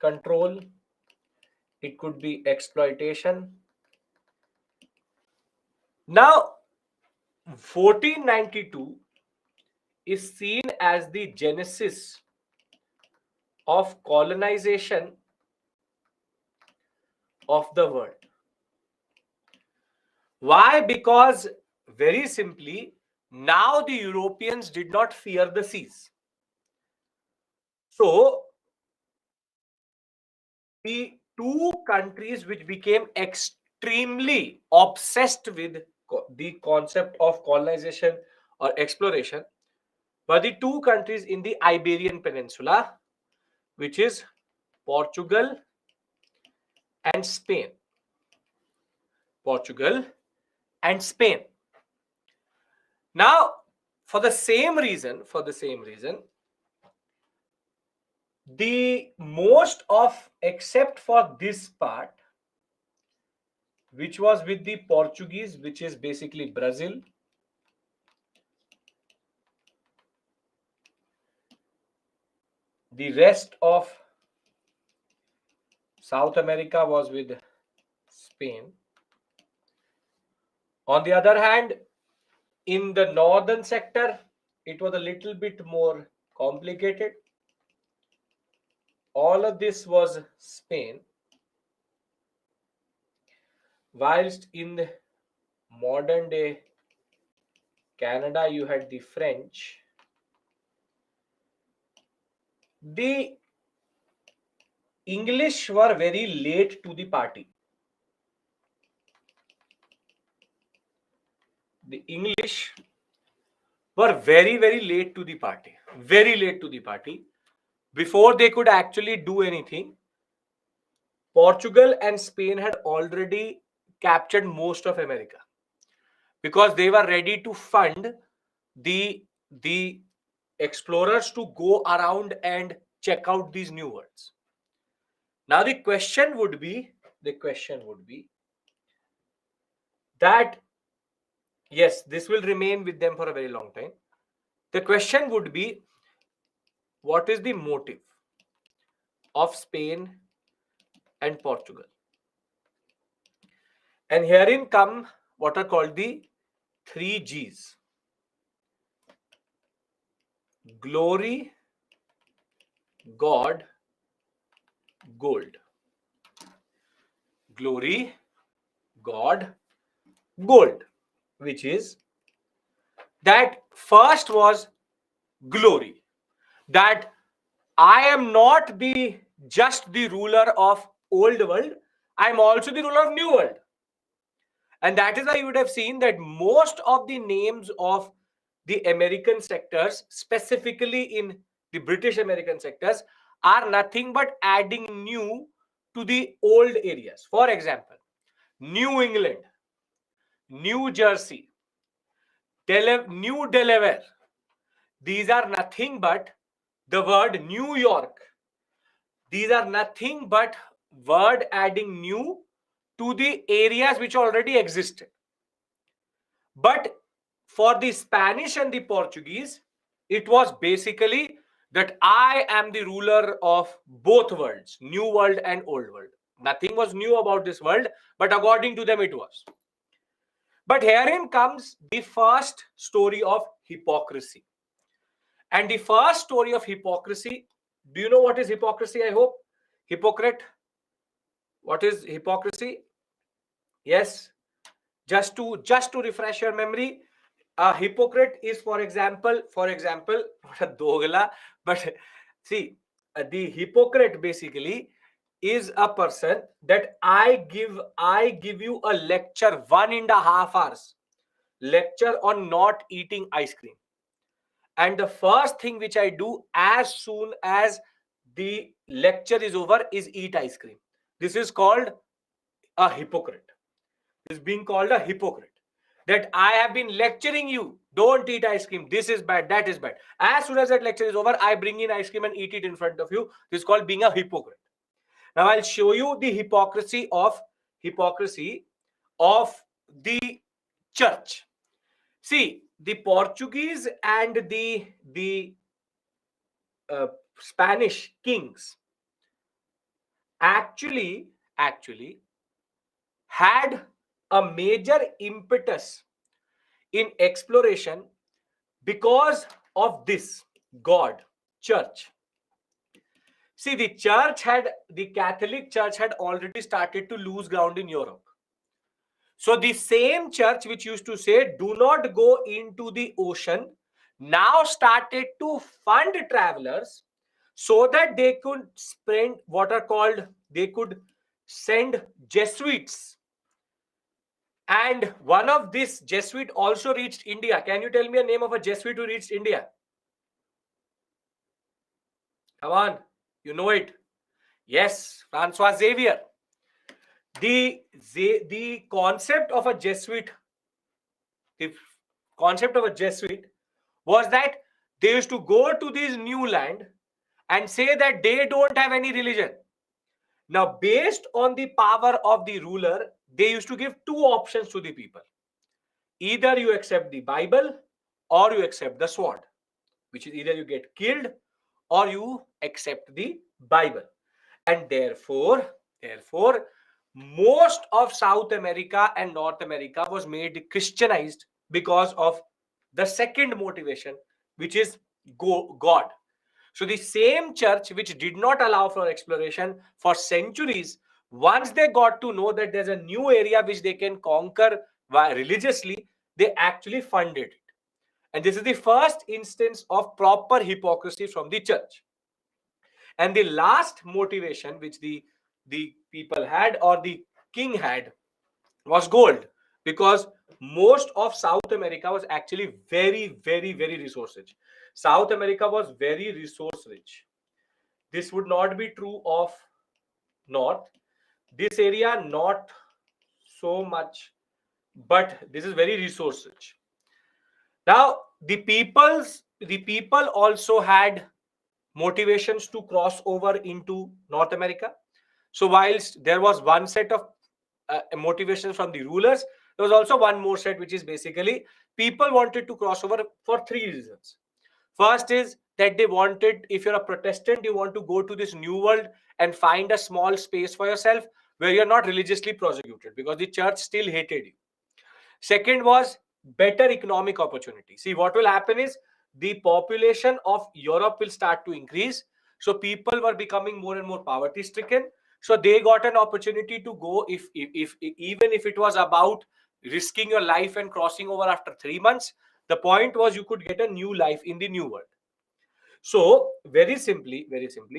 control, it could be exploitation. Now, 1492 is seen as the genesis of colonization of the world. Why? Because very simply, now the Europeans did not fear the seas. So, the two countries which became extremely obsessed with the concept of colonization or exploration were the two countries in the Iberian Peninsula, which is Portugal and Spain. Portugal and Spain. Now, for the same reason, the most of, except for this part, which was with the Portuguese, which is basically Brazil, the rest of South America was with Spain. On the other hand, in the northern sector, it was a little bit more complicated. All of this was Spain, whilst in modern day Canada, you had the French. The English were very late to the party. The English were very, very late to the party. Very late to the party. Before they could actually do anything, Portugal and Spain had already captured most of America because they were ready to fund the explorers to go around and check out these new worlds. Now the question would be that yes, this will remain with them for a very long time. The question would be, what is the motive of Spain and Portugal? And herein come what are called the 3 Gs: glory, God, gold. Glory, God, gold. Which is that first was glory. That I am not just the ruler of old world, I am also the ruler of new world. And that is why you would have seen that most of the names of the American sectors, specifically in the British American sectors, are nothing but adding new to the old areas. For example, New England, New Jersey, New Delaware. These are nothing but the word New York. These are nothing but word adding new to the areas which already existed. But for the Spanish and the Portuguese, it was basically that I am the ruler of both worlds, new world and old world. Nothing was new about this world, but according to them it was. But herein comes the first story of hypocrisy. And the first story of hypocrisy, do you know what is hypocrisy? I hope. Hypocrite. What is hypocrisy? Yes. Just to refresh your memory, a hypocrite is, for example, not a dogla, but see, the hypocrite basically is a person that I give you a lecture 1.5 hours, lecture on not eating ice cream. And the first thing which I do as soon as the lecture is over is eat ice cream. This is called a hypocrite. This is being called a hypocrite. That I have been lecturing you, don't eat ice cream. This is bad, that is bad. As soon as that lecture is over, I bring in ice cream and eat it in front of you. This is called being a hypocrite. Now I'll show you the hypocrisy of the church. See, the Portuguese and the Spanish kings actually had a major impetus in exploration because of this God, church. See, the Catholic Church had already started to lose ground in Europe. So the same church which used to say, do not go into the ocean, now started to fund travelers so that they could they could send Jesuits. And one of these Jesuit also reached India. Can you tell me a name of a Jesuit who reached India? Come on, you know it. Yes, Francois Xavier. The concept of a Jesuit, was that they used to go to this new land and say that they don't have any religion. Now, based on the power of the ruler, they used to give two options to the people. Either you accept the Bible or you accept the sword, which is either you get killed or you accept the Bible. And therefore, most of South America and North America was made Christianized because of the second motivation, which is God. So the same church which did not allow for exploration for centuries, once they got to know that there's a new area which they can conquer why religiously, they actually funded it. And this is the first instance of proper hypocrisy from the church. And the last motivation which the people had, or the king had, was gold, because most of South America was actually very, very, very resource rich. South America was very resource rich. This would not be true of North. This area, not so much, but this is very resource rich. Now, the people also had motivations to cross over into North America. So, whilst there was one set of motivations from the rulers, there was also one more set, which is basically people wanted to cross over for three reasons. First is that they wanted, if you're a Protestant, you want to go to this new world and find a small space for yourself where you're not religiously persecuted, because the church still hated you. Second was better economic opportunity. See, what will happen is the population of Europe will start to increase. So people were becoming more and more poverty stricken. So they got an opportunity to go, if even if it was about risking your life and crossing over after 3 months, the point was you could get a new life in the new world. So very simply,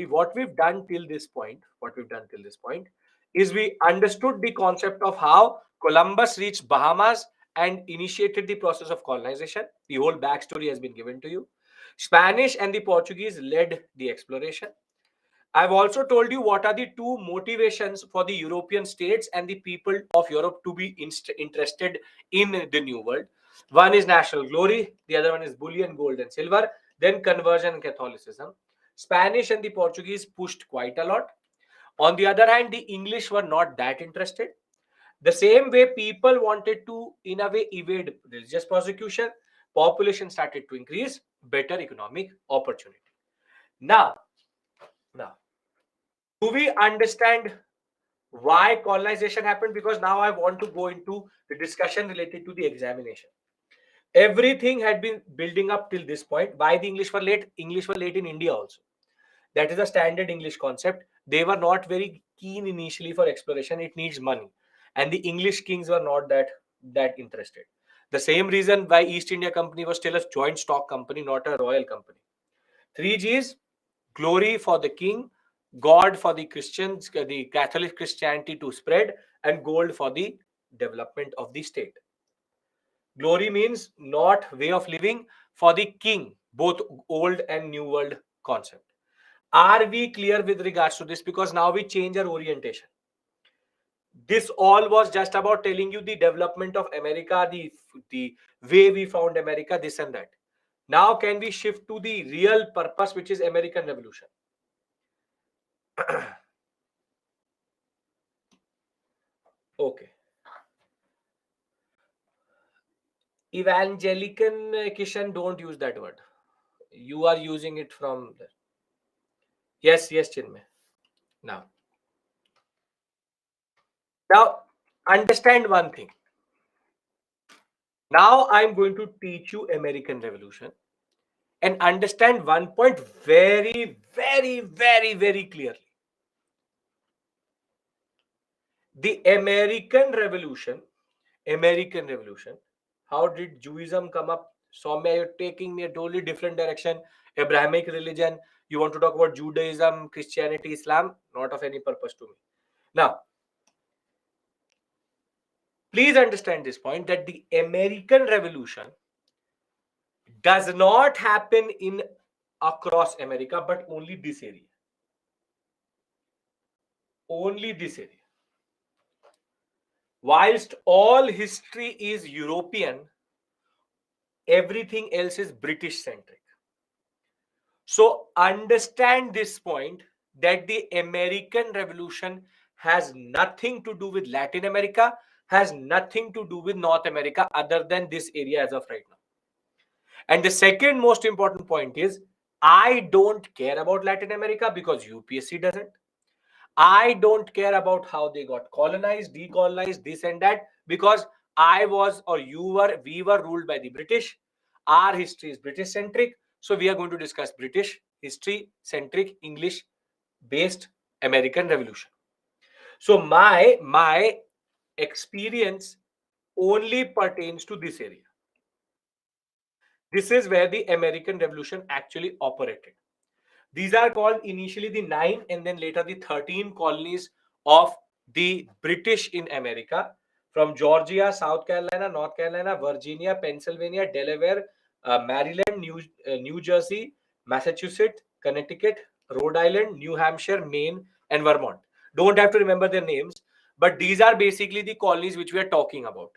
what we've done till this point is we understood the concept of how Columbus reached Bahamas and initiated the process of colonization. The whole backstory has been given to you. Spanish and the Portuguese led the exploration. I've also told you what are the two motivations for the European states and the people of Europe to be interested in the New World. One is national glory, the other one is bullion, gold, and silver, then conversion and Catholicism. Spanish and the Portuguese pushed quite a lot. On the other hand, the English were not that interested. The same way people wanted to, in a way, evade religious persecution, population started to increase, better economic opportunity. Now, now, do we understand why colonization happened? Because now I want to go into the discussion related to the examination. Everything had been building up till this point. Why the English were late? English were late in India also. That is a standard English concept. They were not very keen initially for exploration. It needs money, and the English kings were not that interested. The same reason why East India Company was still a joint stock company, not a royal company. Three G's: glory for the king, God for the Christians, the Catholic Christianity to spread, and gold for the development of the state. Glory means not way of living, for the king, both old and new world concept. Are we clear with regards to this? Because now we change our orientation. This all was just about telling you the development of America, the way we found America, this and that. Now can we shift to the real purpose, which is American Revolution? Okay. Evangelican, Kishan, don't use that word. You are using it from there. Yes, yes, Chinmay. Now, now understand one thing. Now I'm going to teach you American Revolution, and understand one point very, very, very, very clearly. The American Revolution, how did Judaism come up? Soumya, you're taking me a totally different direction. Abrahamic religion, you want to talk about Judaism, Christianity, Islam, not of any purpose to me. Now, please understand this point, that the American Revolution does not happen in across America, but only this area. Only this area. Whilst all history is European, everything else is British centric. So understand this point, that the American Revolution has nothing to do with Latin America, has nothing to do with North America, other than this area as of right now. And the second most important point is, I don't care about Latin America because UPSC doesn't. I don't care about how they got colonized, decolonized, this and that, because I was, or you were, we were ruled by the British. Our history is British centric. So we are going to discuss British history centric, English based American Revolution. So my experience only pertains to this area. This is where the American Revolution actually operated. These are called initially the 9 and then later the 13 colonies of the British in America, from Georgia, South Carolina, North Carolina, Virginia, Pennsylvania, Delaware, Maryland, New Jersey, Massachusetts, Connecticut, Rhode Island, New Hampshire, Maine, and Vermont. Don't have to remember their names, but these are basically the colonies which we are talking about.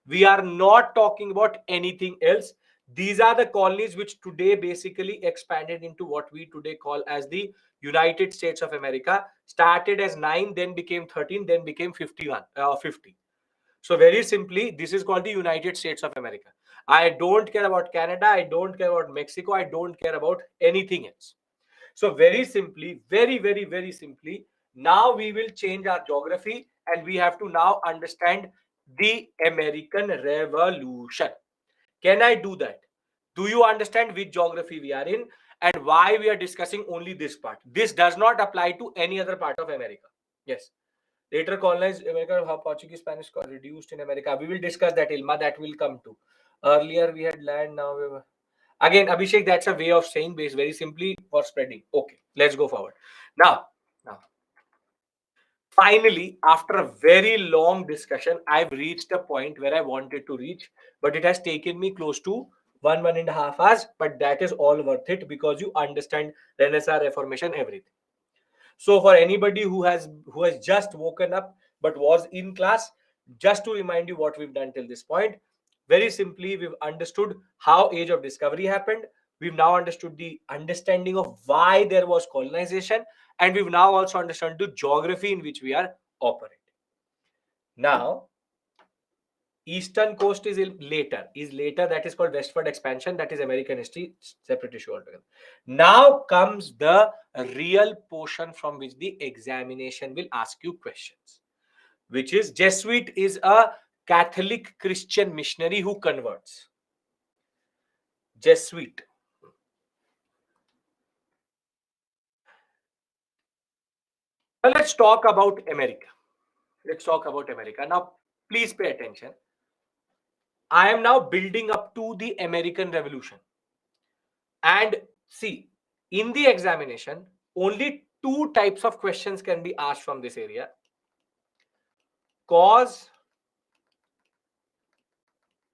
We are not talking about anything else. These are the colonies which today basically expanded into what we today call as the United States of America. Started as 9, then became 13, then became 50. So very simply, this is called the United States of America. I don't care about Canada. I don't care about Mexico. I don't care about anything else. So very simply, very simply, now we will change our geography and we have to now understand the American Revolution. Can I do that? Do you understand which geography we are in and why we are discussing only this part? This does not apply to any other part of America. Yes. Later colonized America, how Portuguese, Spanish got reduced in America. We will discuss that, Ilma. That will come to. Earlier we had land, now we were... Again, Abhishek, that's a way of saying base very simply for spreading. Okay, let's go forward. Now, finally, after a very long discussion, I've reached a point where I wanted to reach, but it has taken me close to 1.5 hours. But that is all worth it because you understand Renaissance, Reformation, everything. So for anybody who has just woken up but was in class, just to remind you what we've done till this point, very simply, we've understood how Age of Discovery happened. We've now understood the understanding of why there was colonization, and we've now also understood the geography in which we are operating. Now, Eastern coast is later. That is called westward expansion. That is American history, separate issue altogether. Now comes the real portion from which the examination will ask you questions, which is Jesuit is a Catholic Christian missionary who converts. Jesuit. Now let's talk about America. Now, please pay attention. I am now building up to the American Revolution. And see, in the examination, only two types of questions can be asked from this area: cause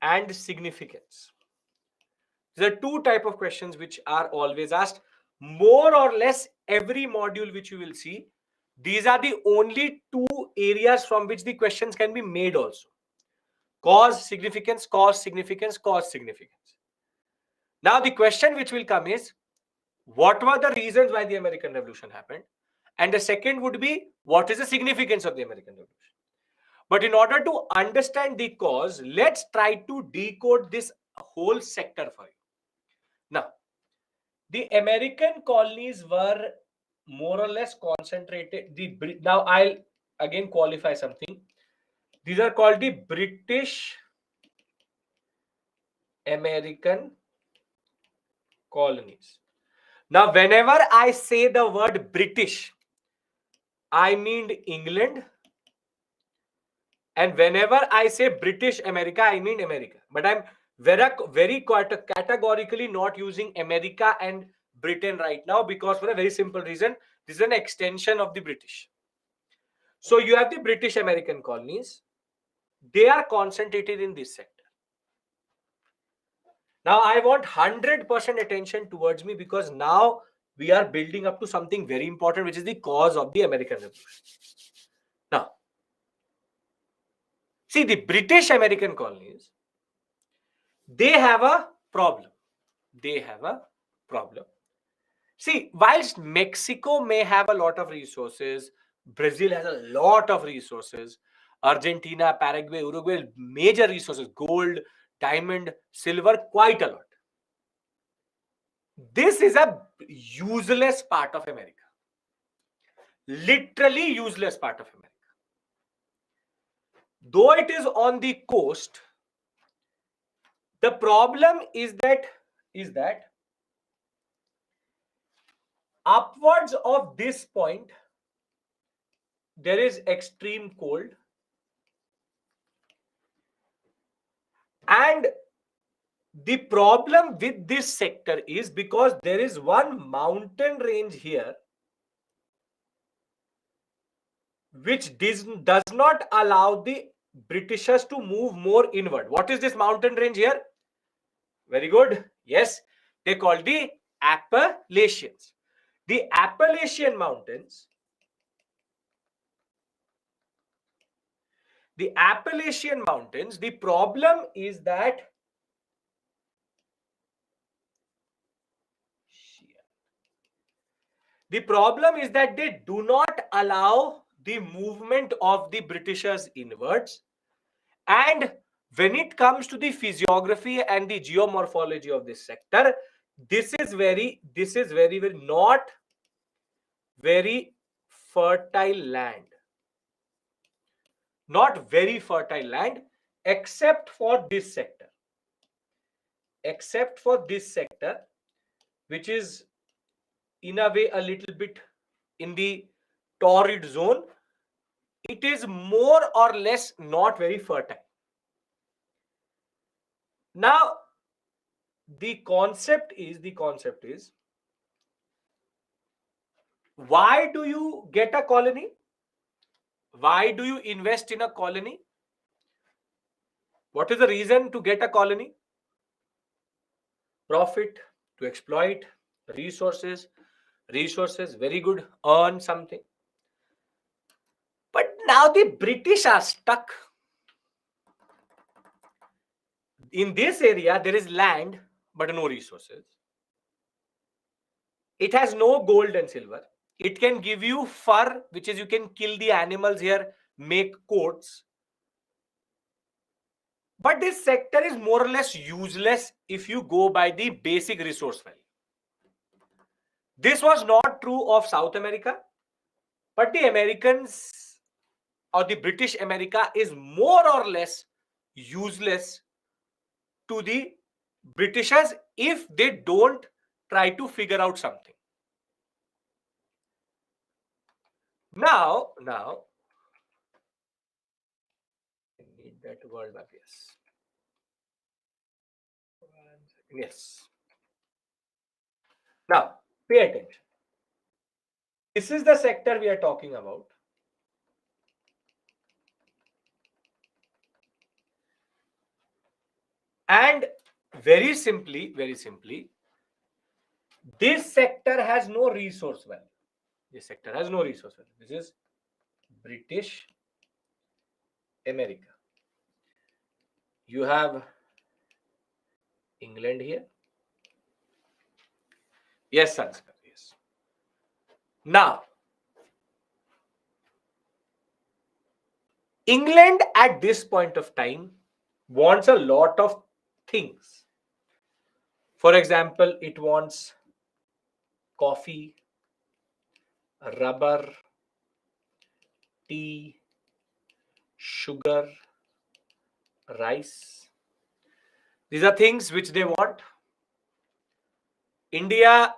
and significance. There are two types of questions which are always asked. More or less every module which you will see, these are the only two areas from which the questions can be made also. Cause, significance, cause, significance, cause, significance. Now the question which will come is, what were the reasons why the American Revolution happened? And the second would be, what is the significance of the American Revolution? But in order to understand the cause, let's try to decode this whole sector for you. Now, the American colonies were more or less concentrated. Now, I'll again qualify something. These are called the British American colonies. Now, whenever I say the word British, I mean England. And whenever I say British America, I mean America. But I'm very categorically not using America and Britain right now, because for a very simple reason, this is an extension of the British. So you have the British American colonies. They are concentrated in this sector. Now I want 100% attention towards me, because now we are building up to something very important, which is the cause of the American Revolution. Now, see, the British American colonies, they have a problem. See, whilst Mexico may have a lot of resources, Brazil has a lot of resources, Argentina, Paraguay, Uruguay, major resources, gold, diamond, silver, quite a lot. This is a useless part of America. Literally useless part of America. Though it is on the coast, the problem is that upwards of this point, there is extreme cold. And the problem with this sector is because there is one mountain range here which does not allow the Britishers to move more inward. What is this mountain range here? Very good. Yes, they call the Appalachians. The Appalachian Mountains, the problem is that they do not allow the movement of the Britishers inwards. And when it comes to the physiography and the geomorphology of this sector, this is very not very fertile land. Not very fertile land, except for this sector. Except for this sector, which is in a way a little bit in the torrid zone, it is more or less not very fertile. Now, the concept is why do you get a colony? Why do you invest in a colony? What is the reason to get a colony? Profit, to exploit resources, very good, earn something. But now the British are stuck. In this area, there is land, but no resources. It has no gold and silver. It can give you fur, which is you can kill the animals here, make coats. But this sector is more or less useless if you go by the basic resource value. This was not true of South America, but the Americans or the British America is more or less useless to the Britishers if they don't try to figure out something. Now, I need that word map, yes. Yes. Now, pay attention. This is the sector we are talking about. And very simply, this sector has no resource value. This sector has no resource value. This is British America. You have England here. Yes, Sanskar. Yes. Now, England at this point of time wants a lot of things. For example, it wants coffee, rubber, tea, sugar, rice. These are things which they want. India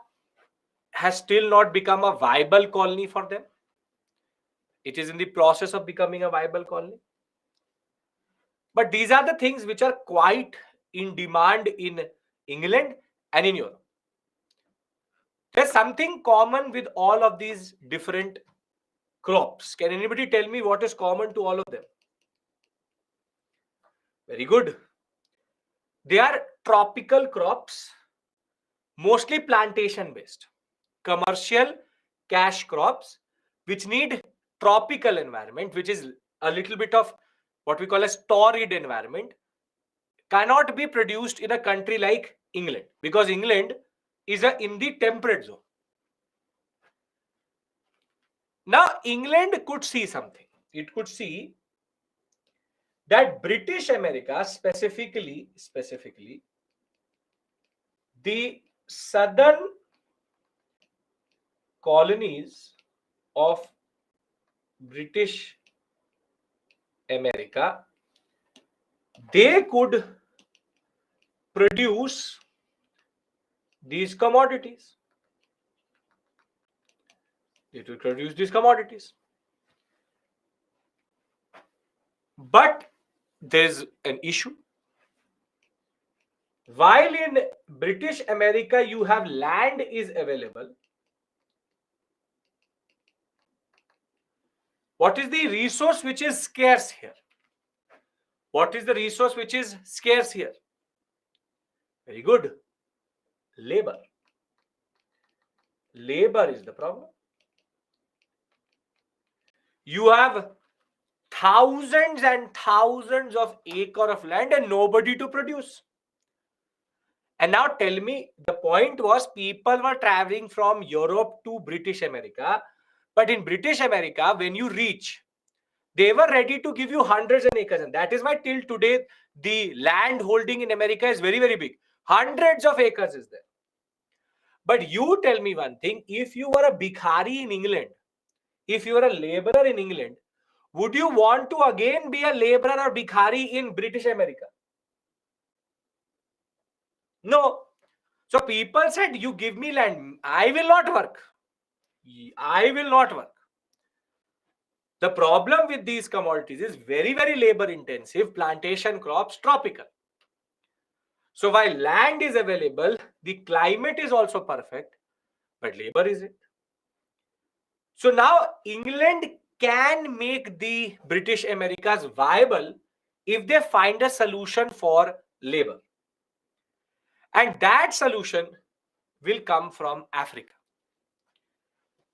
has still not become a viable colony for them. It is in the process of becoming a viable colony. But these are the things which are quite in demand in England and in Europe. There's something common with all of these different crops. Can anybody tell me what is common to all of them? Very good. They are tropical crops, mostly plantation based, commercial cash crops, which need tropical environment, which is a little bit of what we call a torrid environment, cannot be produced in a country like England, because England is in the temperate zone. Now, England could see something. It could see that British America, specifically the southern colonies of British America, they could produce these commodities. It will produce these commodities. But there's an issue. While in British America you have land is available, what is the resource which is scarce here? What is the resource which is scarce here? Very good. Labor. Labor is the problem. You have thousands and thousands of acres of land and nobody to produce. And now tell me, the point was people were traveling from Europe to British America. But in British America, when you reach, they were ready to give you hundreds of acres. And that is why till today, the land holding in America is very, very big. Hundreds of acres is there. But you tell me one thing, if you were a Bhikhari in England, if you were a laborer in England, would you want to again be a laborer or Bhikhari in British America? No. So people said, you give me land, I will not work. I will not work. The problem with these commodities is very, very labor intensive, plantation crops, tropical. So while land is available, the climate is also perfect, but labor isn't. So now England can make the British Americas viable if they find a solution for labor. And that solution will come from Africa.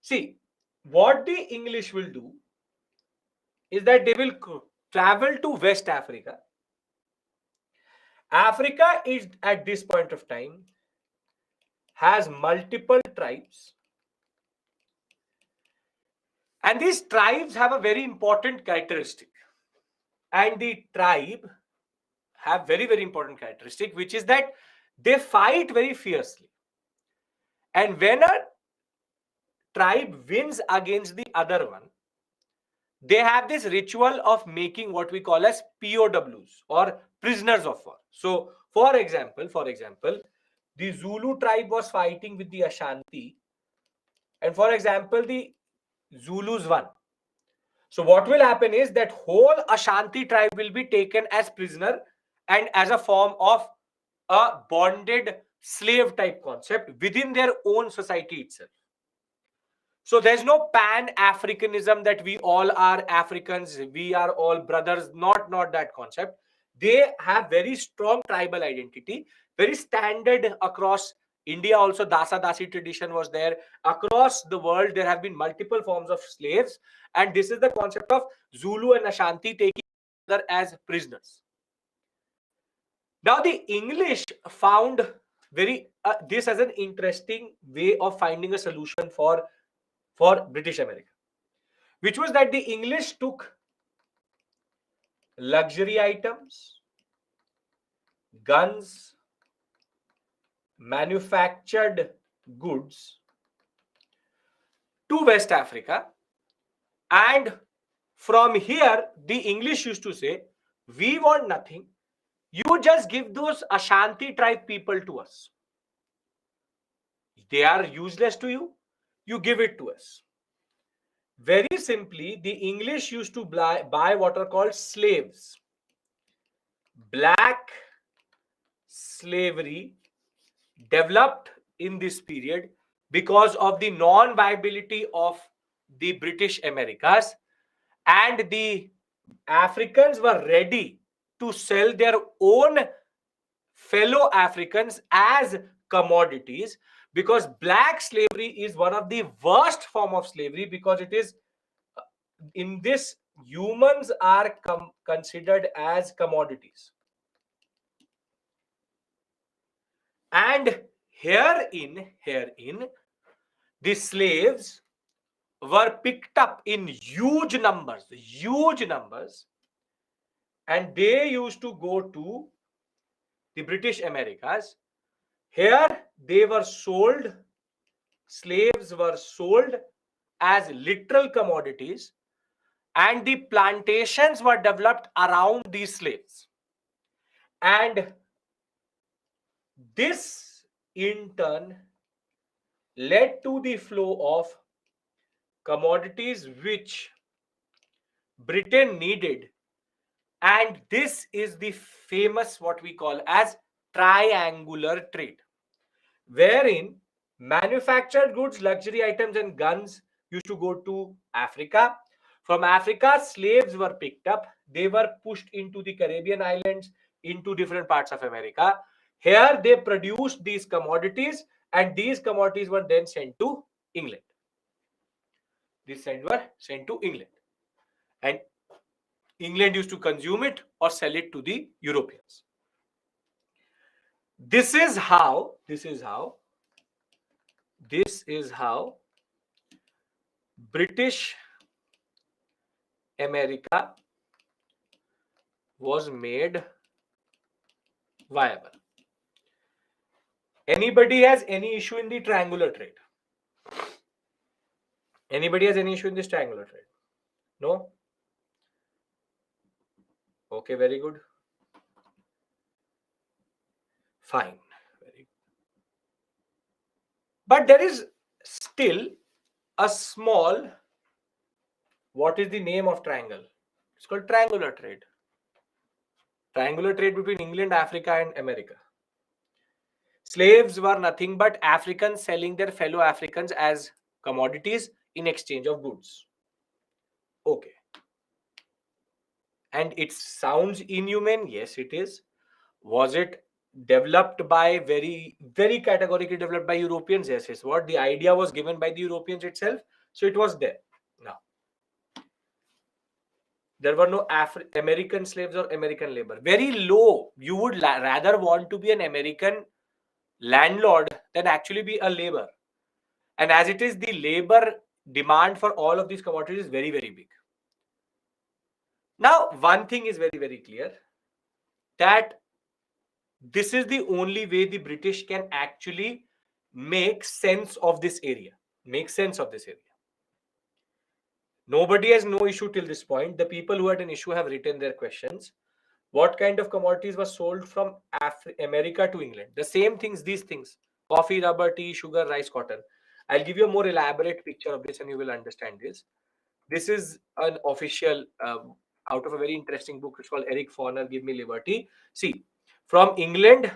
See, what the English will do is that they will travel to West Africa. Africa is at this point of time has multiple tribes. And these tribes have a very important characteristic. And the tribe have very, very important characteristic, which is that they fight very fiercely. And when a tribe wins against the other one, they have this ritual of making what we call as POWs or prisoners of war. So, for example, the Zulu tribe was fighting with the Ashanti, and for example, the Zulus won. So, what will happen is that whole Ashanti tribe will be taken as prisoner and as a form of a bonded slave type concept within their own society itself. So there's no pan-Africanism that we all are Africans, we are all brothers, not that concept. They have very strong tribal identity, very standard across India. Also Dasa Dasi tradition was there. Across the world, there have been multiple forms of slaves. And this is the concept of Zulu and Ashanti taking each other as prisoners. Now the English found very this as an interesting way of finding a solution for British America, which was that the English took luxury items, guns, manufactured goods to West Africa, and from here the English used to say, we want nothing, you just give those Ashanti tribe people to us. They are useless to you, you give it to us. Very simply, the English used to buy what are called slaves. Black slavery developed in this period because of the non-viability of the British Americas, and the Africans were ready to sell their own fellow Africans as commodities, because black slavery is one of the worst form of slavery, because it is in this humans are considered as commodities. And herein the slaves were picked up in huge numbers, and they used to go to the British Americas. Here they were sold, slaves were sold as literal commodities, and the plantations were developed around these slaves. And this in turn led to the flow of commodities which Britain needed, and this is the famous what we call as triangular trade, wherein manufactured goods, luxury items, and guns used to go to Africa. From Africa, slaves were picked up. They were pushed into the Caribbean islands, into different parts of America. Here, they produced these commodities, and these commodities were then sent to England. These were sent to England, and England used to consume it or sell it to the Europeans. This is how British America was made viable. Anybody has any issue in the triangular trade? Anybody has any issue in this triangular trade? No? Okay, very good. Fine. Very good. But there is still a small, what is the name of triangle? It's called triangular trade. Triangular trade between England, Africa, and America. Slaves were nothing but Africans selling their fellow Africans as commodities in exchange of goods. Okay. And it sounds inhumane. Yes, it is. Was it developed by very categorically developed by Europeans? Yes, it's what the idea was given by the Europeans itself. So it was there. Now, there were no American slaves or American labor. Very low. You would rather want to be an American landlord than actually be a labor. And as it is, the labor demand for all of these commodities is very big. Now, one thing is very clear, that this is the only way the British can actually make sense of this area. Nobody has no issue till this point. The people who had an issue have written their questions. What kind of commodities were sold from America to England? The same things, these things: coffee, rubber, tea, sugar, rice, cotton. I'll give you a more elaborate picture of this and you will understand this. This is an official, out of a very interesting book. It's called Eric Foner, Give Me Liberty. See, from England,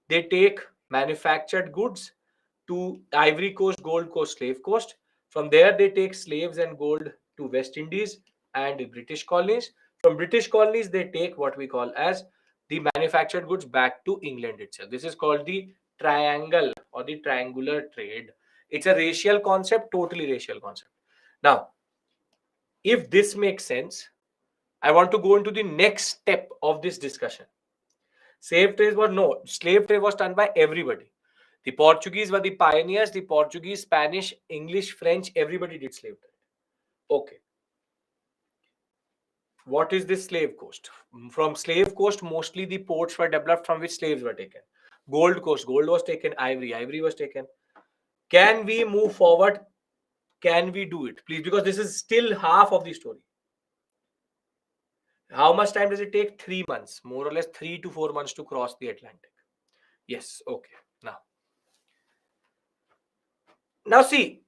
they take manufactured goods to Ivory Coast, Gold Coast, Slave Coast. From there, they take slaves and gold to West Indies and the British colonies. From British colonies, they take what we call as the manufactured goods back to England itself. This is called the triangle or the triangular trade. It's a racial concept, totally racial concept. Now, if this makes sense, I want to go into the next step of this discussion. Slave trade was done by everybody. The Portuguese were the pioneers. The Portuguese, Spanish, English, French, everybody did slave trade. Okay. What is this slave coast? From slave coast, mostly the ports were developed from which slaves were taken. Gold Coast, gold was taken. Ivory was taken. Can we move forward? Can we do it? Please, because this is still half of the story. How much time does it take? 3 months, more or less 3 to 4 months to cross the Atlantic. Yes, okay. Now see,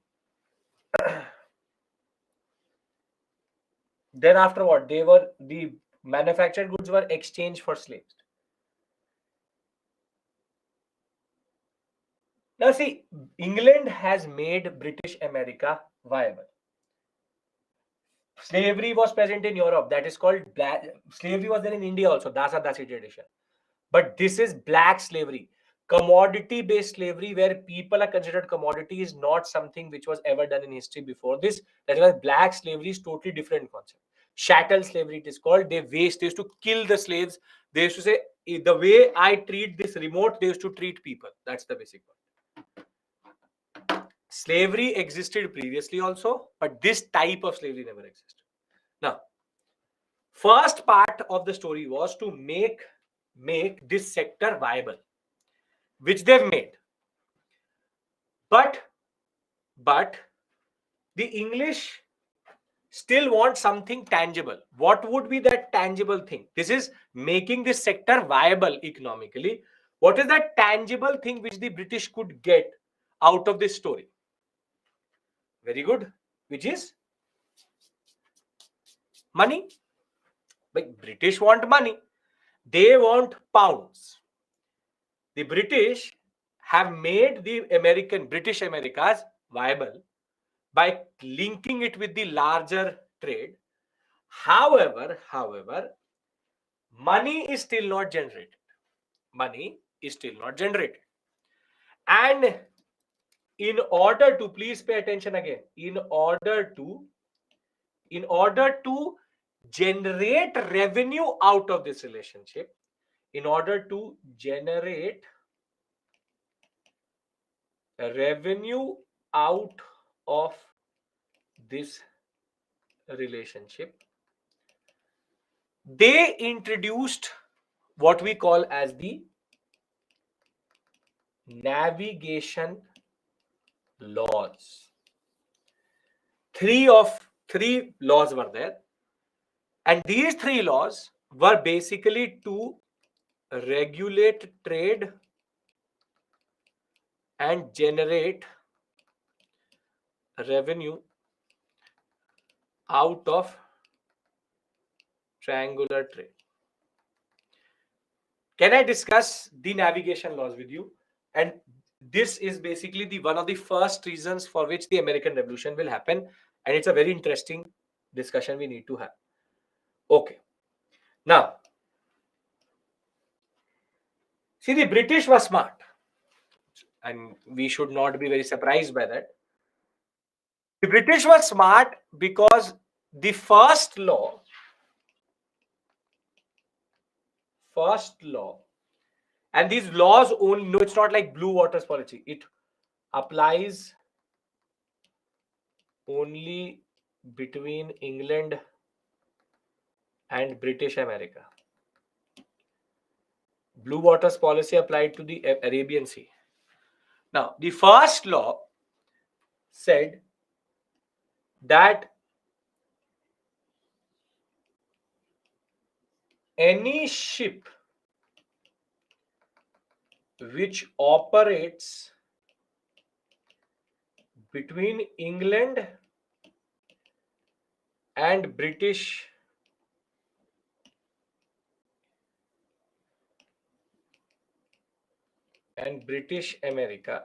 then after what? The manufactured goods were exchanged for slaves. Now see, England has made British America viable. Slavery was present in Europe. That is called black. Slavery was there in India also. Dasi tradition. But this is black slavery. Commodity-based slavery, where people are considered commodity, is not something which was ever done in history before this. That is why black slavery is totally different concept. Chattel slavery, it is called. They used to kill the slaves. They used to say, the way I treat this remote, they used to treat people. That's the basic one. Slavery existed previously also, but this type of slavery never existed. Now, first part of the story was to make this sector viable, which they've made. But the English still want something tangible. What would be that tangible thing? This is making this sector viable economically. What is that tangible thing which the British could get out of this story? Very good. Which is money. But British want money. They want pounds. The British have made the British Americas viable by linking it with the larger trade. However, money is still not generated. Money is still not generated. And in order to, please pay attention again, in order to generate revenue out of this relationship, in order to generate revenue out of this relationship, they introduced what we call as the navigation laws. Three laws were there, and these three laws were basically to regulate trade and generate revenue out of triangular trade. Can I discuss the navigation laws with you? And this is basically the one of the first reasons for which the American Revolution will happen, and it's a very interesting discussion we need to have. Okay, now see, the British were smart, and we should not be very surprised by that. The British were smart because the first law, and these laws only, no, it's not like blue waters policy. It applies only between England and British America. Blue waters policy applied to the Arabian Sea. Now, the first law said that any ship which operates between England and British America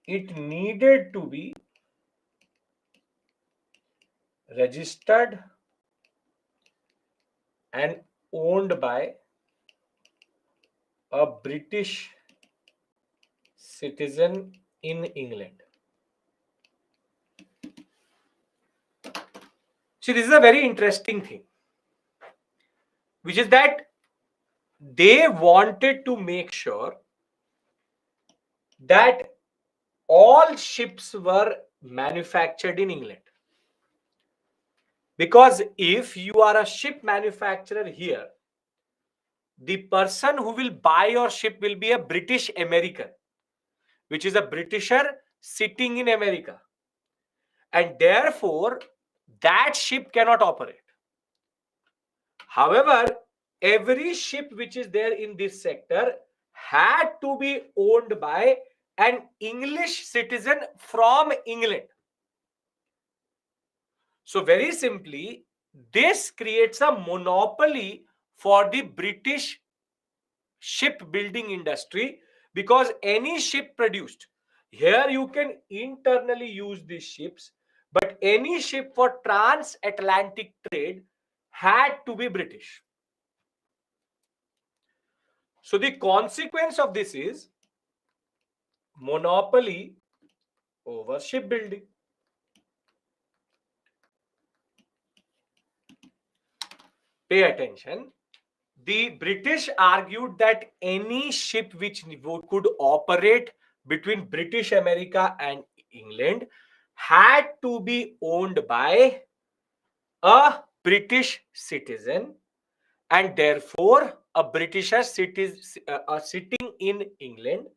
it needed to be registered and owned by a British citizen in England. See, this is a very interesting thing, which is that they wanted to make sure that all ships were manufactured in England. Because if you are a ship manufacturer here, the person who will buy your ship will be a British American, which is a Britisher sitting in America. And therefore, that ship cannot operate. However, every ship which is there in this sector had to be owned by an English citizen from England. So very simply, this creates a monopoly for the British shipbuilding industry, because any ship produced here, you can internally use these ships, but any ship for transatlantic trade had to be British. So the consequence of this is monopoly over shipbuilding. Pay attention. The British argued that any ship which could operate between British America and England had to be owned by a British citizen, and therefore a Britisher sitting in England.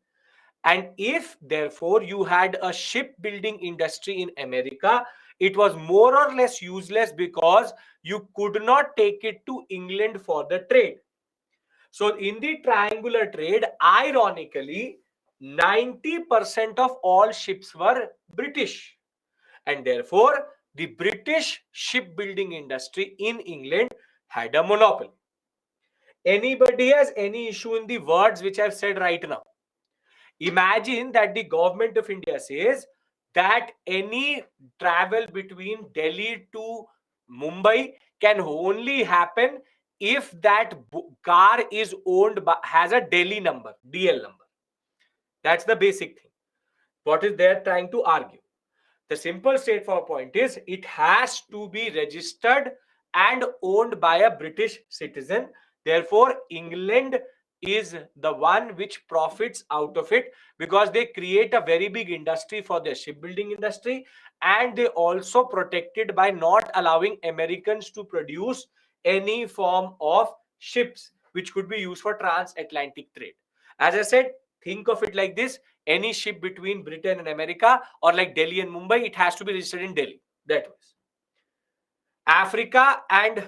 And if therefore you had a shipbuilding industry in America, it was more or less useless because you could not take it to England for the trade. So in the triangular trade, ironically, 90% of all ships were British. And therefore, the British shipbuilding industry in England had a monopoly. Anybody has any issue in the words which I've said right now? Imagine that the government of India says that any travel between Delhi to Mumbai can only happen if that car is owned by, has a Delhi number, DL number. That's the basic thing. What is they're trying to argue? The simple straightforward point is it has to be registered and owned by a British citizen. Therefore, England is the one which profits out of it because they create a very big industry for their shipbuilding industry, and they also protected by not allowing Americans to produce any form of ships which could be used for transatlantic trade. As I said, think of it like this: any ship between Britain and America, or like Delhi and Mumbai, it has to be registered in Delhi. That was Africa and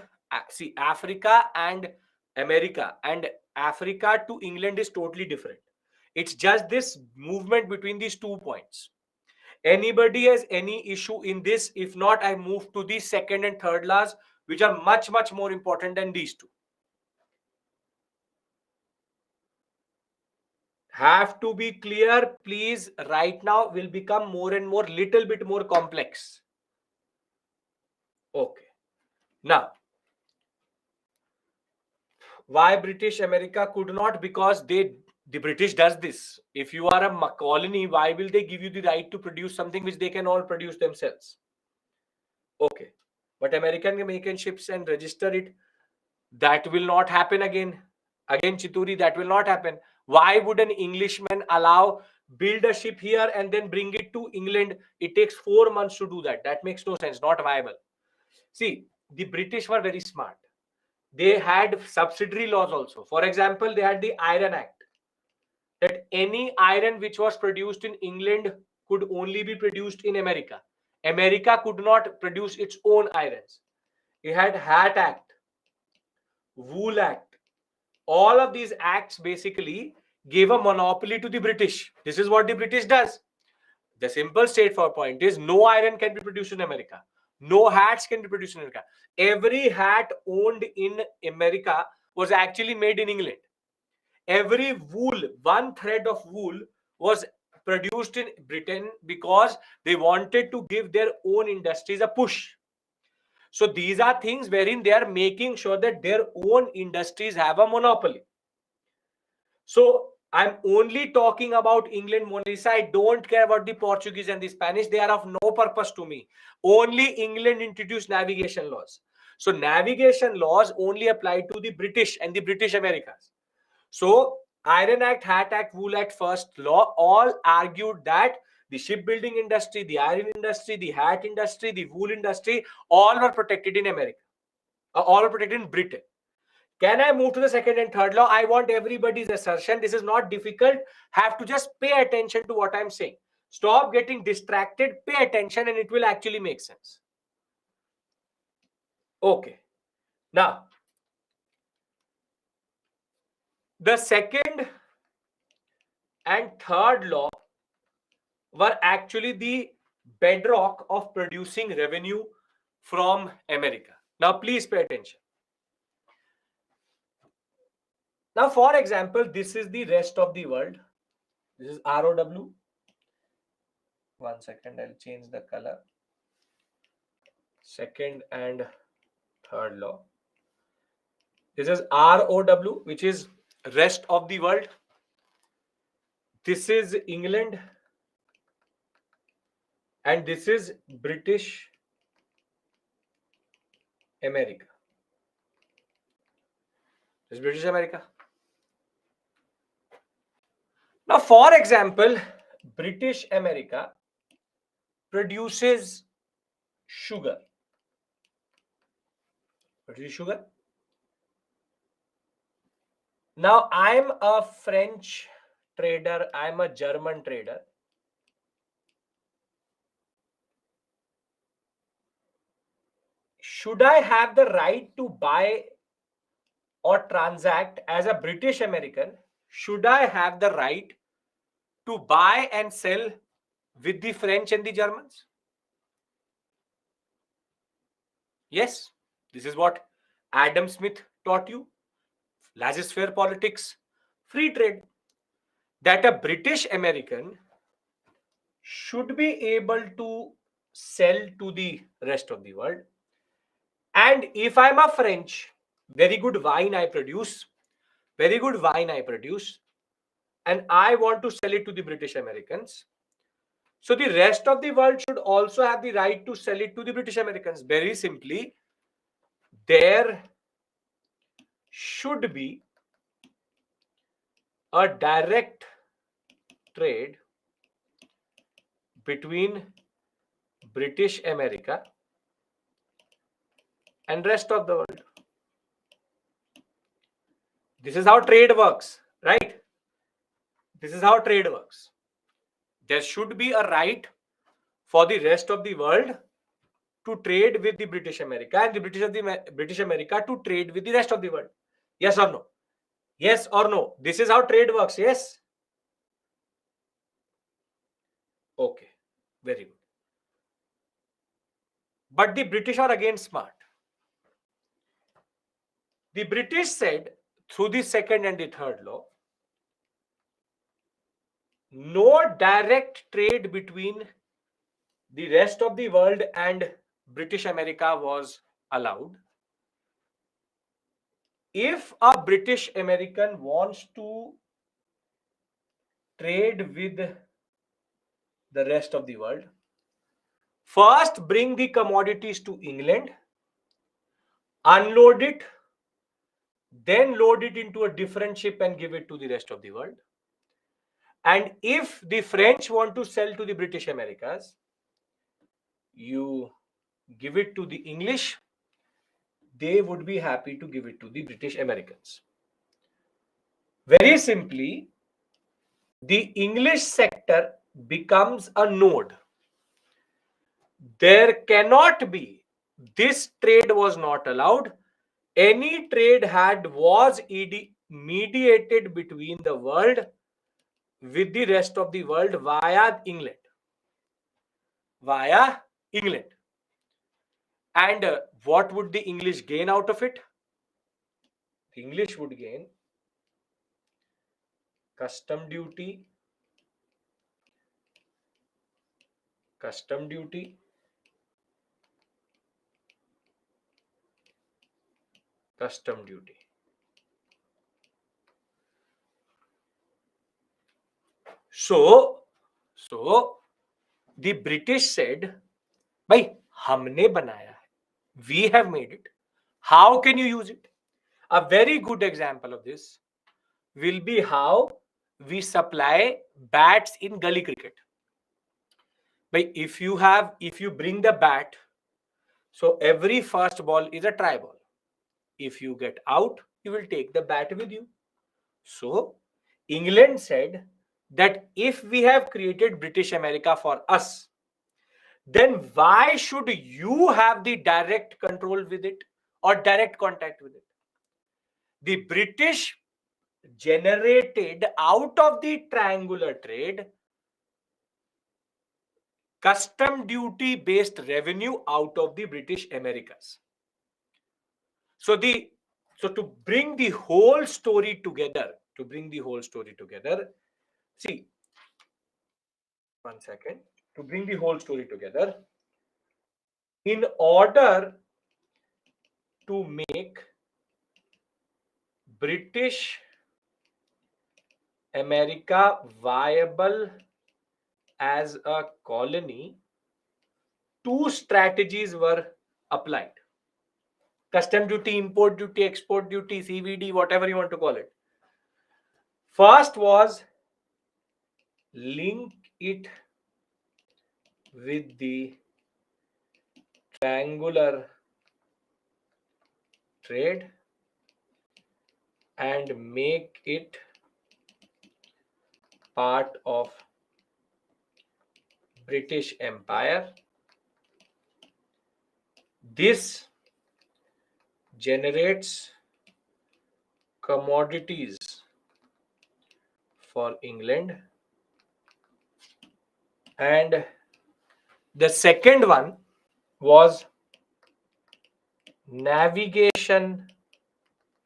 Africa and America and Africa to England is totally different. It's just this movement between these 2 points. Anybody has any issue in this? If not, I move to the second and third laws, which are much more important than these two. Have to be clear, please. Right now will become more and more, little bit more complex. Okay. Now, why British America could not? Because the British does this. If you are a colony, why will they give you the right to produce something which they can all produce themselves? Okay. But American can make ships and register it. That will not happen again. Again, Chituri, that will not happen. Why would an Englishman build a ship here and then bring it to England? It takes 4 months to do that. That makes no sense, not viable. See, the British were very smart. They had subsidiary laws also. For example, they had the Iron Act, that any iron which was produced in England could only be produced in America. America could not produce its own irons. It had Hat Act, Wool Act. All of these acts basically gave a monopoly to the British. This is what the British does. The simple straightforward point is no iron can be produced in America. No hats can be produced in America. Every hat owned in America was actually made in England. Every wool, one thread of wool was produced in Britain because they wanted to give their own industries a push. So these are things wherein they are making sure that their own industries have a monopoly. So I'm only talking about England, Mona Lisa. I don't care about the Portuguese and the Spanish. They are of no purpose to me. Only England introduced navigation laws. So navigation laws only apply to the British and the British Americas. So Iron Act, Hat Act, Wool Act, First Law all argued that the shipbuilding industry, the iron industry, the hat industry, the wool industry, all were protected in America. All were protected in Britain. Can I move to the second and third law? I want everybody's assertion. This is not difficult. Have to just pay attention to what I'm saying. Stop getting distracted. Pay attention and it will actually make sense. Okay. Now, the second and third law were actually the bedrock of producing revenue from America. Now, please pay attention. Now, for example, this is the rest of the world. This is ROW. 1 second, I'll change the color. Second and third law. This is ROW, which is rest of the world. This is England. And this is British America. This is British America. Now, for example, British America produces sugar. British sugar. Now, I'm a French trader. I'm a German trader. Should I have the right to buy or transact as a British American? Should I have the right to buy and sell with the French and the Germans? Yes, this is what Adam Smith taught you, laissez-faire politics, free trade, that a British American should be able to sell to the rest of the world. And if I'm a French, very good wine I produce, very good wine I produce, and I want to sell it to the British Americans. So the rest of the world should also have the right to sell it to the British Americans. Very simply, there should be a direct trade between British America and rest of the world. This is how trade works, right? This is how trade works. There should be a right for the rest of the world to trade with the British America, and the British America to trade with the rest of the world. Yes or no? Yes or no? This is how trade works. Yes? Okay. Very good. But the British are again smart. The British said through the second and the third law, no direct trade between the rest of the world and British America was allowed. If a British American wants to trade with the rest of the world, first bring the commodities to England, unload it, then load it into a different ship and give it to the rest of the world. And if the French want to sell to the British Americas, you give it to the English, they would be happy to give it to the British Americans. Very simply, the English sector becomes a node. There cannot be, this trade was not allowed. Any trade was mediated between the world with the rest of the world via England. Via England. And what would the English gain out of it? The English would gain custom duty, custom duty, custom duty. So the British said, "Bhai, हमने बनाया है. We have made it. How can you use it?" A very good example of this will be how we supply bats in gully cricket. But if you bring the bat, so every first ball is a try ball. If you get out, you will take the bat with you. So England said that if we have created British America for us, then why should you have the direct control with it or direct contact with it? The British generated out of the triangular trade custom duty based revenue out of the British Americas. So to bring the whole story together, see, one second, to bring the whole story together, in order to make British America viable as a colony, two strategies were applied. Custom duty, import duty, export duty, CVD, whatever you want to call it. First was link it with the triangular trade and make it part of British Empire. This generates commodities for England. And the second one was navigation reformation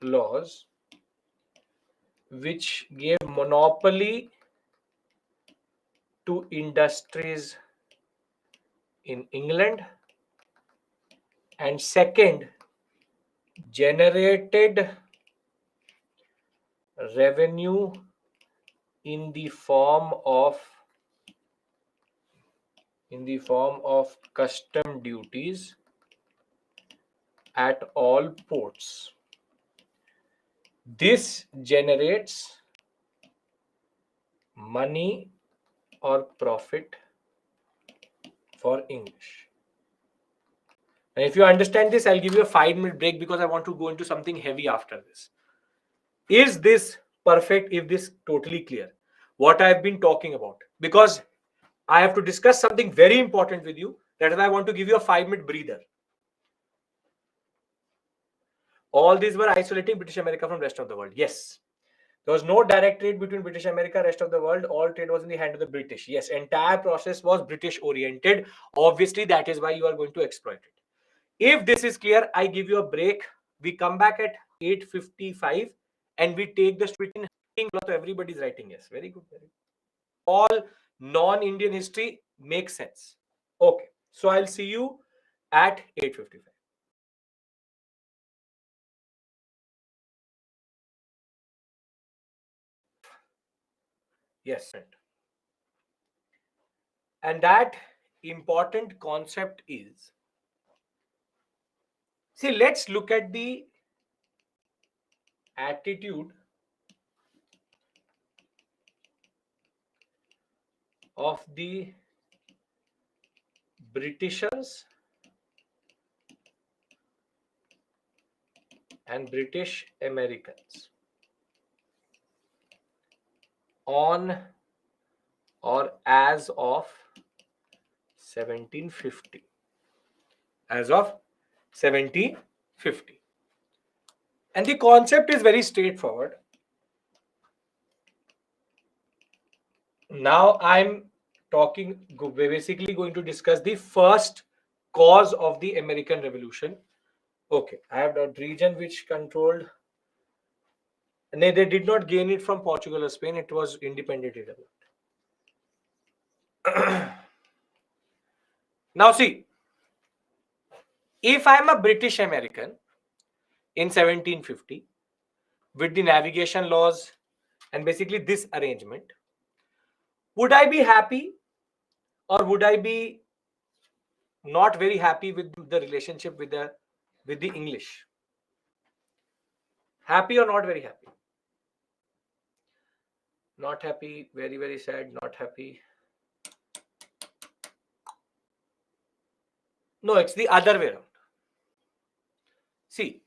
laws which gave monopoly to industries in England, and second, generated revenue in the form of custom duties at all ports. This generates money or profit for English. And if you understand this, I'll give you a 5-minute break because I want to go into something heavy after this. Is this perfect? Is this totally clear? What I've been talking about? Because I have to discuss something very important with you. That is why I want to give you a 5-minute breather. All these were isolating British America from rest of the world. Yes. There was no direct trade between British America, rest of the world. All trade was in the hand of the British. Yes, entire process was British oriented. Obviously, that is why you are going to exploit it. If this is clear, I give you a break. We come back at 8:55 and we take the switch in. Everybody's writing yes. Very good. Very good. All non-Indian history makes sense. Okay. So I'll see you at 8:55. Yes. And that important concept is, see, let's look at the attitude of the Britishers and British Americans on or as of 1750. As of 1750. And the concept is very straightforward. Now I'm basically going to discuss the first cause of the American Revolution. Okay, I have a region which controlled. And they did not gain it from Portugal or Spain. It was independently developed. Now see, if I'm a British American in 1750 with the navigation laws and basically this arrangement, would I be happy or would I be not very happy with the relationship with the English? Happy or not very happy? Not happy, very, very sad, not happy. No, it's the other way around. See,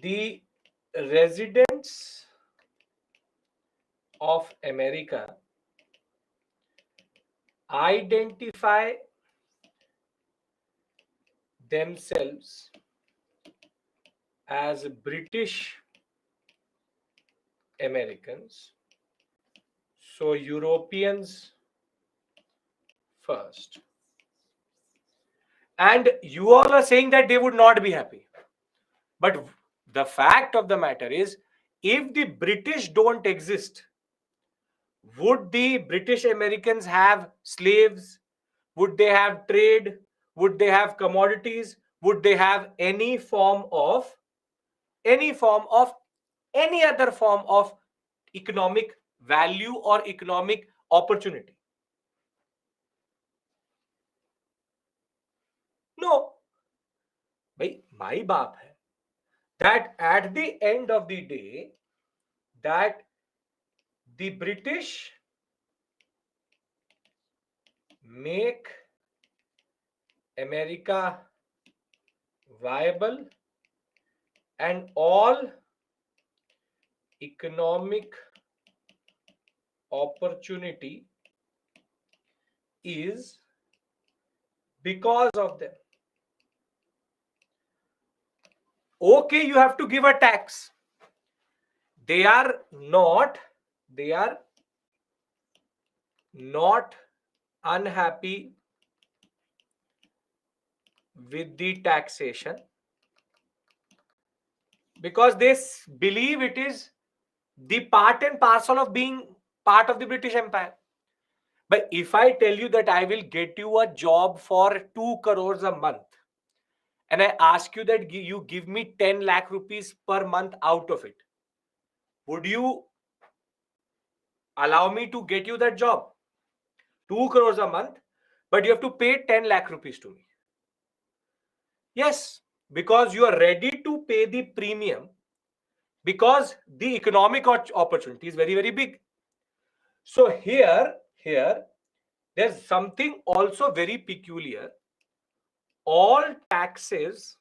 the residents of America identify themselves as British Americans. So Europeans first. And you all are saying that they would not be happy. But the fact of the matter is, if the British don't exist, would the British Americans have slaves? Would they have trade? Would they have commodities? Would they have any other form of economic value or economic opportunity? No. भाई माई बाप है that at the end of the day, that the British make America viable and all economic opportunity is because of them. Okay, you have to give a tax. They are not unhappy with the taxation, because they believe it is the part and parcel of being part of the British Empire. But if I tell you that I will get you a job for 2 crores a month, and I ask you that you give me 10 lakh rupees per month out of it, would you allow me to get you that job? 2 crores a month, but you have to pay 10 lakh rupees to me. Yes, because you are ready to pay the premium, because the economic opportunity is very, very big. So here, there's something also very peculiar. All taxes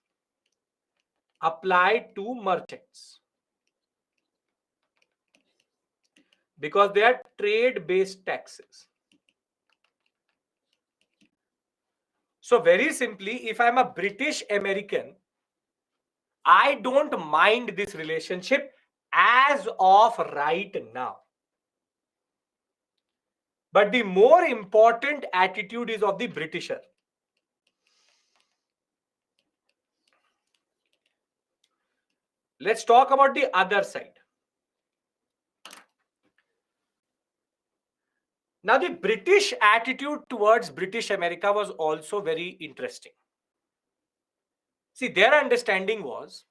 apply to merchants because they are trade-based taxes. So very simply, if I'm a British American, I don't mind this relationship as of right now. But the more important attitude is of the Britisher. Let's talk about the other side. Now, the British attitude towards British America was also very interesting. See, their understanding was,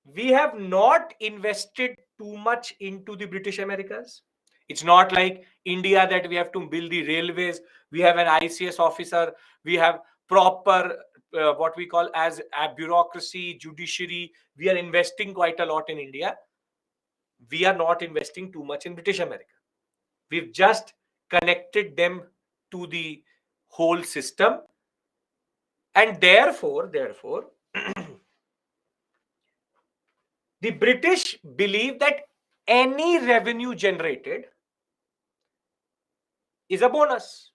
we have not invested too much into the British Americas. It's not like India that we have to build the railways. We have an ICS officer. We have proper what we call as a bureaucracy, judiciary. We are investing quite a lot in India. We are not investing too much in British America. We've just connected them to the whole system. And therefore, the British believe that any revenue generated is a bonus.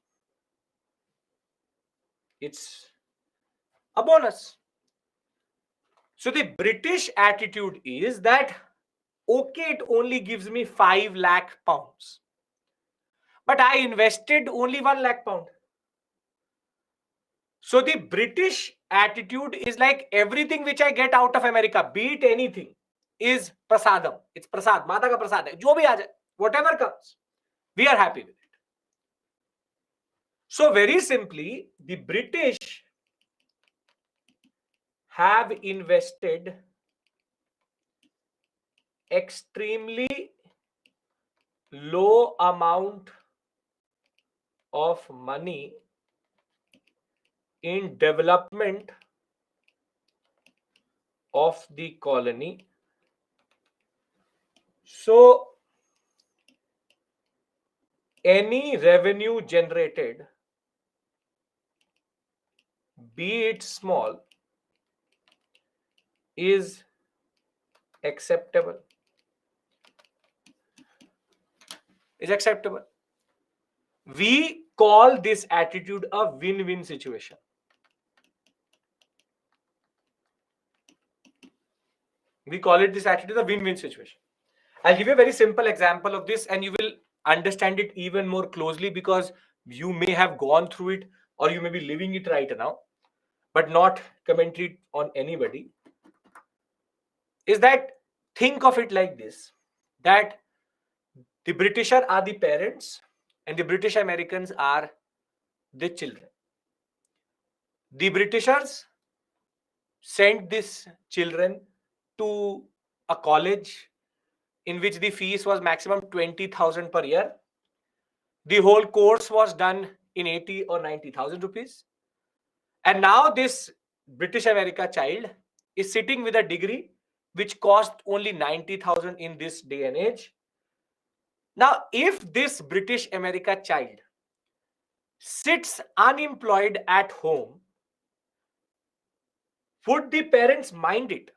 It's a bonus. So the British attitude is that, okay, it only gives me 5 lakh pounds, but I invested only 1 lakh pound. So the British attitude is like, everything which I get out of America, be it anything, is prasadam. It's prasad, Mata ka prasad hai. Jo bhi aa jaye, whatever comes, we are happy with it. So very simply, the British have invested extremely low amount of money in development of the colony. So any revenue generated, be it small, is acceptable. Is acceptable. We call this attitude a win-win situation. We call it this attitude a win-win situation. I'll give you a very simple example of this, and you will understand it even more closely, because you may have gone through it or you may be living it right now, but not commentary on anybody. Is that, think of it like this, that the Britisher are the parents and the British Americans are the children. The Britishers sent these children to a college in which the fees was maximum 20,000 per year. The whole course was done in 80 or 90,000 rupees. And now this British America child is sitting with a degree which cost only 90,000 in this day and age. Now, if this British America child sits unemployed at home, would the parents mind it?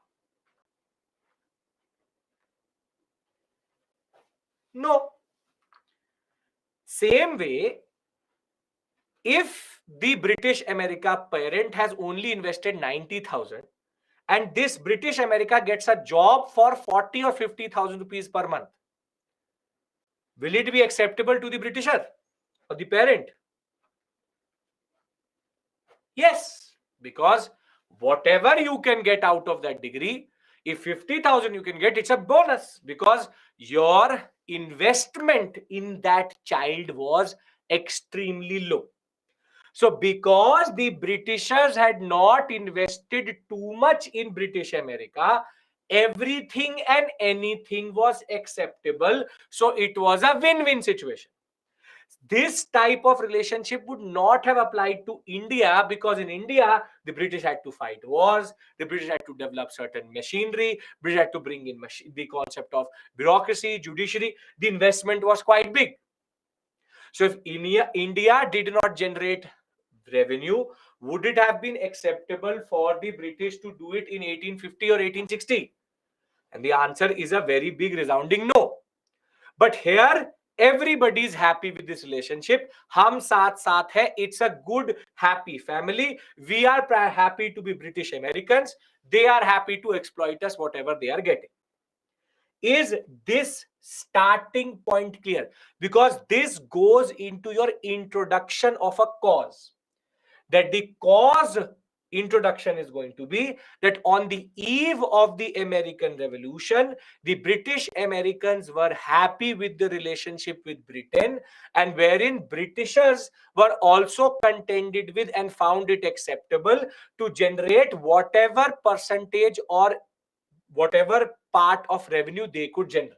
No. Same way, if the British America parent has only invested 90,000 and this British America gets a job for 40 or 50,000 rupees per month, will it be acceptable to the Britisher or the parent? Yes. because whatever you can get out of that degree, if 50,000 you can get, it's a bonus, because your investment in that child was extremely low. So because the Britishers had not invested too much in British America, everything and anything was acceptable. So it was a win-win situation. This type of relationship would not have applied to India, because in India, the British had to fight wars, the British had to develop certain machinery, British had to bring in the concept of bureaucracy, judiciary. The investment was quite big. So if India did not generate revenue, would it have been acceptable for the British to do it in 1850 or 1860? And the answer is a very big resounding no. But here, everybody is happy with this relationship. Hum saath saath hai. It's a good, happy family. We are happy to be British Americans. They are happy to exploit us, whatever they are getting. Is this starting point clear? Because this goes into your introduction of a cause. That the cause introduction is going to be that on the eve of the American Revolution, the British Americans were happy with the relationship with Britain, and wherein Britishers were also contended with and found it acceptable to generate whatever percentage or whatever part of revenue they could generate.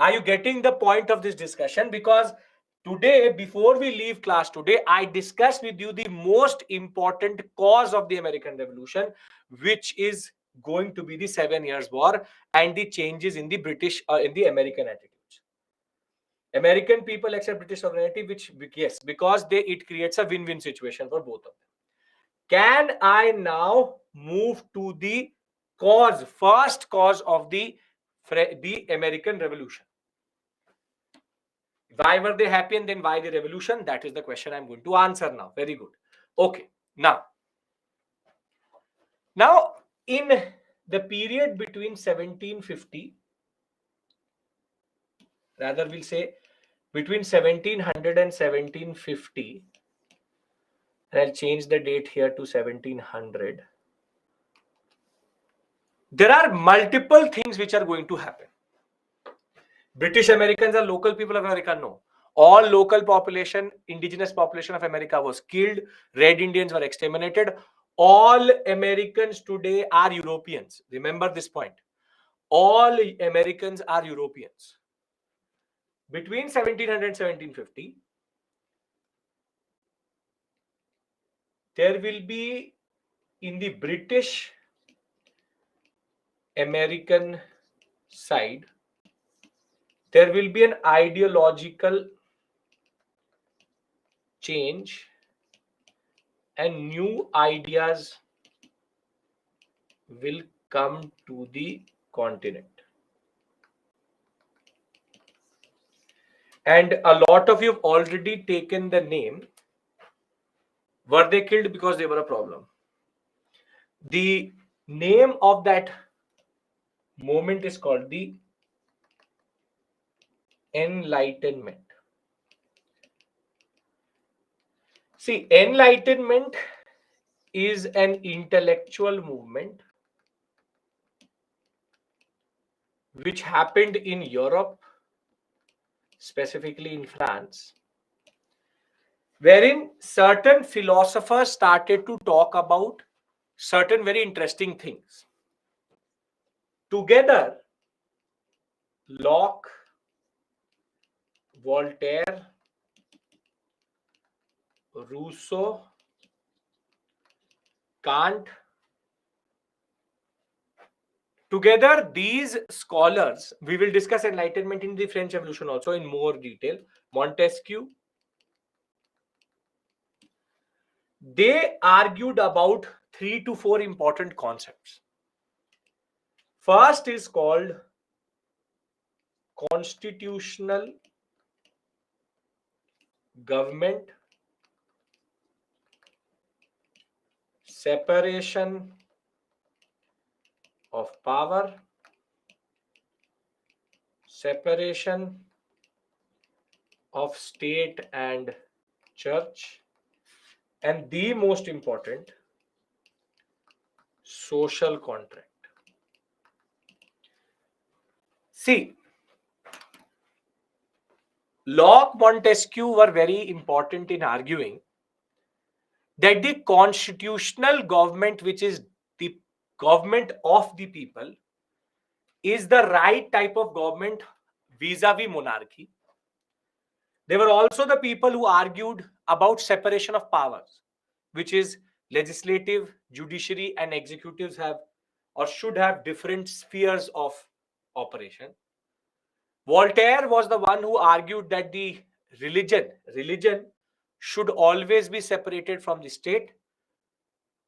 Are you getting the point of this discussion? Because today, before we leave class today, I discussed with you the most important cause of the American Revolution, which is going to be the 7 Years' War and the changes in the in the American attitudes. American people accept British sovereignty, which, yes, because it creates a win-win situation for both of them. Can I now move to the first cause of the American Revolution? Why were they happy, and then why the revolution? That is the question I'm going to answer now. Very good. Okay. Now in the period between 1750, rather we'll say between 1700 and 1750, and I'll change the date here to 1700. There are multiple things which are going to happen. British Americans are local people of America? No. All local population, indigenous population of America was killed. Red Indians were exterminated. All Americans today are Europeans. Remember this point. All Americans are Europeans. Between 1700 and 1750, there will be, in the British American side, there will be an ideological change and new ideas will come to the continent. And a lot of you have already taken the name. Were they killed because they were a problem? The name of that moment is called the Enlightenment. See, Enlightenment is an intellectual movement which happened in Europe, specifically in France, wherein certain philosophers started to talk about certain very interesting things. Together, Locke, Voltaire, Rousseau, Kant, together these scholars, we will discuss Enlightenment in the French Revolution also in more detail, Montesquieu, they argued about 3 to 4 important concepts. First is called constitutional government, separation of power, separation of state and church, and the most important, social contract. See, Locke, Montesquieu were very important in arguing that the constitutional government, which is the government of the people, is the right type of government vis-a-vis monarchy. They were also the people who argued about separation of powers, which is legislative, judiciary, and executives have or should have different spheres of operation. Voltaire was the one who argued that the religion should always be separated from the state.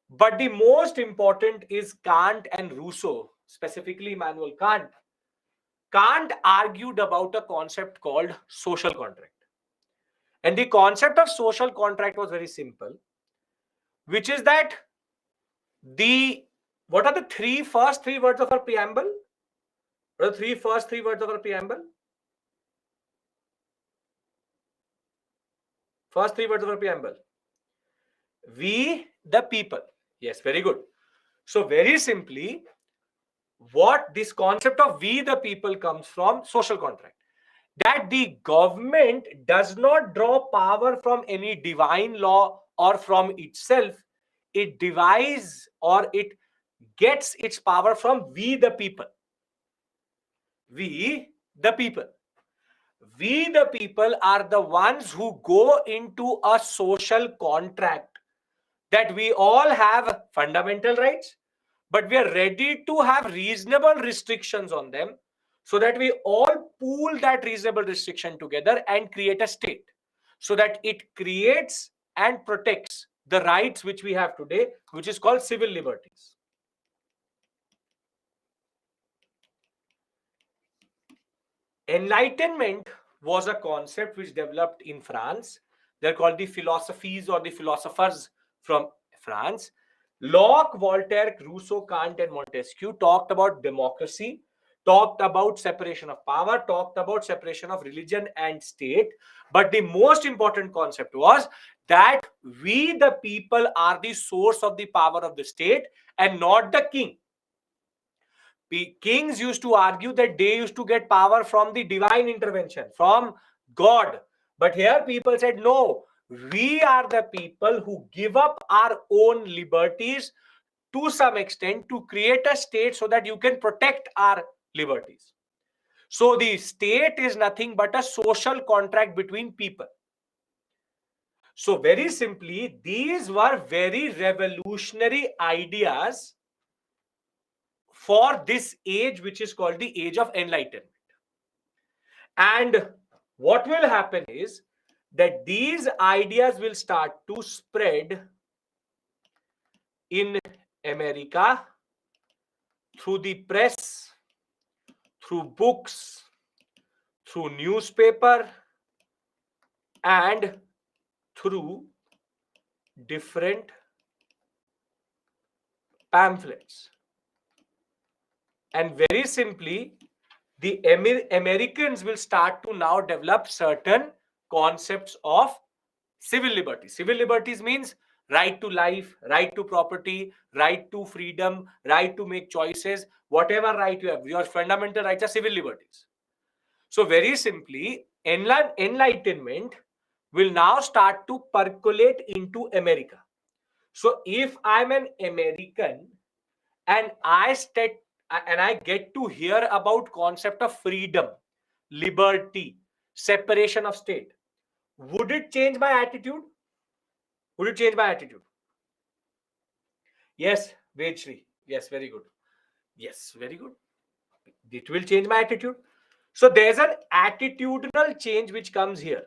But the most important is Kant and Rousseau, specifically Immanuel Kant. Kant argued about a concept called social contract. And the concept of social contract was very simple, which is that the what are the first three words of our preamble? What are the first three words of our preamble? First three words of our preamble. We the people. Yes, very good. So very simply, what this concept of we the people comes from social contract. That the government does not draw power from any divine law or from itself. It devises or it gets its power from we the people. We the people. We the people are the ones who go into a social contract that we all have fundamental rights, but we are ready to have reasonable restrictions on them so that we all pool that reasonable restriction together and create a state so that it creates and protects the rights which we have today, which is called civil liberties. Enlightenment was a concept which developed in France. They're called the philosophies or the philosophers from France. Locke, Voltaire, Rousseau, Kant, and Montesquieu talked about democracy, talked about separation of power, talked about separation of religion and state. But the most important concept was that we, the people, are the source of the power of the state and not the king. Kings used to argue that they used to get power from the divine intervention, from God. But here people said, no, we are the people who give up our own liberties to some extent to create a state so that you can protect our liberties. So the state is nothing but a social contract between people. So very simply, these were very revolutionary ideas for this age, which is called the age of enlightenment. And what will happen is that these ideas will start to spread in America through the press, through books, through newspaper, and through different pamphlets. And very simply, the Americans will start to now develop certain concepts of civil liberties. Civil liberties means right to life, right to property, right to freedom, right to make choices, whatever right you have. Your fundamental rights are civil liberties. So very simply, enlightenment will now start to percolate into America. So if I'm an American and I get to hear about concept of freedom, liberty, separation of state, would it change my attitude? Would it change my attitude? Yes, Vejshri. Yes, very good. Yes, very good. It will change my attitude. So there's an attitudinal change which comes here,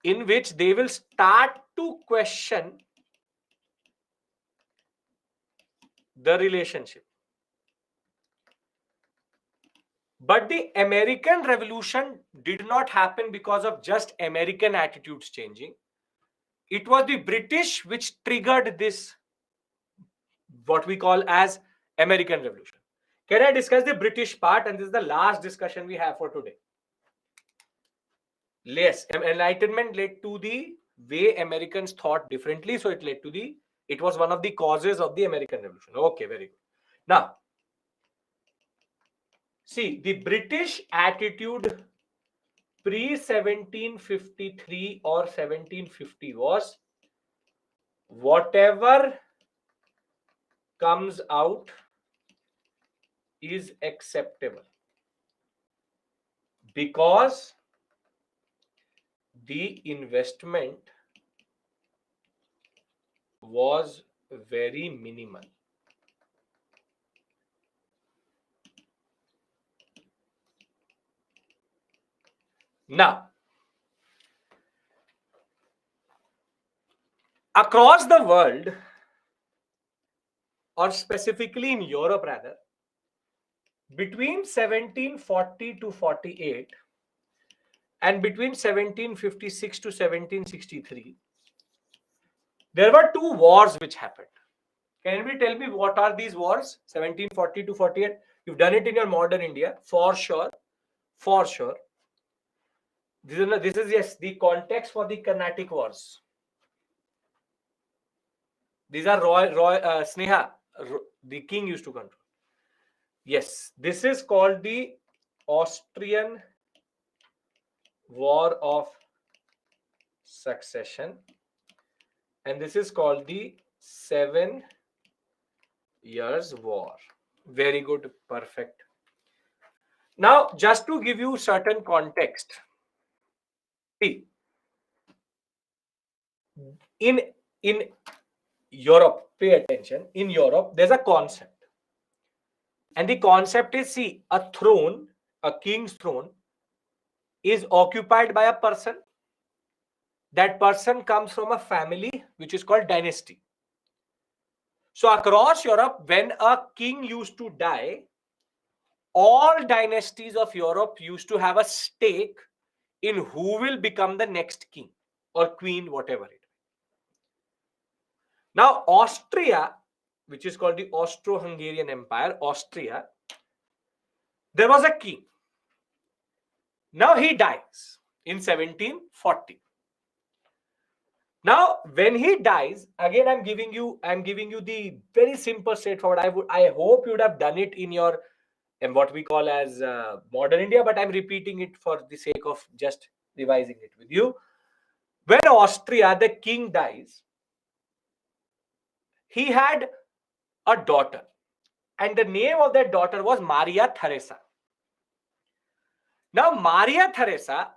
in which they will start to question the relationship. But the American Revolution did not happen because of just American attitudes changing. It was the British which triggered this, what we call as American Revolution. Can I discuss the British part? And this is the last discussion we have for today. Yes, Enlightenment led to the way Americans thought differently, so it was one of the causes of the American Revolution. Okay, very good. Now, see, the British attitude pre 1753 or 1750 was whatever comes out is acceptable because the investment was very minimal. Now, across the world, or specifically in Europe rather, between 1740 to 48 and between 1756 to 1763, there were two wars which happened. Can anybody tell me what are these wars? 1740 to 48. You've done it in your modern India, for sure. For sure. This is yes, the context for the Carnatic Wars. These are Sneha, the king used to control. Yes, this is called the Austrian War of Succession, and this is called the 7 Years War. Very good, perfect. Now, just to give you certain context, see, in Europe, pay attention. In Europe, there's a concept, and the concept is, see, a throne, a king's throne, is occupied by a person. That person comes from a family which is called dynasty. So across Europe, when a king used to die, all dynasties of Europe used to have a stake in who will become the next king or queen, whatever it is. Now, Austria, which is called the Austro-Hungarian Empire, Austria, there was a king. Now he dies in 1740. Now, when he dies, again, I'm giving you the very simple straightforward. I hope you would have done it in your what we call as modern India, but I'm repeating it for the sake of just revising it with you. When Austria, the king dies, he had a daughter, and the name of that daughter was Maria Theresa. Now, Maria Theresa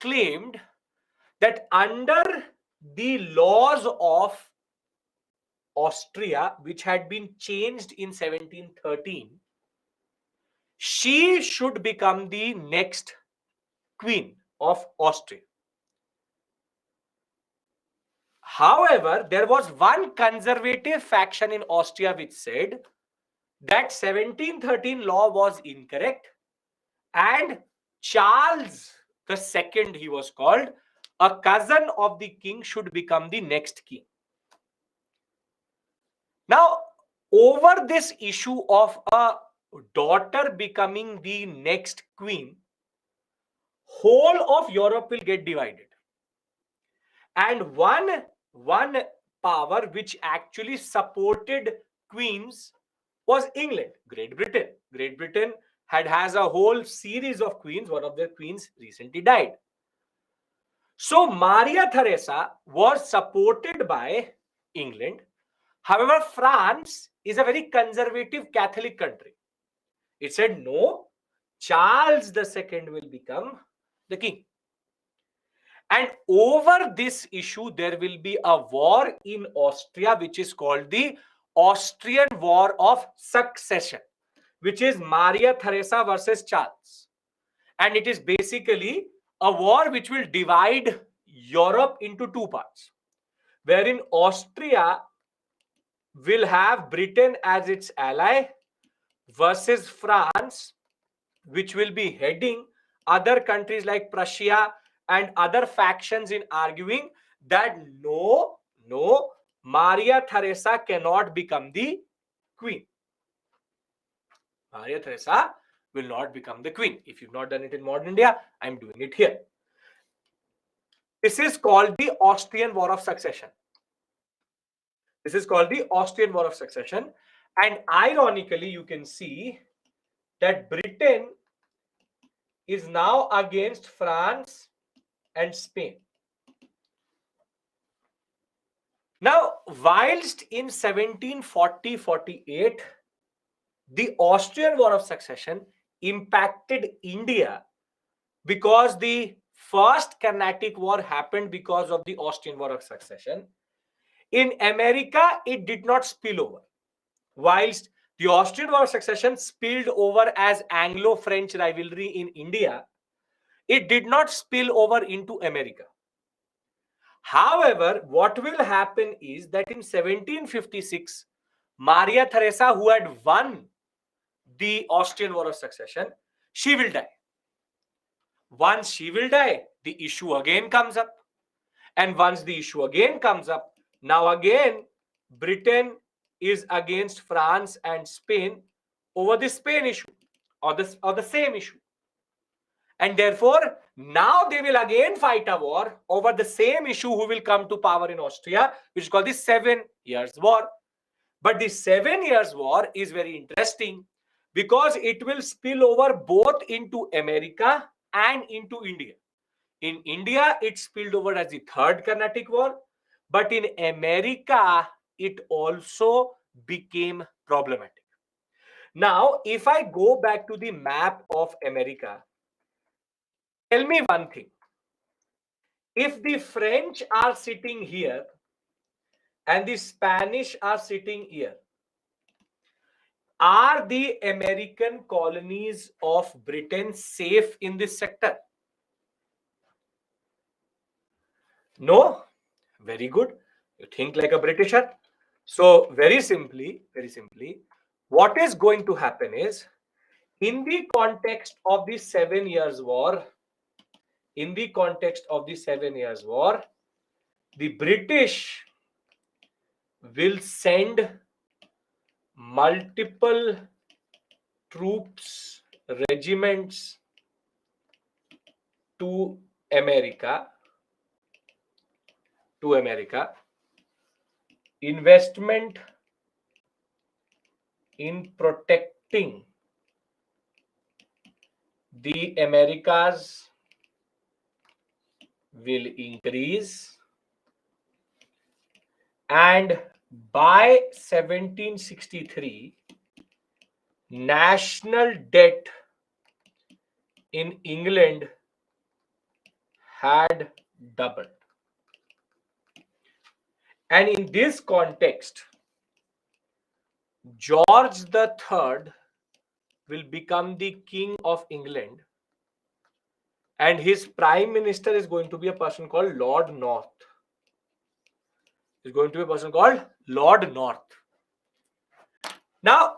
claimed that under the laws of Austria, which had been changed in 1713, she should become the next queen of Austria. However, there was one conservative faction in Austria which said that 1713 law was incorrect, and Charles II, he was called, a cousin of the king, should become the next king. Now, over this issue of a daughter becoming the next queen, whole of Europe will get divided. And one power which actually supported queens was England, Great Britain. Great Britain has a whole series of queens. One of their queens recently died. So Maria Theresa was supported by England. However, France is a very conservative Catholic country. It said, no, Charles II will become the king. And over this issue, there will be a war in Austria, which is called the Austrian War of Succession, which is Maria Theresa versus Charles. And it is basically a war which will divide Europe into two parts, wherein Austria will have Britain as its ally versus France, which will be heading other countries like Prussia and other factions in arguing that no, Maria Theresa cannot become the queen. Maria Theresa will not become the queen. If you've not done it in modern India, I'm doing it here. This is called the Austrian War of Succession. This is called the Austrian War of Succession. And ironically, you can see that Britain is now against France and Spain. Now, whilst in 1740-48, the Austrian War of Succession impacted India because the first Carnatic War happened because of the Austrian War of Succession. In America, it did not spill over. Whilst the Austrian War of Succession spilled over as Anglo-French rivalry in India, it did not spill over into America. However, what will happen is that in 1756, Maria Theresa, who had won the Austrian War of Succession, she will die. Once she will die, the issue again comes up. And once the issue again comes up, now again, Britain is against France and Spain over the Spain issue or the same issue. And therefore, now they will again fight a war over the same issue who will come to power in Austria, which is called the 7 Years' War. But the 7 Years' War is very interesting because it will spill over both into America and into India. In India, it spilled over as the Third Carnatic War, but in America, it also became problematic. Now, if I go back to the map of America, tell me one thing. If the French are sitting here and the Spanish are sitting here, are the American colonies of Britain safe in this sector? No? Very good. You think like a Britisher. So very simply, what is going to happen is, in the context of the 7 Years' War, the British will send multiple troops, regiments to America. Investment in protecting the Americas will increase, and by 1763, national debt in England had doubled. And in this context, George III will become the King of England, and his Prime Minister is going to be a person called Lord North. Now,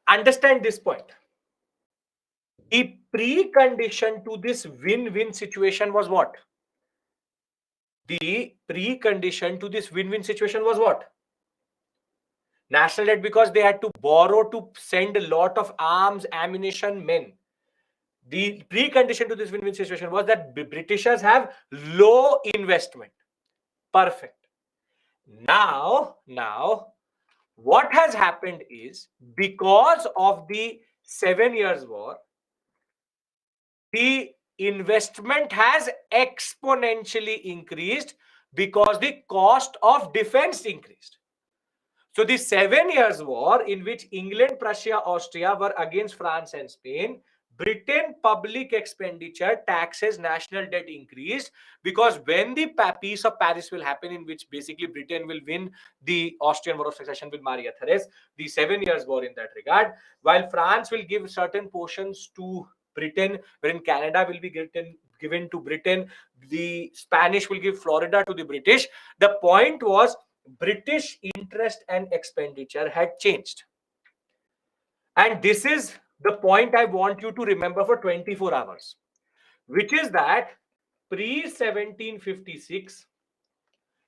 understand this point. The precondition to this win-win situation was what? National debt, because they had to borrow to send a lot of arms, ammunition, men. The precondition to this win-win situation was that Britishers have low investment. Perfect. Now, what has happened is, because of the 7 Years' War, the investment has exponentially increased because the cost of defense increased. So the 7 Years' War, in which England, Prussia, Austria were against France and Spain, Britain public expenditure, taxes, national debt increased, because when the Peace of Paris will happen, in which basically Britain will win the Austrian War of Succession with Maria Theresa, the 7 Years' War in that regard, while France will give certain portions to Britain, wherein Canada will be given to Britain, the Spanish will give Florida to the British. The point was, British interest and expenditure had changed. And this is the point I want you to remember for 24 hours, which is that pre-1756,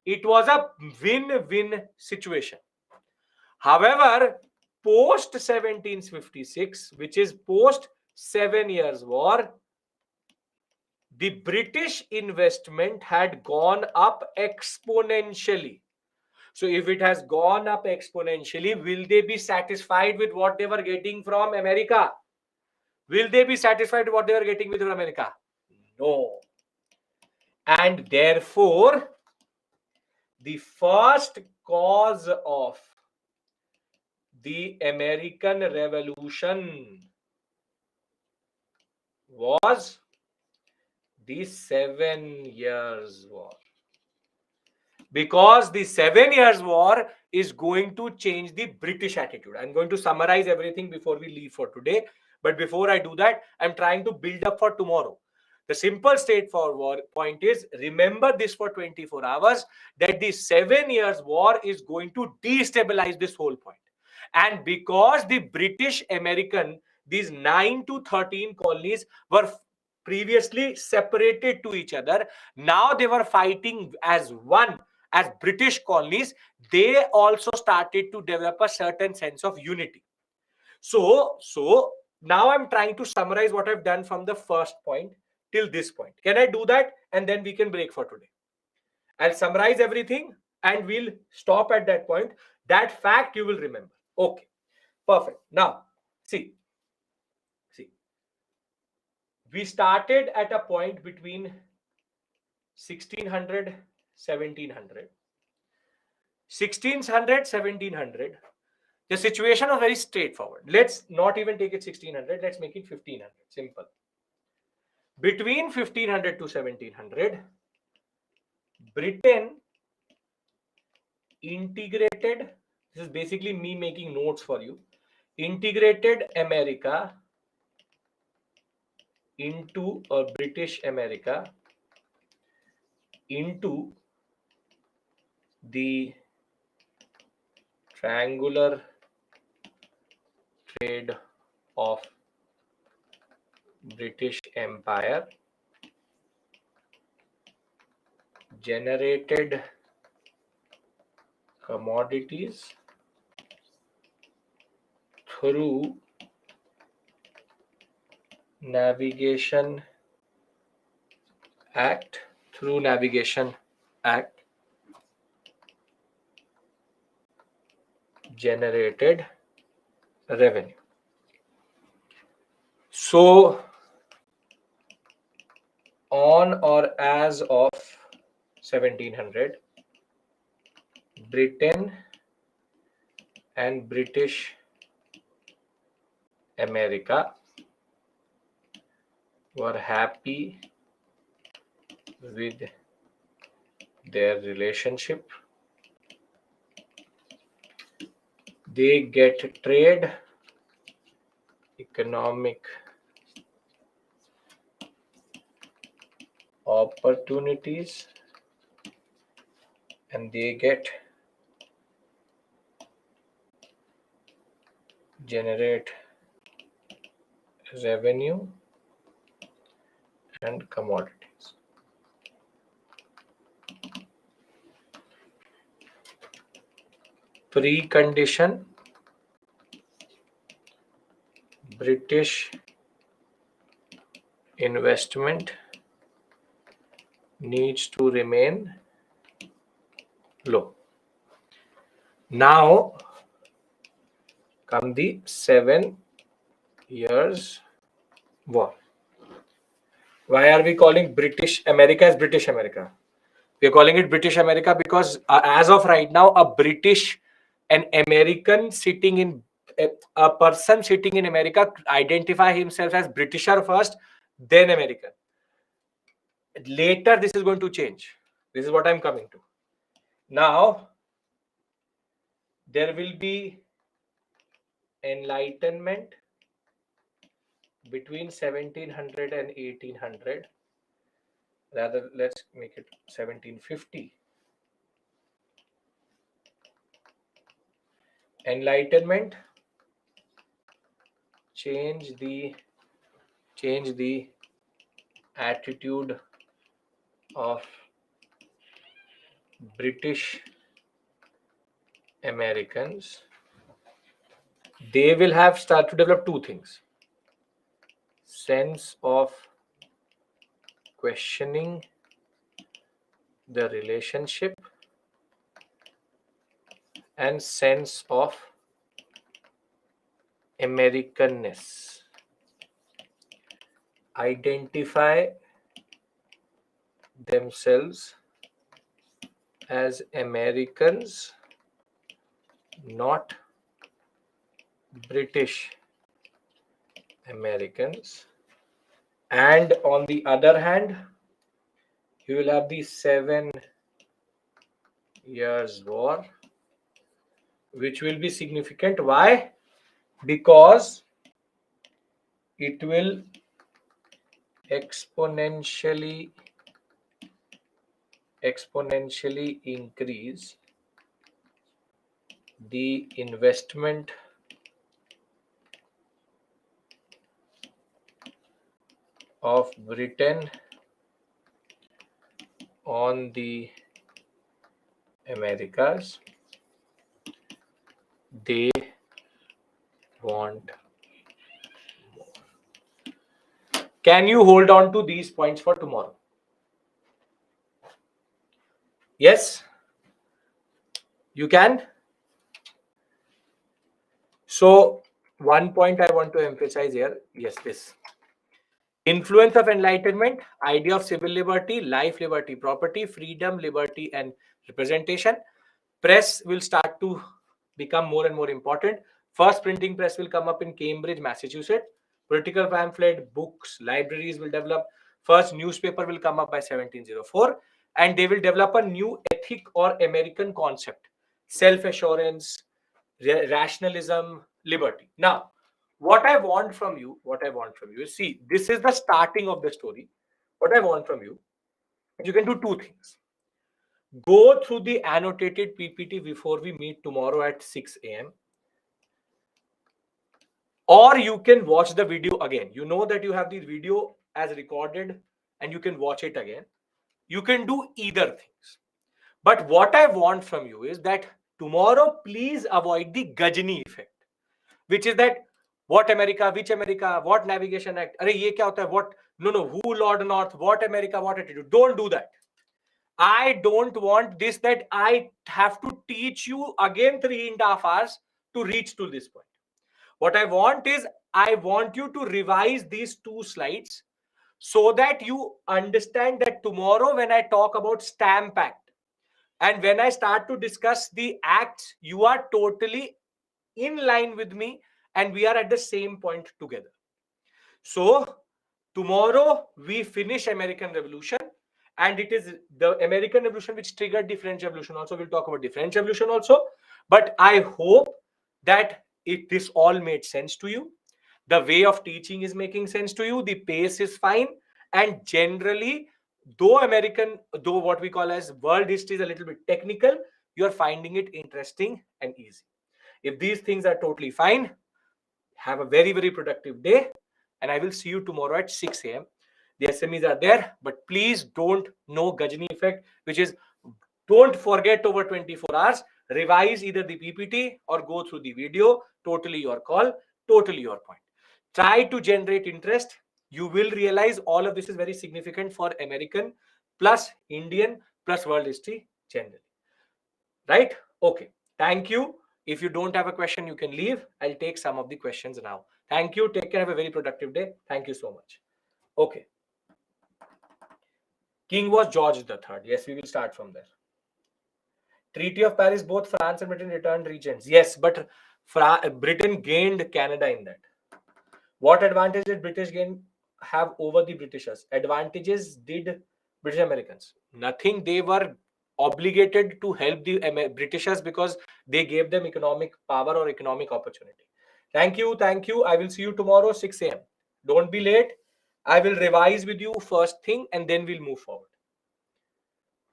it was a win-win situation. However, post-1756, which is post 7 Years' War, the British investment had gone up exponentially. So if it has gone up exponentially, will they be satisfied with what they were getting from America? Will they be satisfied with what they were getting with America? No. And therefore, the first cause of the American Revolution was the 7 Years' War. Because the 7 Years' War is going to change the British attitude. I'm going to summarize everything before we leave for today. But before I do that, I'm trying to build up for tomorrow. The simple straightforward point is, remember this for 24 hours, that the 7 Years' War is going to destabilize this whole point. And because the British American, these 9 to 13 colonies were previously separated to each other, now they were fighting as one, as British colonies. They also started to develop a certain sense of unity. So now I'm trying to summarize what I've done from the first point till this point. Can I do that? And then we can break for today. I'll summarize everything and we'll stop at that point. That fact you will remember. Okay, perfect. Now, see, we started at a point between 1600, 1700. 1600, 1700. The situation was very straightforward. Let's not even take it 1600. Let's make it 1500. Simple. Between 1500 to 1700, Britain integrated, this is basically me making notes for you, integrated America into a British America into the triangular trade of British Empire, generated commodities through Navigation Act, generated revenue. So on or as of 1700, Britain and British America were happy with their relationship. They get trade, economic opportunities, and they get generate revenue and commodities. Precondition: British investment needs to remain low. Now come the 7 Years' War. Why are we calling British America as British America? We are calling it British America because as of right now, an American sitting in, a person sitting in America identify himself as Britisher first, then American. Later, this is going to change. This is what I'm coming to. Now, there will be enlightenment between 1700 and 1800. Rather, let's make it 1750. Enlightenment change the attitude of British Americans. They will have started to develop two things: sense of questioning the relationship and sense of Americanness. Identify themselves as Americans, not British Americans. And on the other hand, you will have the 7 Years' War, which will be significant. Why? Because it will exponentially increase the investment of Britain on the Americas. They want more. Can you hold on to these points for tomorrow? Yes, you can. So, one point I want to emphasize here. Yes, this. Influence of enlightenment, idea of civil liberty, life, liberty, property, freedom, liberty, and representation. Press will start to become more and more important. First printing press will come up in Cambridge, Massachusetts. Political pamphlet, books, libraries will develop. First newspaper will come up by 1704, and they will develop a new ethic or American concept: self-assurance, rationalism, liberty. Now, what I want from you is, see, this is the starting of the story. What I want from you, you can do two things. Go through the annotated PPT before we meet tomorrow at 6 a.m. Or you can watch the video again. You know that you have the video as recorded and you can watch it again. You can do either things. But what I want from you is that tomorrow, please avoid the Gajini effect, which is that what America, which America, what Navigation Act, arey ye kya hota hai, what, no, who Lord North, what America, what attitude. Don't do that. I don't want this, that I have to teach you again 3.5 hours to reach to this point. What I want is, I want you to revise these 2 slides so that you understand that tomorrow when I talk about Stamp Act and when I start to discuss the acts, you are totally in line with me and we are at the same point together. So tomorrow we finish American Revolution, and it is the American Revolution which triggered the French Revolution. Also, we'll talk about the French Revolution also. But I hope that this all made sense to you. The way of teaching is making sense to you. The pace is fine, and generally, though what we call as world history is a little bit technical, you are finding it interesting and easy. If these things are totally fine, have a very, very productive day, and I will see you tomorrow at 6 a.m. The SMEs are there, but please don't know Gajini effect, which is, don't forget over 24 hours, revise either the PPT or go through the video. Totally your call, totally your point. Try to generate interest. You will realize all of this is very significant for American plus Indian plus world history generally. Right? Okay. Thank you. If you don't have a question, you can leave. I'll take some of the questions now. Thank you. Take care. Have a very productive day. Thank you so much. Okay. King was George III. Yes, we will start from there. Treaty of Paris, both France and Britain returned regions. Yes, but Britain gained Canada in that. What advantage did British have over the Britishers? Advantages did British Americans? Nothing. They were obligated to help the Britishers because they gave them economic power or economic opportunity. Thank you. Thank you. I will see you tomorrow 6 a.m. Don't be late. I will revise with you first thing and then we'll move forward.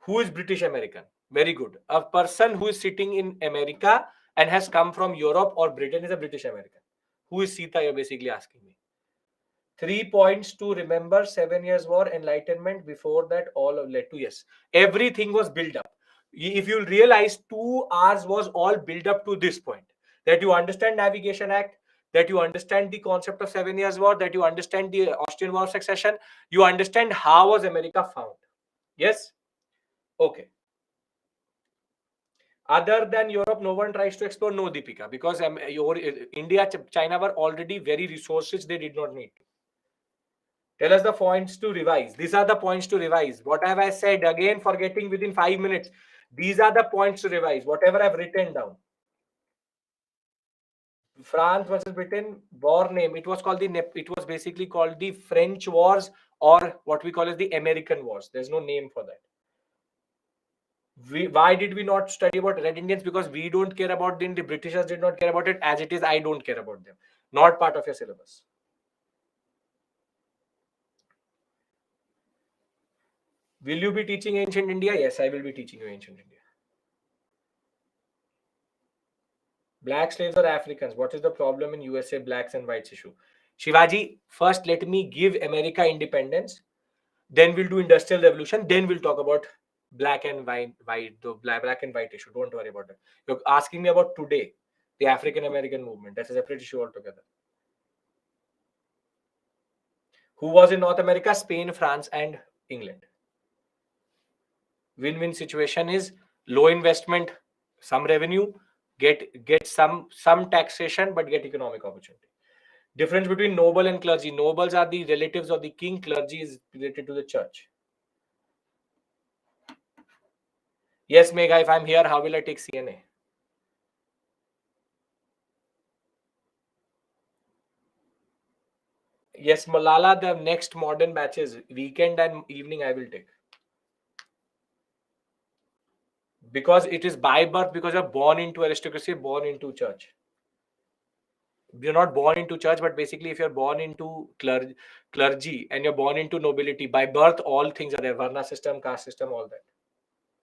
Who is British American? Very good. A person who is sitting in America and has come from Europe or Britain is a British American. Who is Sita? You're basically asking me. 3 points to remember: 7 Years' War, Enlightenment. Before that, all led to, yes. Everything was built up. If you realize, 2 hours was all built up to this point. That you understand Navigation Act, that you understand the concept of 7 Years' War, that you understand the Austrian War of Succession, you understand how was America found. Yes? Okay. Other than Europe, no one tries to explore. No, Deepika, because India, China were already very resource rich. They did not need to. Tell us the points to revise. These are the points to revise. What have I said? Again, forgetting within 5 minutes. These are the points to revise. Whatever I've written down. France versus Britain, war name. It was called it was basically called the French Wars, or what we call as the American Wars. There's no name for that. Why did we not study about Red Indians? Because we don't care about them. The Britishers did not care about it. As it is, I don't care about them. Not part of your syllabus. Will you be teaching ancient India? Yes, I will be teaching you ancient India. Black slaves or Africans? What is the problem in USA blacks and whites issue? Shivaji, first let me give America independence. Then we'll do industrial revolution. Then we'll talk about black and the black and white issue. Don't worry about it. You're asking me about today, the African American movement. That's a separate issue altogether. Who was in North America? Spain, France, and England. Win-win situation is low investment, some revenue, get some taxation, but get economic opportunity. Difference between noble and clergy. Nobles are the relatives of the king. Clergy is related to the church. Yes, Megha, if I'm here, how will I take CNA? Yes, Malala, the next modern batches, weekend and evening, I will take. Because it is by birth, because you're born into aristocracy, born into church. You're not born into church, but basically, if you're born into clergy and you're born into nobility, by birth, all things are there, Varna system, caste system, all that.